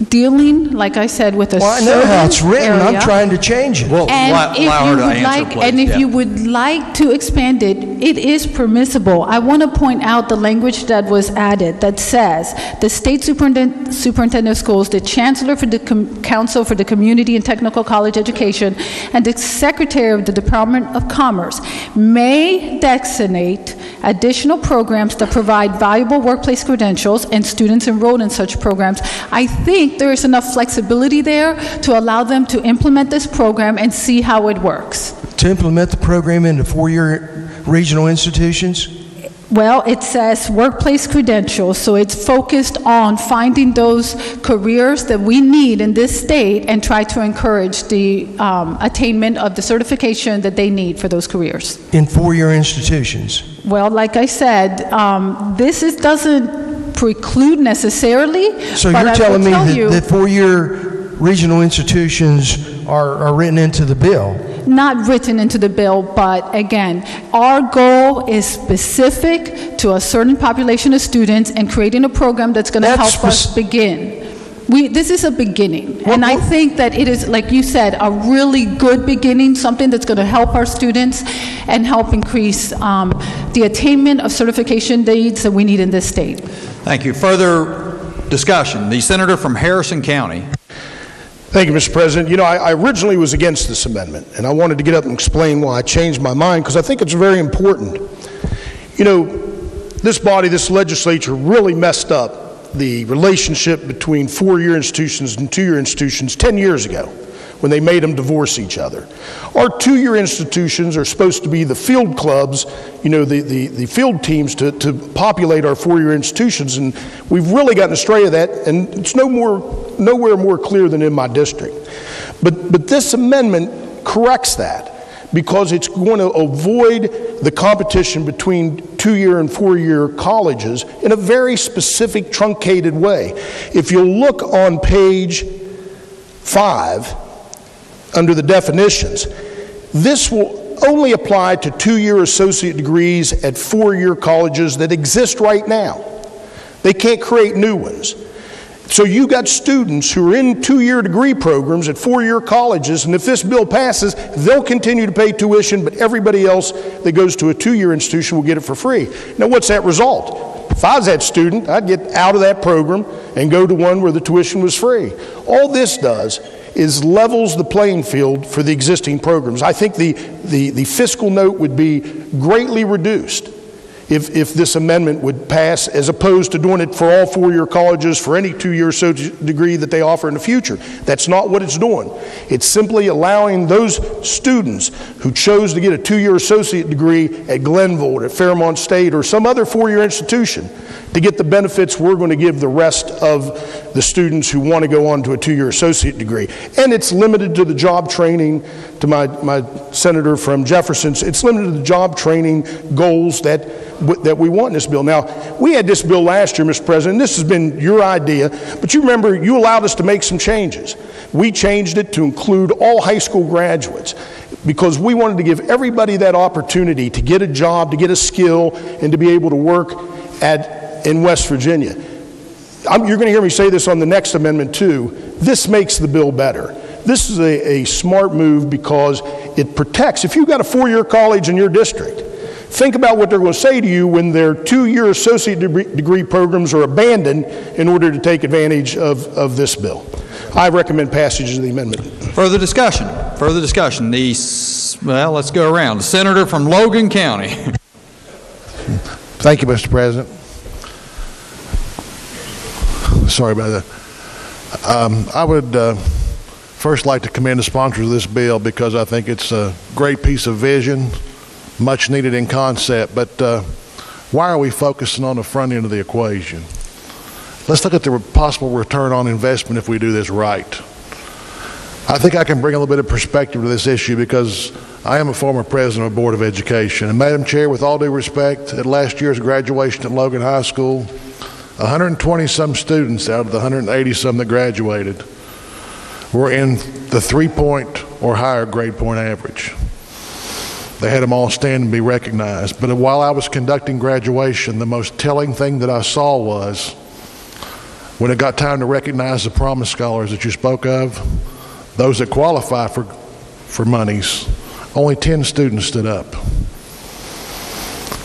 dealing, like I said, with a Well, I know certain how it's written. area. I'm trying to change it. And if you would like to expand it, it is permissible. I want to point out the language that was added that says the state superintendent of schools, the chancellor for the council for the community and technical college education, and the secretary of the Department of Commerce may designate additional programs that provide valuable workplace credentials and students enrolled in such programs. I think there is enough flexibility there to allow them to implement this program and see how it works. To implement the program into four-year regional institutions? Well, it says workplace credentials, so it's focused on finding those careers that we need in this state and try to encourage the attainment of the certification that they need for those careers. In four-year institutions? Well, like I said, this doesn't preclude necessarily. So but you're I telling will me tell that, you, that four-year regional institutions are written into the bill? not written into the bill, but again, our goal is specific to a certain population of students and creating a program that's going to help us begin. This is a beginning, and I think that it is, like you said, a really good beginning, something that's going to help our students and help increase the attainment of certification needs that we need in this state. Thank you. Further discussion. The senator from Harrison County. Thank you, Mr. President. You know, I originally was against this amendment, and I wanted to get up and explain why I changed my mind, because I think it's very important. You know, this body, this legislature really messed up the relationship between four-year institutions and two-year institutions 10 years ago when they made them divorce each other. Our two-year institutions are supposed to be the field clubs, you know, the field teams to populate our four-year institutions, and we've really gotten astray of that, and it's nowhere more clear than in my district. But this amendment corrects that, because it's going to avoid the competition between two-year and four-year colleges in a very specific, truncated way. If you'll look on page 5, under the definitions, this will only apply to two-year associate degrees at four-year colleges that exist right now. They can't create new ones. So you got students who are in two-year degree programs at four-year colleges, and if this bill passes, they'll continue to pay tuition, but everybody else that goes to a two-year institution will get it for free. Now, what's that result? If I was that student, I'd get out of that program and go to one where the tuition was free. All this does is levels the playing field for the existing programs. I think the fiscal note would be greatly reduced if this amendment would pass, as opposed to doing it for all four-year colleges for any two-year associate degree that they offer in the future. That's not what it's doing. It's simply allowing those students who chose to get a two-year associate degree at Glenville or at Fairmont State or some other four-year institution to get the benefits we're going to give the rest of the students who want to go on to a two-year associate degree. And it's limited to the job training, to my senator from Jefferson, it's limited to the job training goals that that we want in this bill. Now, we had this bill last year, Mr. President. This has been your idea, but you remember you allowed us to make some changes. We changed it to include all high school graduates because we wanted to give everybody that opportunity to get a job, to get a skill, and to be able to work in West Virginia. You're going to hear me say this on the next amendment too. This makes the bill better. This is a smart move because it protects. If you've got a four-year college in your district, think about what they're going to say to you when their two-year associate degree programs are abandoned in order to take advantage of this bill. I recommend passage of the amendment. Further discussion? Further discussion? Well, let's go around. The senator from Logan County. Thank you, Mr. President. Sorry about that. I would first like to commend the sponsors of this bill because I think it's a great piece of vision, much needed in concept, but why are we focusing on the front end of the equation? Let's look at the possible return on investment if we do this right. I think I can bring a little bit of perspective to this issue because I am a former president of the Board of Education. And Madam Chair, with all due respect, at last year's graduation at Logan High School, 120-some students out of the 180-some that graduated were in the 3-point or higher grade point average. They had them all stand and be recognized. But while I was conducting graduation, the most telling thing that I saw was when it got time to recognize the Promise Scholars that you spoke of, those that qualify for monies, only 10 students stood up.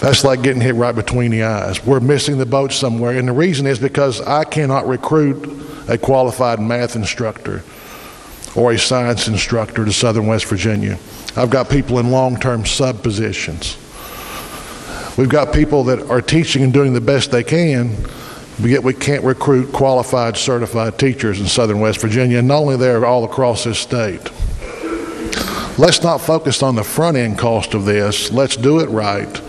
That's like getting hit right between the eyes. We're missing the boat somewhere, and the reason is because I cannot recruit a qualified math instructor or a science instructor to Southern West Virginia. I've got people in long-term sub positions. We've got people that are teaching and doing the best they can, but yet we can't recruit qualified, certified teachers in Southern West Virginia, and not only there, all across this state. Let's not focus on the front-end cost of this. Let's do it right.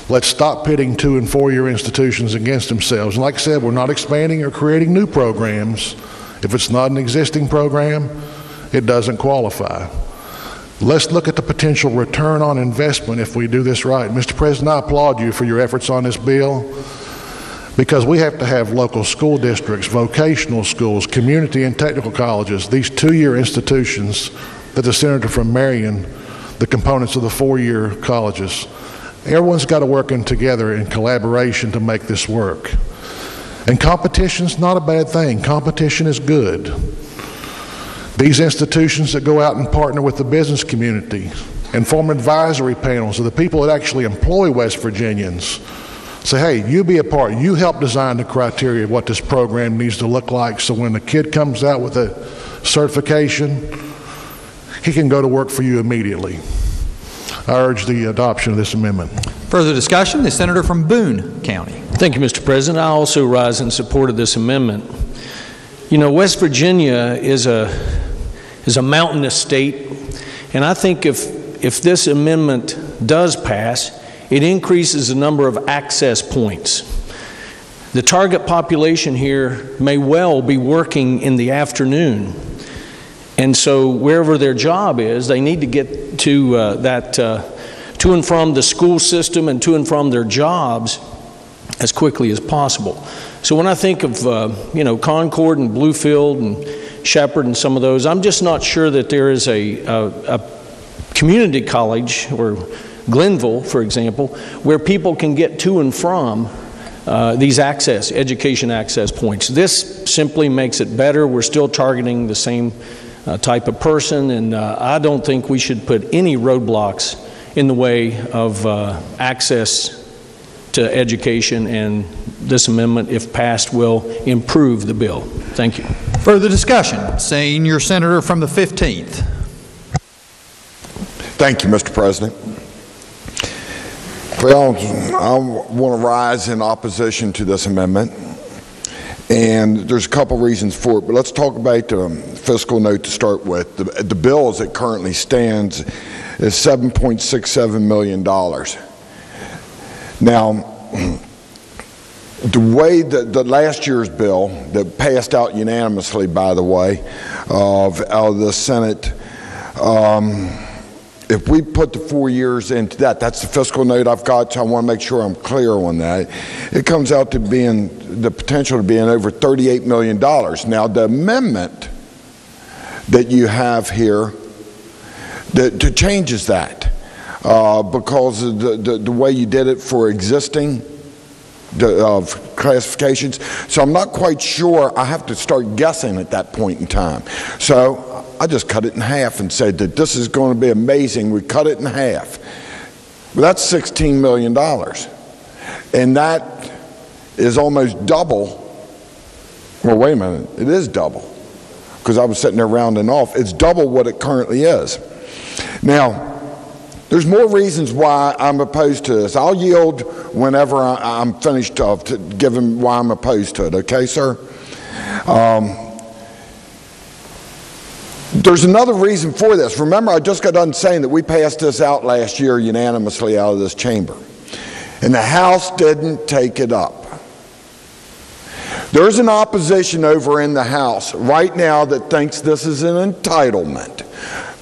Let's stop pitting 2- and 4-year institutions against themselves. And like I said, we're not expanding or creating new programs. If it's not an existing program, it doesn't qualify. Let's look at the potential return on investment if we do this right. Mr. President, I applaud you for your efforts on this bill because we have to have local school districts, vocational schools, community and technical colleges, these 2-year institutions that the senator from Marion, the components of the 4-year colleges. Everyone's got to work together in collaboration to make this work. And competition's not a bad thing. Competition is good. These institutions that go out and partner with the business community and form advisory panels of the people that actually employ West Virginians say, hey, you be a part, you help design the criteria of what this program needs to look like so when the kid comes out with a certification, he can go to work for you immediately. I urge the adoption of this amendment. Further discussion? The senator from Boone County. Thank you, Mr. President. I also rise in support of this amendment. You know, West Virginia is a mountainous state, and I think if this amendment does pass, it increases the number of access points. The target population here may well be working in the afternoon, and so wherever their job is, they need to get to to and from the school system and to and from their jobs as quickly as possible. So when I think of Concord and Bluefield and Shepherd and some of those, I'm just not sure that there is a community college or Glenville, for example, where people can get to and from these education access points. This simply makes it better. We're still targeting the same type of person, and I don't think we should put any roadblocks in the way of access to education, and this amendment, if passed, will improve the bill. Thank you. Further discussion. Senior Senator from the 15th. Thank you, Mr. President. Well, I want to rise in opposition to this amendment, and there's a couple reasons for it, but let's talk about the fiscal note to start with. The bill as it currently stands is $7.67 million. Now, the way that the last year's bill that passed out unanimously, by the way, out of the Senate, if we put the 4 years into that, that's the fiscal note I've got, so I want to make sure I'm clear on that. It comes out to being the potential to being over $38 million. Now, the amendment that you have here that changes that because of the way you did it for existing classifications. So I'm not quite sure. I have to start guessing at that point in time. So I just cut it in half and said that this is going to be amazing. We cut it in half. But that's $16 million. And that is almost double. Well, wait a minute. It is double. Because I was sitting there rounding off. It's double what it currently is. Now, there's more reasons why I'm opposed to this. I'll yield whenever I'm finished to give him why I'm opposed to it. Okay, sir? There's another reason for this. Remember, I just got done saying that we passed this out last year unanimously out of this chamber. And the House didn't take it up. There's an opposition over in the House right now that thinks this is an entitlement.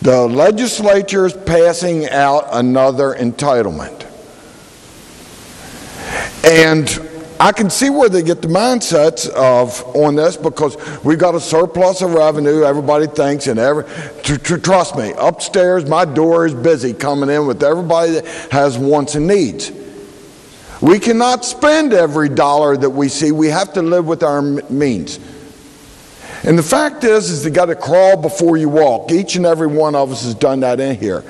The legislature is passing out another entitlement. And I can see where they get the mindsets of on this because we've got a surplus of revenue, everybody thinks, and trust me, upstairs my door is busy coming in with everybody that has wants and needs. We cannot spend every dollar that we see. We have to live with our means. And the fact is you got to crawl before you walk. Each and every one of us has done that in here.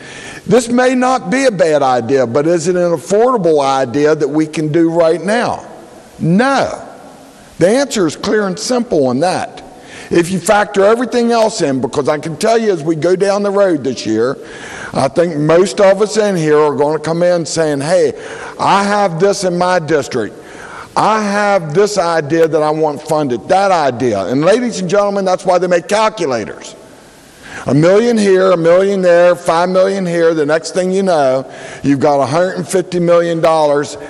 This may not be a bad idea, but is it an affordable idea that we can do right now? No. The answer is clear and simple on that. If you factor everything else in, because I can tell you as we go down the road this year, I think most of us in here are going to come in saying, hey, I have this in my district. I have this idea that I want funded, that idea. And ladies and gentlemen, that's why they make calculators. $1 million here, $1 million there, $5 million here. The next thing you know, you've got $150 million.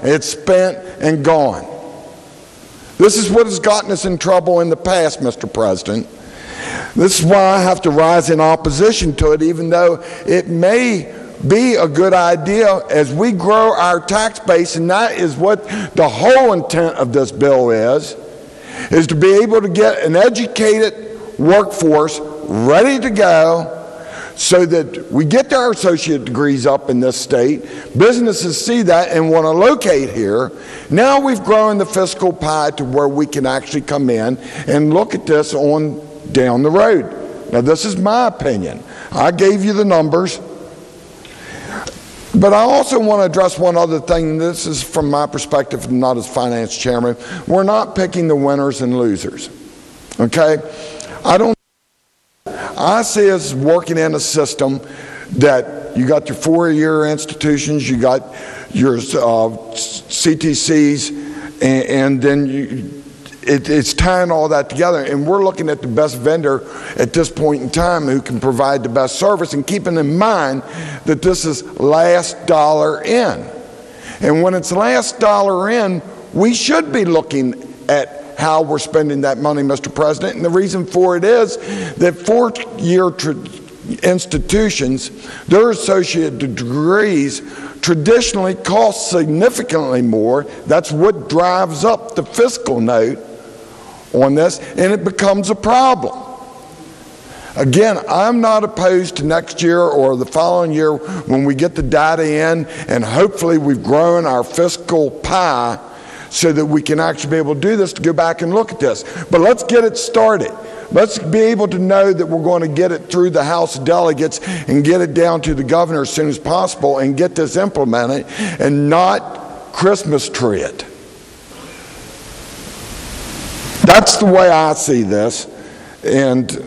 It's spent and gone. This is what has gotten us in trouble in the past, Mr. President. This is why I have to rise in opposition to it, even though it may be a good idea as we grow our tax base, and that is what the whole intent of this bill is to be able to get an educated workforce ready to go so that we get our associate degrees up in this state. Businesses see that and want to locate here. Now we've grown the fiscal pie to where we can actually come in and look at this on down the road. Now this is my opinion. I gave you the numbers. But I also want to address one other thing. This is from my perspective, not as finance chairman. We're not picking the winners and losers. Okay? I see us working in a system that you got your 4-year institutions, you got your CTCs, and then it's tying all that together, and we're looking at the best vendor at this point in time who can provide the best service, and keeping in mind that this is last dollar in. And when it's last dollar in, we should be looking at how we're spending that money, Mr. President. And the reason for it is that 4-year institutions, their associate degrees traditionally cost significantly more. That's what drives up the fiscal note on this, and it becomes a problem. Again, I'm not opposed to next year or the following year when we get the data in and hopefully we've grown our fiscal pie so that we can actually be able to do this, to go back and look at this. But let's get it started. Let's be able to know that we're going to get it through the House of Delegates and get it down to the governor as soon as possible and get this implemented and not Christmas tree it. That's the way I see this, and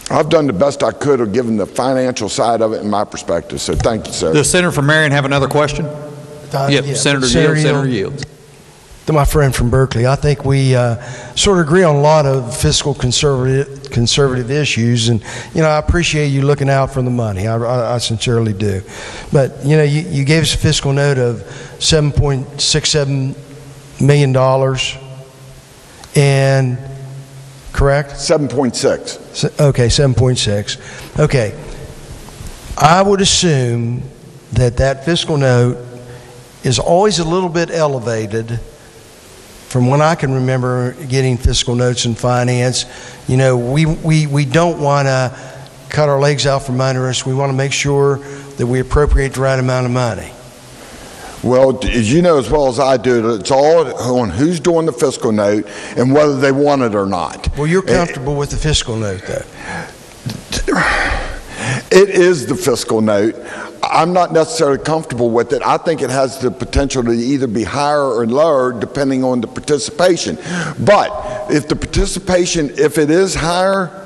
I've done the best I could of giving the financial side of it in my perspective, so thank you, sir. Does Senator from Marion have another question? Yep, yeah. Senator Yields. Senator Yields. To my friend from Berkeley, I think we sort of agree on a lot of fiscal conservative issues, and I appreciate you looking out for the money. I sincerely do. But you gave us a fiscal note of $7.67 million, and correct? 7.6. Okay, 7.6. Okay. I would assume that that fiscal note is always a little bit elevated from when I can remember getting fiscal notes in finance. You know, we don't want to cut our legs out from under us. We want to make sure that we appropriate the right amount of money. Well, as you know as well as I do, it's all on who's doing the fiscal note and whether they want it or not. Well, you're comfortable with the fiscal note, though. It is the fiscal note. I'm not necessarily comfortable with it. I think it has the potential to either be higher or lower depending on the participation. But if the participation, if it is higher,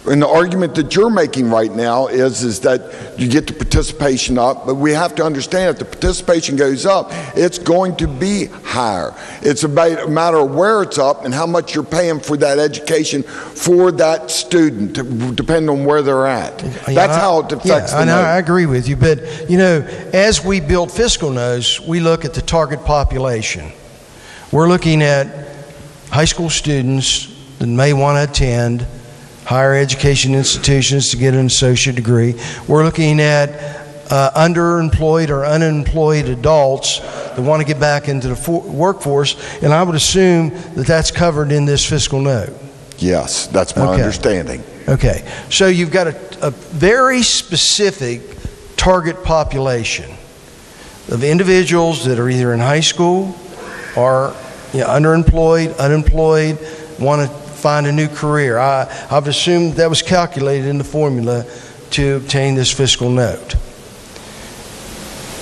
and the argument that you're making right now is that you get the participation up, but we have to understand if the participation goes up, it's going to be higher. It's about a matter of where it's up and how much you're paying for that education for that student, depending on where they're at. That's how it affects the note. I agree with you, but you know, as we build fiscal notes, we look at the target population. We're looking at high school students that may want to attend higher education institutions to get an associate degree. We're looking at underemployed or unemployed adults that want to get back into the workforce, and I would assume that that's covered in this fiscal note. Yes, that's my understanding. Okay, so you've got a very specific target population of individuals that are either in high school or underemployed, unemployed, want to find a new career. I've assumed that was calculated in the formula to obtain this fiscal note.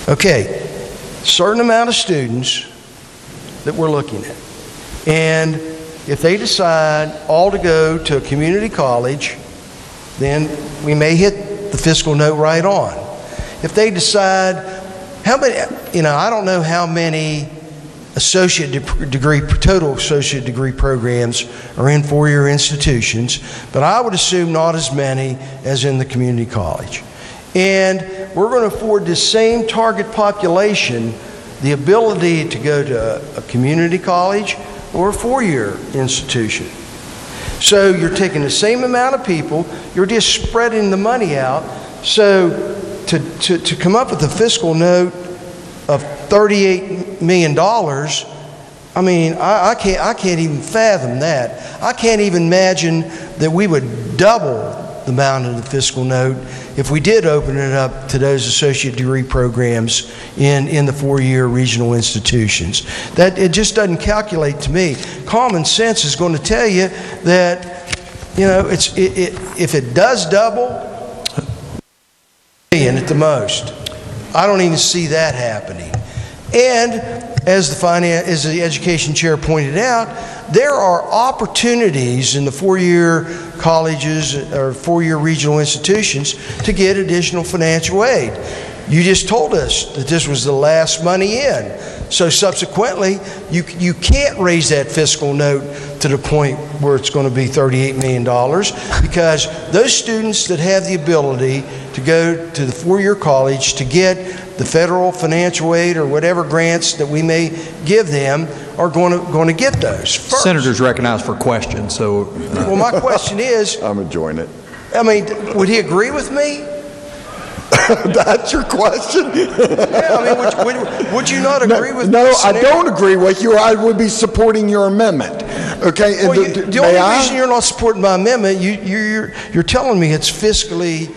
Okay, certain amount of students that we're looking at. And if they decide all to go to a community college, then we may hit the fiscal note right on. If they decide, how many, I don't know how many total associate degree programs are in four-year institutions, but I would assume not as many as in the community college. And we're going to afford the same target population the ability to go to a community college or a four-year institution. So you're taking the same amount of people, you're just spreading the money out. So to come up with a fiscal note of $38 million, I mean, I can't even fathom that. I can't even imagine that we would double the amount of the fiscal note if we did open it up to those associate degree programs in the four-year regional institutions. That it just doesn't calculate to me. Common sense is going to tell you that, if it does double, at the most. I don't even see that happening. And as the education chair pointed out, there are opportunities in the four-year colleges or four-year regional institutions to get additional financial aid. You just told us that this was the last money in. So subsequently, you can't raise that fiscal note to the point where it's going to be $38 million because those students that have the ability to go to the four-year college to get the federal financial aid or whatever grants that we may give them are going to get those first. Senators recognized for questions. So, well, my question is, I'm enjoying it. I mean, would he agree with me? That's your question? Yeah, I mean, would you not agree with me? No, I don't agree with you. I would be supporting your amendment. Okay. Well, the only reason you're not supporting my amendment, you're telling me it's fiscally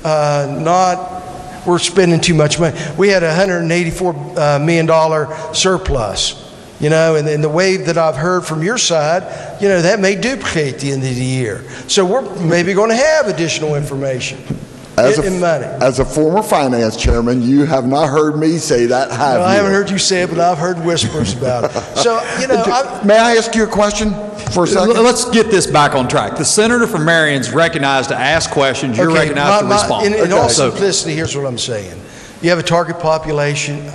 not. We're spending too much money. We had a $184 million surplus, and the way that I've heard from your side, that may duplicate the end of the year. So we're maybe going to have additional information. As a former finance chairman, you have not heard me say that, have you? I haven't heard you say it, but I've heard whispers about it. So, may I ask you a question for a second? Let's get this back on track. The senator from Marion's recognized to ask questions. You're recognized to respond. In all simplicity, here's what I'm saying. You have a target population.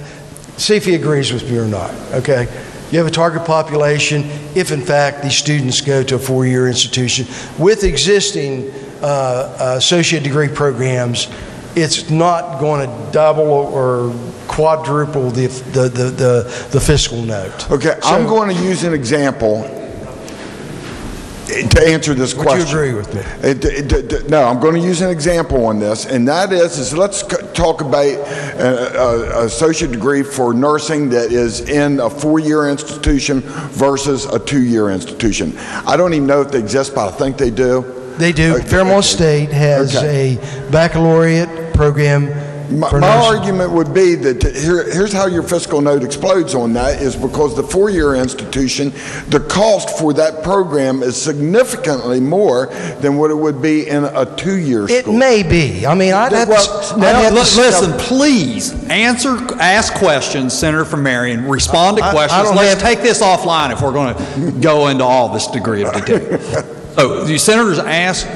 See if he agrees with me or not, okay? You have a target population if, in fact, these students go to a four-year institution with existing associate degree programs. It's not going to double or quadruple the fiscal note. Okay, so, I'm going to use an example. to answer this question. Would you agree with me? No, I'm going to use an example on this, and that is let's talk about an associate degree for nursing that is in a 4-year institution versus a 2-year institution. I don't even know if they exist, but I think they do. They do. Fairmont State has a baccalaureate program. My argument would be that here's how your fiscal note explodes on that is because the 4-year institution, the cost for that program is significantly more than what it would be in a 2-year school. It may be. I mean, listen, please ask questions, Senator from Marion. Respond to questions. Let's take this offline if we're going to go into all this degree of detail. So, the senators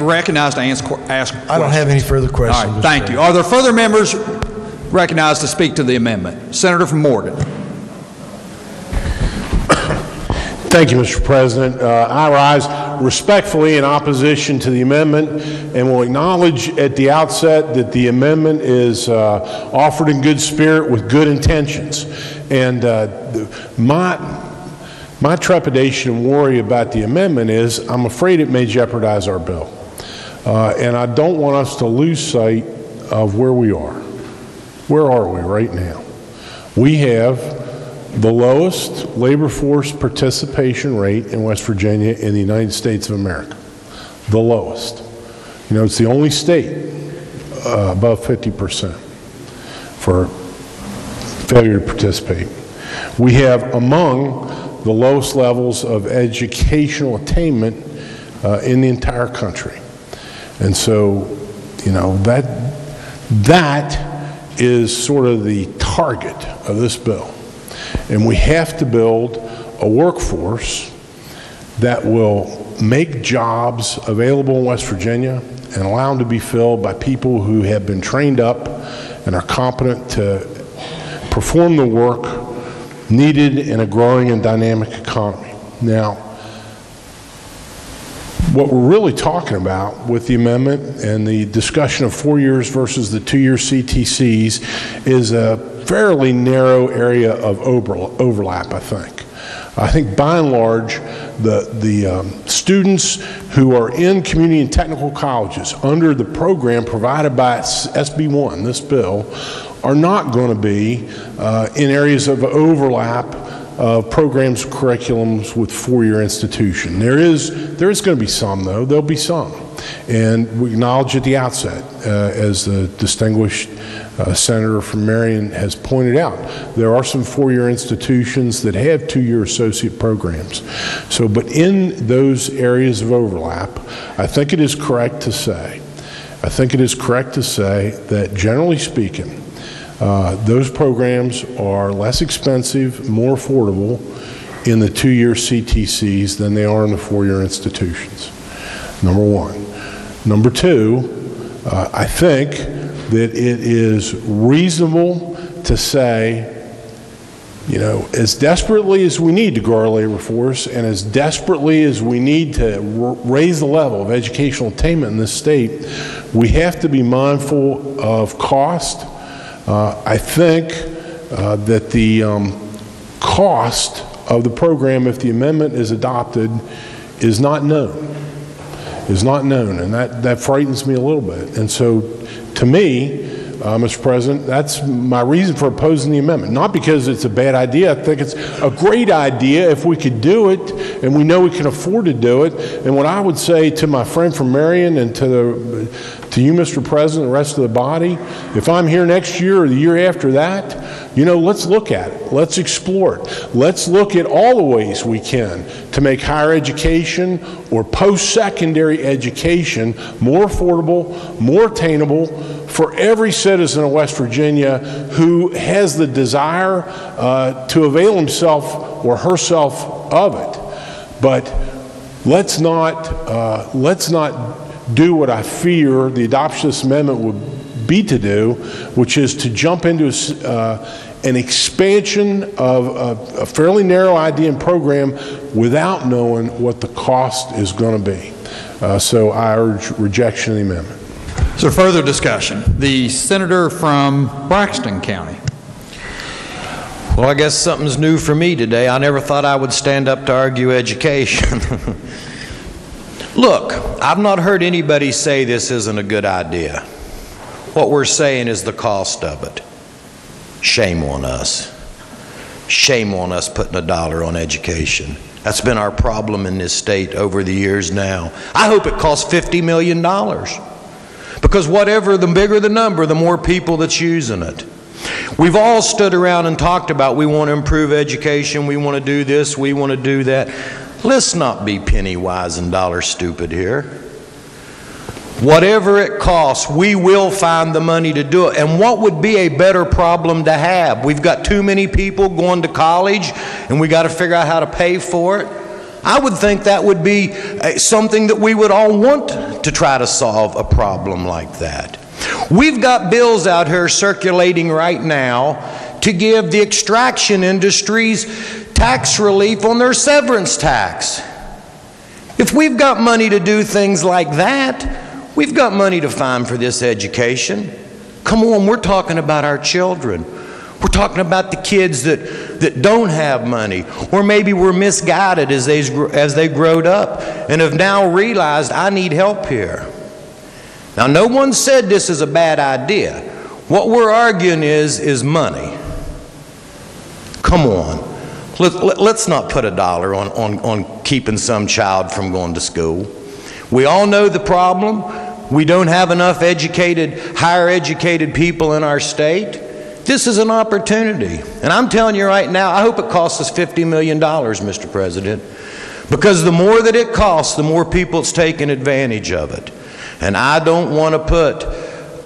recognized to ask questions. I don't have any further questions. All right, thank you. Are there further members recognized to speak to the amendment? Senator from Morgan. Thank you, Mr. President. I rise respectfully in opposition to the amendment and will acknowledge at the outset that the amendment is offered in good spirit with good intentions. And my trepidation and worry about the amendment is I'm afraid it may jeopardize our bill. And I don't want us to lose sight of where we are. Where are we right now? We have the lowest labor force participation rate in West Virginia in the United States of America. The lowest. You know, it's the only state above 50% for failure to participate. We have among the lowest levels of educational attainment in the entire country. And so, you know, that is sort of the target of this bill. And we have to build a workforce that will make jobs available in West Virginia and allow them to be filled by people who have been trained up and are competent to perform the work needed in a growing and dynamic economy. Now, what we're really talking about with the amendment and the discussion of 4 years versus the 2-year CTCs is a fairly narrow area of overlap, I think. I think by and large, the students who are in community and technical colleges under the program provided by SB 1, this bill, are not going to be in areas of overlap of programs, curriculums with 4-year institution. There is going to be some, though. There'll be some. And we acknowledge at the outset, as the distinguished senator from Marion has pointed out, there are some 4-year institutions that have 2-year associate programs. So, but in those areas of overlap, I think it is correct to say that generally speaking, those programs are less expensive, more affordable in the 2-year CTCs than they are in the 4-year institutions, number one. Number two, I think that it is reasonable to say, you know, as desperately as we need to grow our labor force and as desperately as we need to raise the level of educational attainment in this state, we have to be mindful of cost. I think that the cost of the program, if the amendment is adopted, is not known. And that frightens me a little bit. And so, to me, Mr. President, that's my reason for opposing the amendment. Not because it's a bad idea. I think it's a great idea if we could do it, and we know we can afford to do it. And what I would say to my friend from Marion and to you, Mr. President, and the rest of the body, if I'm here next year or the year after that, you know, let's look at it. Let's explore it. Let's look at all the ways we can to make higher education or post-secondary education more affordable, more attainable for every citizen of West Virginia who has the desire to avail himself or herself of it. But let's not do what I fear the adoption of this amendment would be to do, which is to jump into an expansion of a fairly narrow idea and program without knowing what the cost is going to be. So I urge rejection of the amendment. So further discussion. The senator from Braxton County. Well, I guess something's new for me today. I never thought I would stand up to argue education. Look, I've not heard anybody say this isn't a good idea. What we're saying is the cost of it. Shame on us. Shame on us putting $1 on education. That's been our problem in this state over the years now. I hope it costs $50 million. Because whatever, the bigger the number, the more people that's using it. We've all stood around and talked about we want to improve education, we want to do this, we want to do that. Let's not be penny wise and dollar stupid here. Whatever it costs, we will find the money to do it. And what would be a better problem to have? We've got too many people going to college and we got to figure out how to pay for it. I would think that would be something that we would all want to try to solve a problem like that. We've got bills out here circulating right now to give the extraction industries tax relief on their severance tax. If we've got money to do things like that, we've got money to find for this education. Come on, we're talking about our children. We're talking about the kids that don't have money, or maybe were misguided as they growed up and have now realized, I need help here. Now, no one said this is a bad idea. What we're arguing is money. Come on. Let's not put $1 on keeping some child from going to school. We all know the problem. We don't have enough higher educated people in our state. This is an opportunity. And I'm telling you right now, I hope it costs us $50 million, Mr. President, because the more that it costs, the more people it's taking advantage of it. And I don't want to put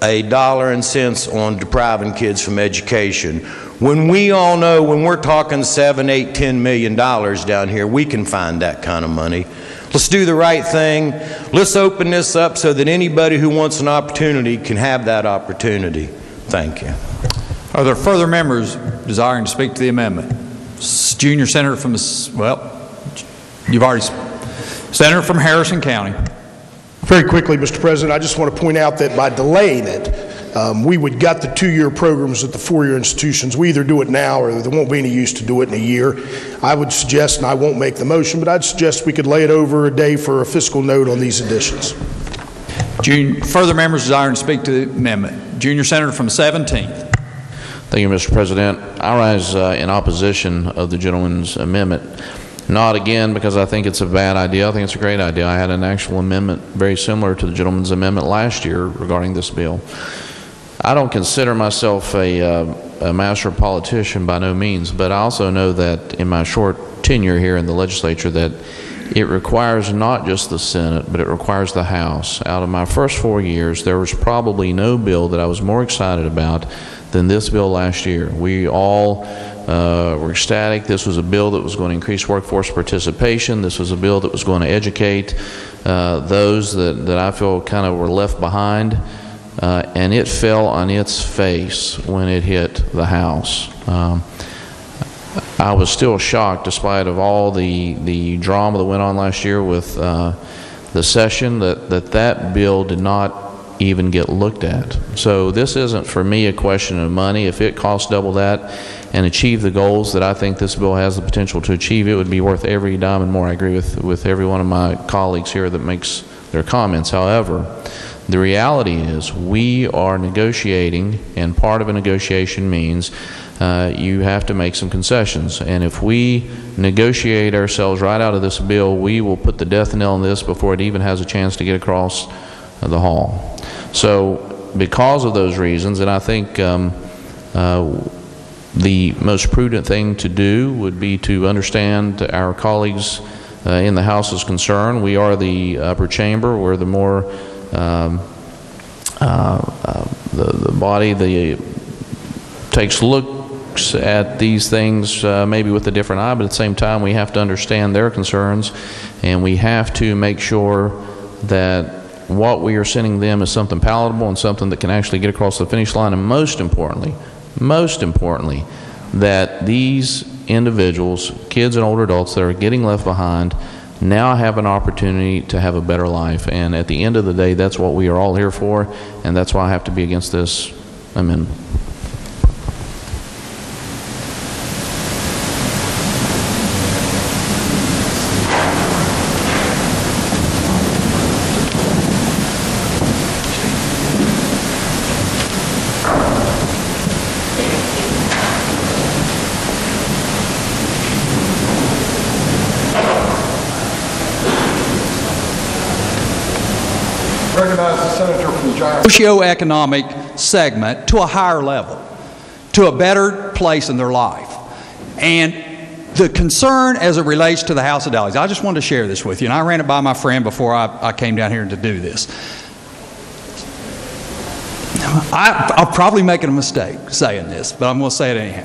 $1 on depriving kids from education. When we all know, when we're talking $7, $8, $10 million down here, we can find that kind of money. Let's do the right thing. Let's open this up so that anybody who wants an opportunity can have that opportunity. Thank you. Are there further members desiring to speak to the amendment? Junior Senator from Senator from Harrison County. Very quickly, Mr. President, I just want to point out that by delaying it, we would gut the 2-year programs at the 4-year institutions. We either do it now or there won't be any use to do it in a year. I would suggest, and I won't make the motion, but I'd suggest we could lay it over a day for a fiscal note on these additions. Further members desiring to speak to the amendment. Junior Senator from 17th. Thank you, Mr. President. I rise in opposition of the gentleman's amendment. Not again because I think it's a bad idea. I think it's a great idea. I had an actual amendment very similar to the gentleman's amendment last year regarding this bill. I don't consider myself a master politician by no means, but I also know that in my short tenure here in the legislature that it requires not just the Senate, but it requires the House. Out of my first 4 years, there was probably no bill that I was more excited about than this bill last year. We all were ecstatic. This was a bill that was going to increase workforce participation. This was a bill that was going to educate those that I feel kind of were left behind. And it fell on its face when it hit the House. I was still shocked, despite of all the drama that went on last year with the session, that bill did not even get looked at. So this isn't for me a question of money. If it costs double that and achieve the goals that I think this bill has the potential to achieve, it would be worth every dime and more. I agree with every one of my colleagues here that makes their comments. However, the reality is we are negotiating, and part of a negotiation means you have to make some concessions. And if we negotiate ourselves right out of this bill, we will put the death knell on this before it even has a chance to get across the hall. So because of those reasons, and I think the most prudent thing to do would be to understand our colleagues in the House's concern. We are the upper chamber. We're the more the body that takes looks at these things maybe with a different eye, but at the same time we have to understand their concerns, and we have to make sure that what we are sending them is something palatable and something that can actually get across the finish line, and most importantly, that these individuals, kids and older adults that are getting left behind, now have an opportunity to have a better life. And at the end of the day, that's what we are all here for, and that's why I have to be against this amendment. Recognize the senator from the Giant. Socioeconomic segment to a higher level, to a better place in their life. And the concern as it relates to the House of Delegates, I just wanted to share this with you, and I ran it by my friend before I came down here to do this. I'm probably making a mistake saying this, but I'm going to say it anyhow.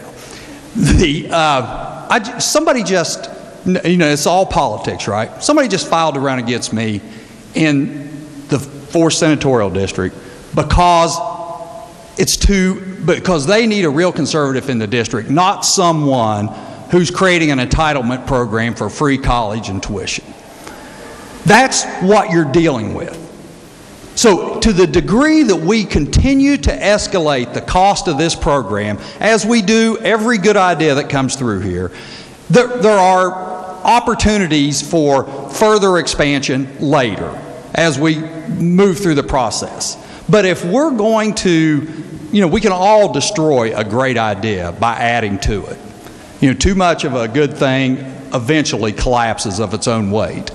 Somebody just, it's all politics, right? Somebody just filed to run against me in the 4th Senatorial District because because they need a real conservative in the district, not someone who's creating an entitlement program for free college and tuition. That's what you're dealing with. So to the degree that we continue to escalate the cost of this program, as we do every good idea that comes through here, there are opportunities for further expansion later as we move through the process. But if we're going to, we can all destroy a great idea by adding to it. Too much of a good thing eventually collapses of its own weight.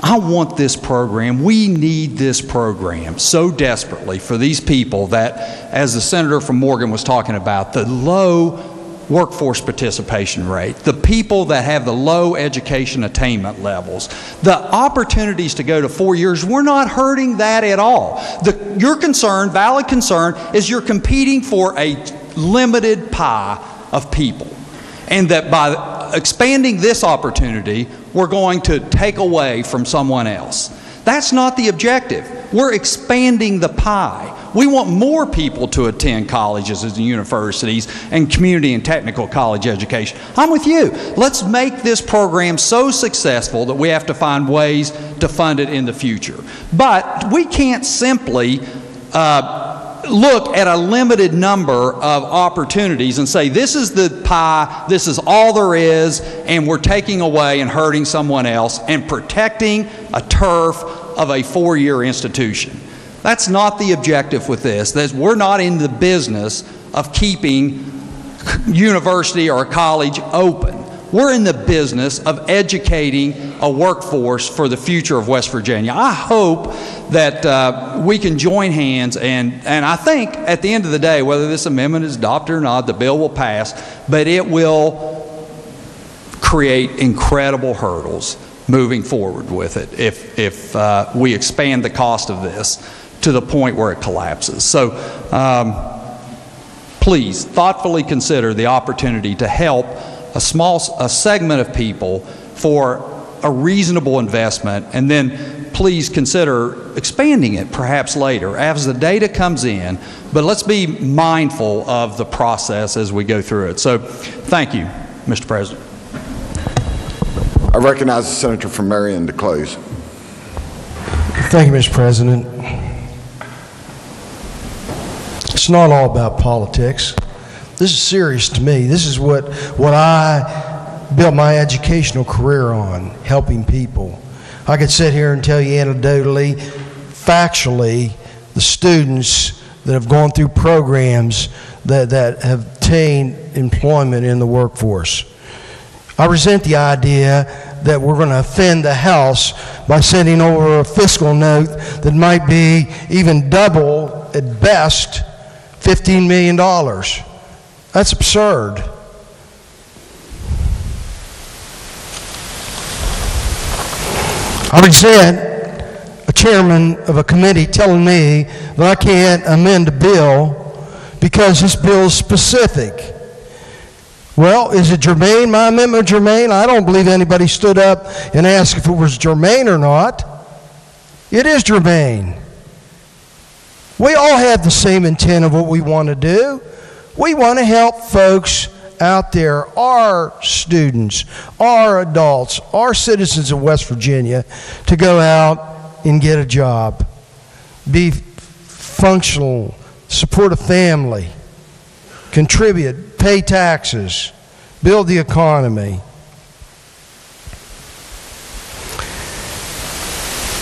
I want this program, we need this program so desperately for these people that, as the senator from Morgan was talking about, the low workforce participation rate, the people that have the low education attainment levels, the opportunities to go to 4 years, we're not hurting that at all. Your concern, valid concern, is you're competing for a limited pie of people. And that by expanding this opportunity, we're going to take away from someone else. That's not the objective. We're expanding the pie. We want more people to attend colleges and universities and community and technical college education. I'm with you. Let's make this program so successful that we have to find ways to fund it in the future. But we can't simply look at a limited number of opportunities and say, this is the pie, this is all there is, and we're taking away and hurting someone else and protecting a turf of a 4-year institution. That's not the objective with this. We're not in the business of keeping university or a college open. We're in the business of educating a workforce for the future of West Virginia. I hope that we can join hands, and I think at the end of the day, whether this amendment is adopted or not, the bill will pass, but it will create incredible hurdles moving forward with it if we expand the cost of this to the point where it collapses. So please thoughtfully consider the opportunity to help a segment of people for a reasonable investment, and then please consider expanding it perhaps later as the data comes in, but let's be mindful of the process as we go through it. So thank you, Mr. President. I recognize the senator from Marion to close. Thank you, Mr. President. It's not all about politics. This is serious to me. This is what I built my educational career on, helping people. I could sit here and tell you anecdotally, factually, the students that have gone through programs that have obtained employment in the workforce. I resent the idea that we're going to offend the House by sending over a fiscal note that might be even double, at best, $15 million. That's absurd. I resent a chairman of a committee telling me that I can't amend a bill because this bill is specific. Well, is it germane? My amendment germane? I don't believe anybody stood up and asked if it was germane or not. It is germane. We all have the same intent of what we want to do. We want to help folks out there, our students, our adults, our citizens of West Virginia, to go out and get a job, be functional, support a family, contribute, pay taxes, build the economy.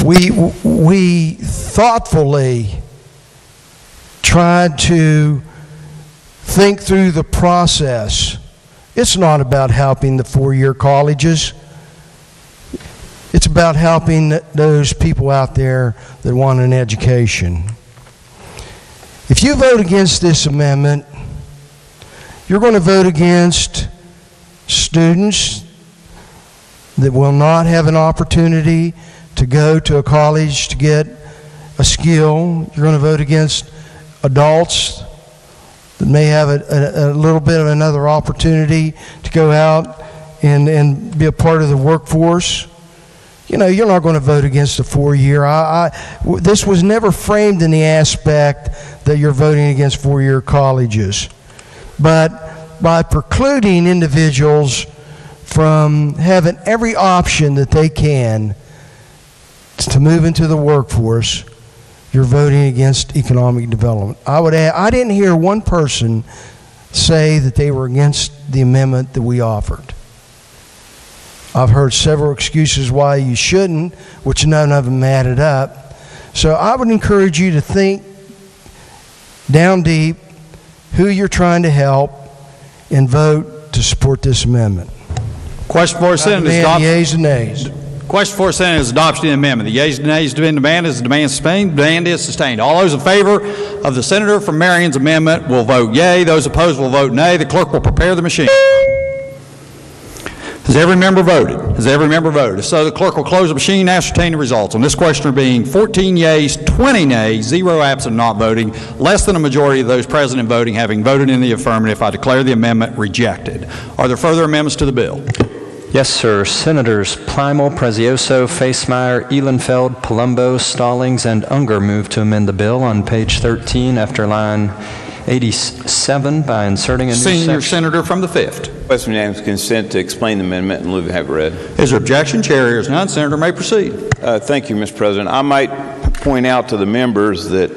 We thoughtfully tried to think through the process. It's not about helping the four-year colleges. It's about about helping those people out there that want an education. If you vote against this amendment, you're going to vote against students that will not have an opportunity to go to a college to get a skill. You're going to vote against adults that may have a little bit of another opportunity to go out and be a part of the workforce. You know, you're not going to vote against a 4-year. This was never framed in the aspect that you're voting against 4-year colleges. But by precluding individuals from having every option that they can to move into the workforce, you're voting against economic development. I would add, I didn't hear one person say that they were against the amendment that we offered. I've heard several excuses why you shouldn't, which none of them added up. So I would encourage you to think down deep who you're trying to help and vote to support this amendment. Question for Senate is adoption. Yeas and nays. Question for Senate is adoption of the amendment. The yeas and nays have been demanded. Is the demand sustained? The demand is sustained. All those in favor of the Senator from Marion's amendment will vote yea. Those opposed will vote nay. The clerk will prepare the machine. Has every member voted? Has every member voted? If so, the clerk will close the machine and ascertain the results. On this question being 14 yeas, 20 nays, 0 absent not voting, less than a majority of those present and voting having voted in the affirmative, I declare the amendment rejected. Are there further amendments to the bill? Yes, sir. Senators Plymel, Prezioso, Facemeyer, Ehlenfeld, Palumbo, Stallings, and Unger move to amend the bill on page 13 after line 87 by inserting a new section. Senior Senator from the 5th. Request unanimous consent to explain the amendment and move to have it read. Is there objection? Chair hears none. Senator may proceed. Thank you, Mr. President. I might point out to the members that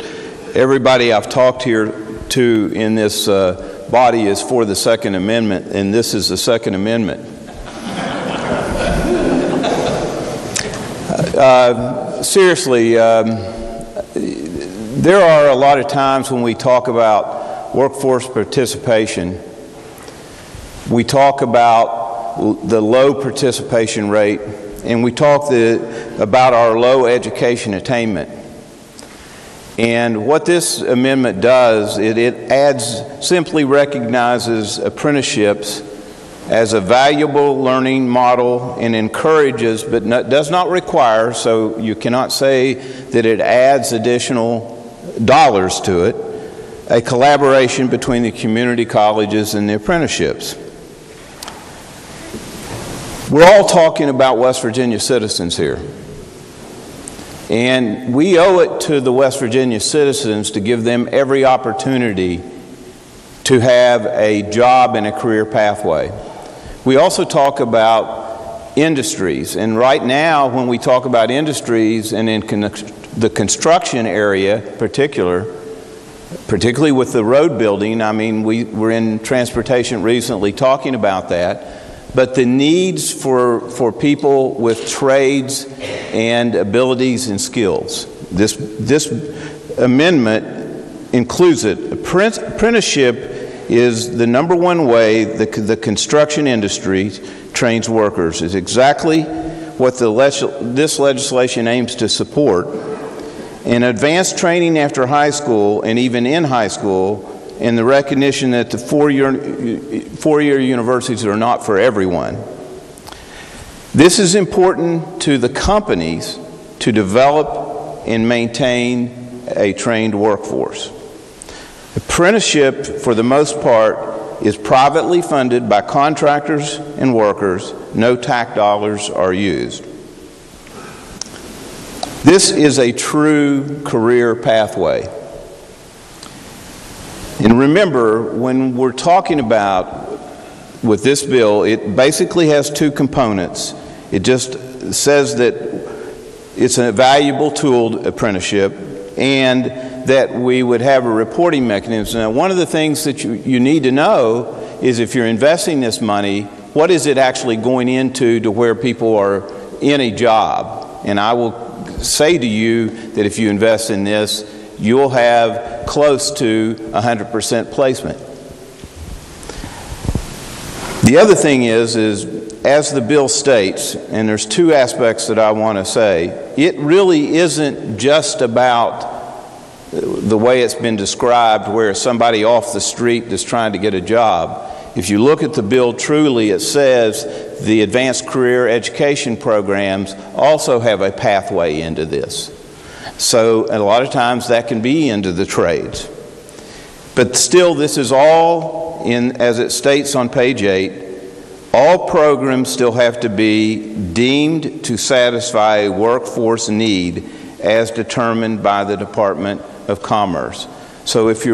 everybody I've talked here to in this body is for the Second Amendment, and this is the Second Amendment. Seriously, there are a lot of times when we talk about workforce participation, we talk about the low participation rate, and we talk about our low education attainment. And what this amendment does, it adds, simply recognizes apprenticeships as a valuable learning model and encourages, but does not require, so you cannot say that it adds additional dollars to it, a collaboration between the community colleges and the apprenticeships. We're all talking about West Virginia citizens here. And we owe it to the West Virginia citizens to give them every opportunity to have a job and a career pathway. We also talk about industries, and right now when we talk about industries and in the construction area particularly with the road building, I mean, we were in transportation recently talking about that, but the needs for people with trades and abilities and skills. This amendment includes it. Apprenticeship is the number one way the construction industry trains workers. Is exactly what this legislation aims to support. And advanced training after high school and even in high school, and the recognition that the four-year universities are not for everyone. This is important to the companies to develop and maintain a trained workforce. Apprenticeship, for the most part, is privately funded by contractors and workers. No tax dollars are used. This is a true career pathway. And remember, when we're talking about with this bill, it basically has two components. It just says that it's a valuable tool, apprenticeship, and that we would have a reporting mechanism. Now, one of the things that you need to know is if you're investing this money, what is it actually going into to where people are in a job? And I will say to you that if you invest in this, you'll have close to 100% placement. The other thing is as the bill states, and there's two aspects that I want to say, it really isn't just about the way it's been described, where somebody off the street that's trying to get a job. If you look at the bill truly, it says the advanced career education programs also have a pathway into this. So a lot of times that can be into the trades. But still, this is all in, as it states on page 8, all programs still have to be deemed to satisfy a workforce need as determined by the Department of Commerce. So if you're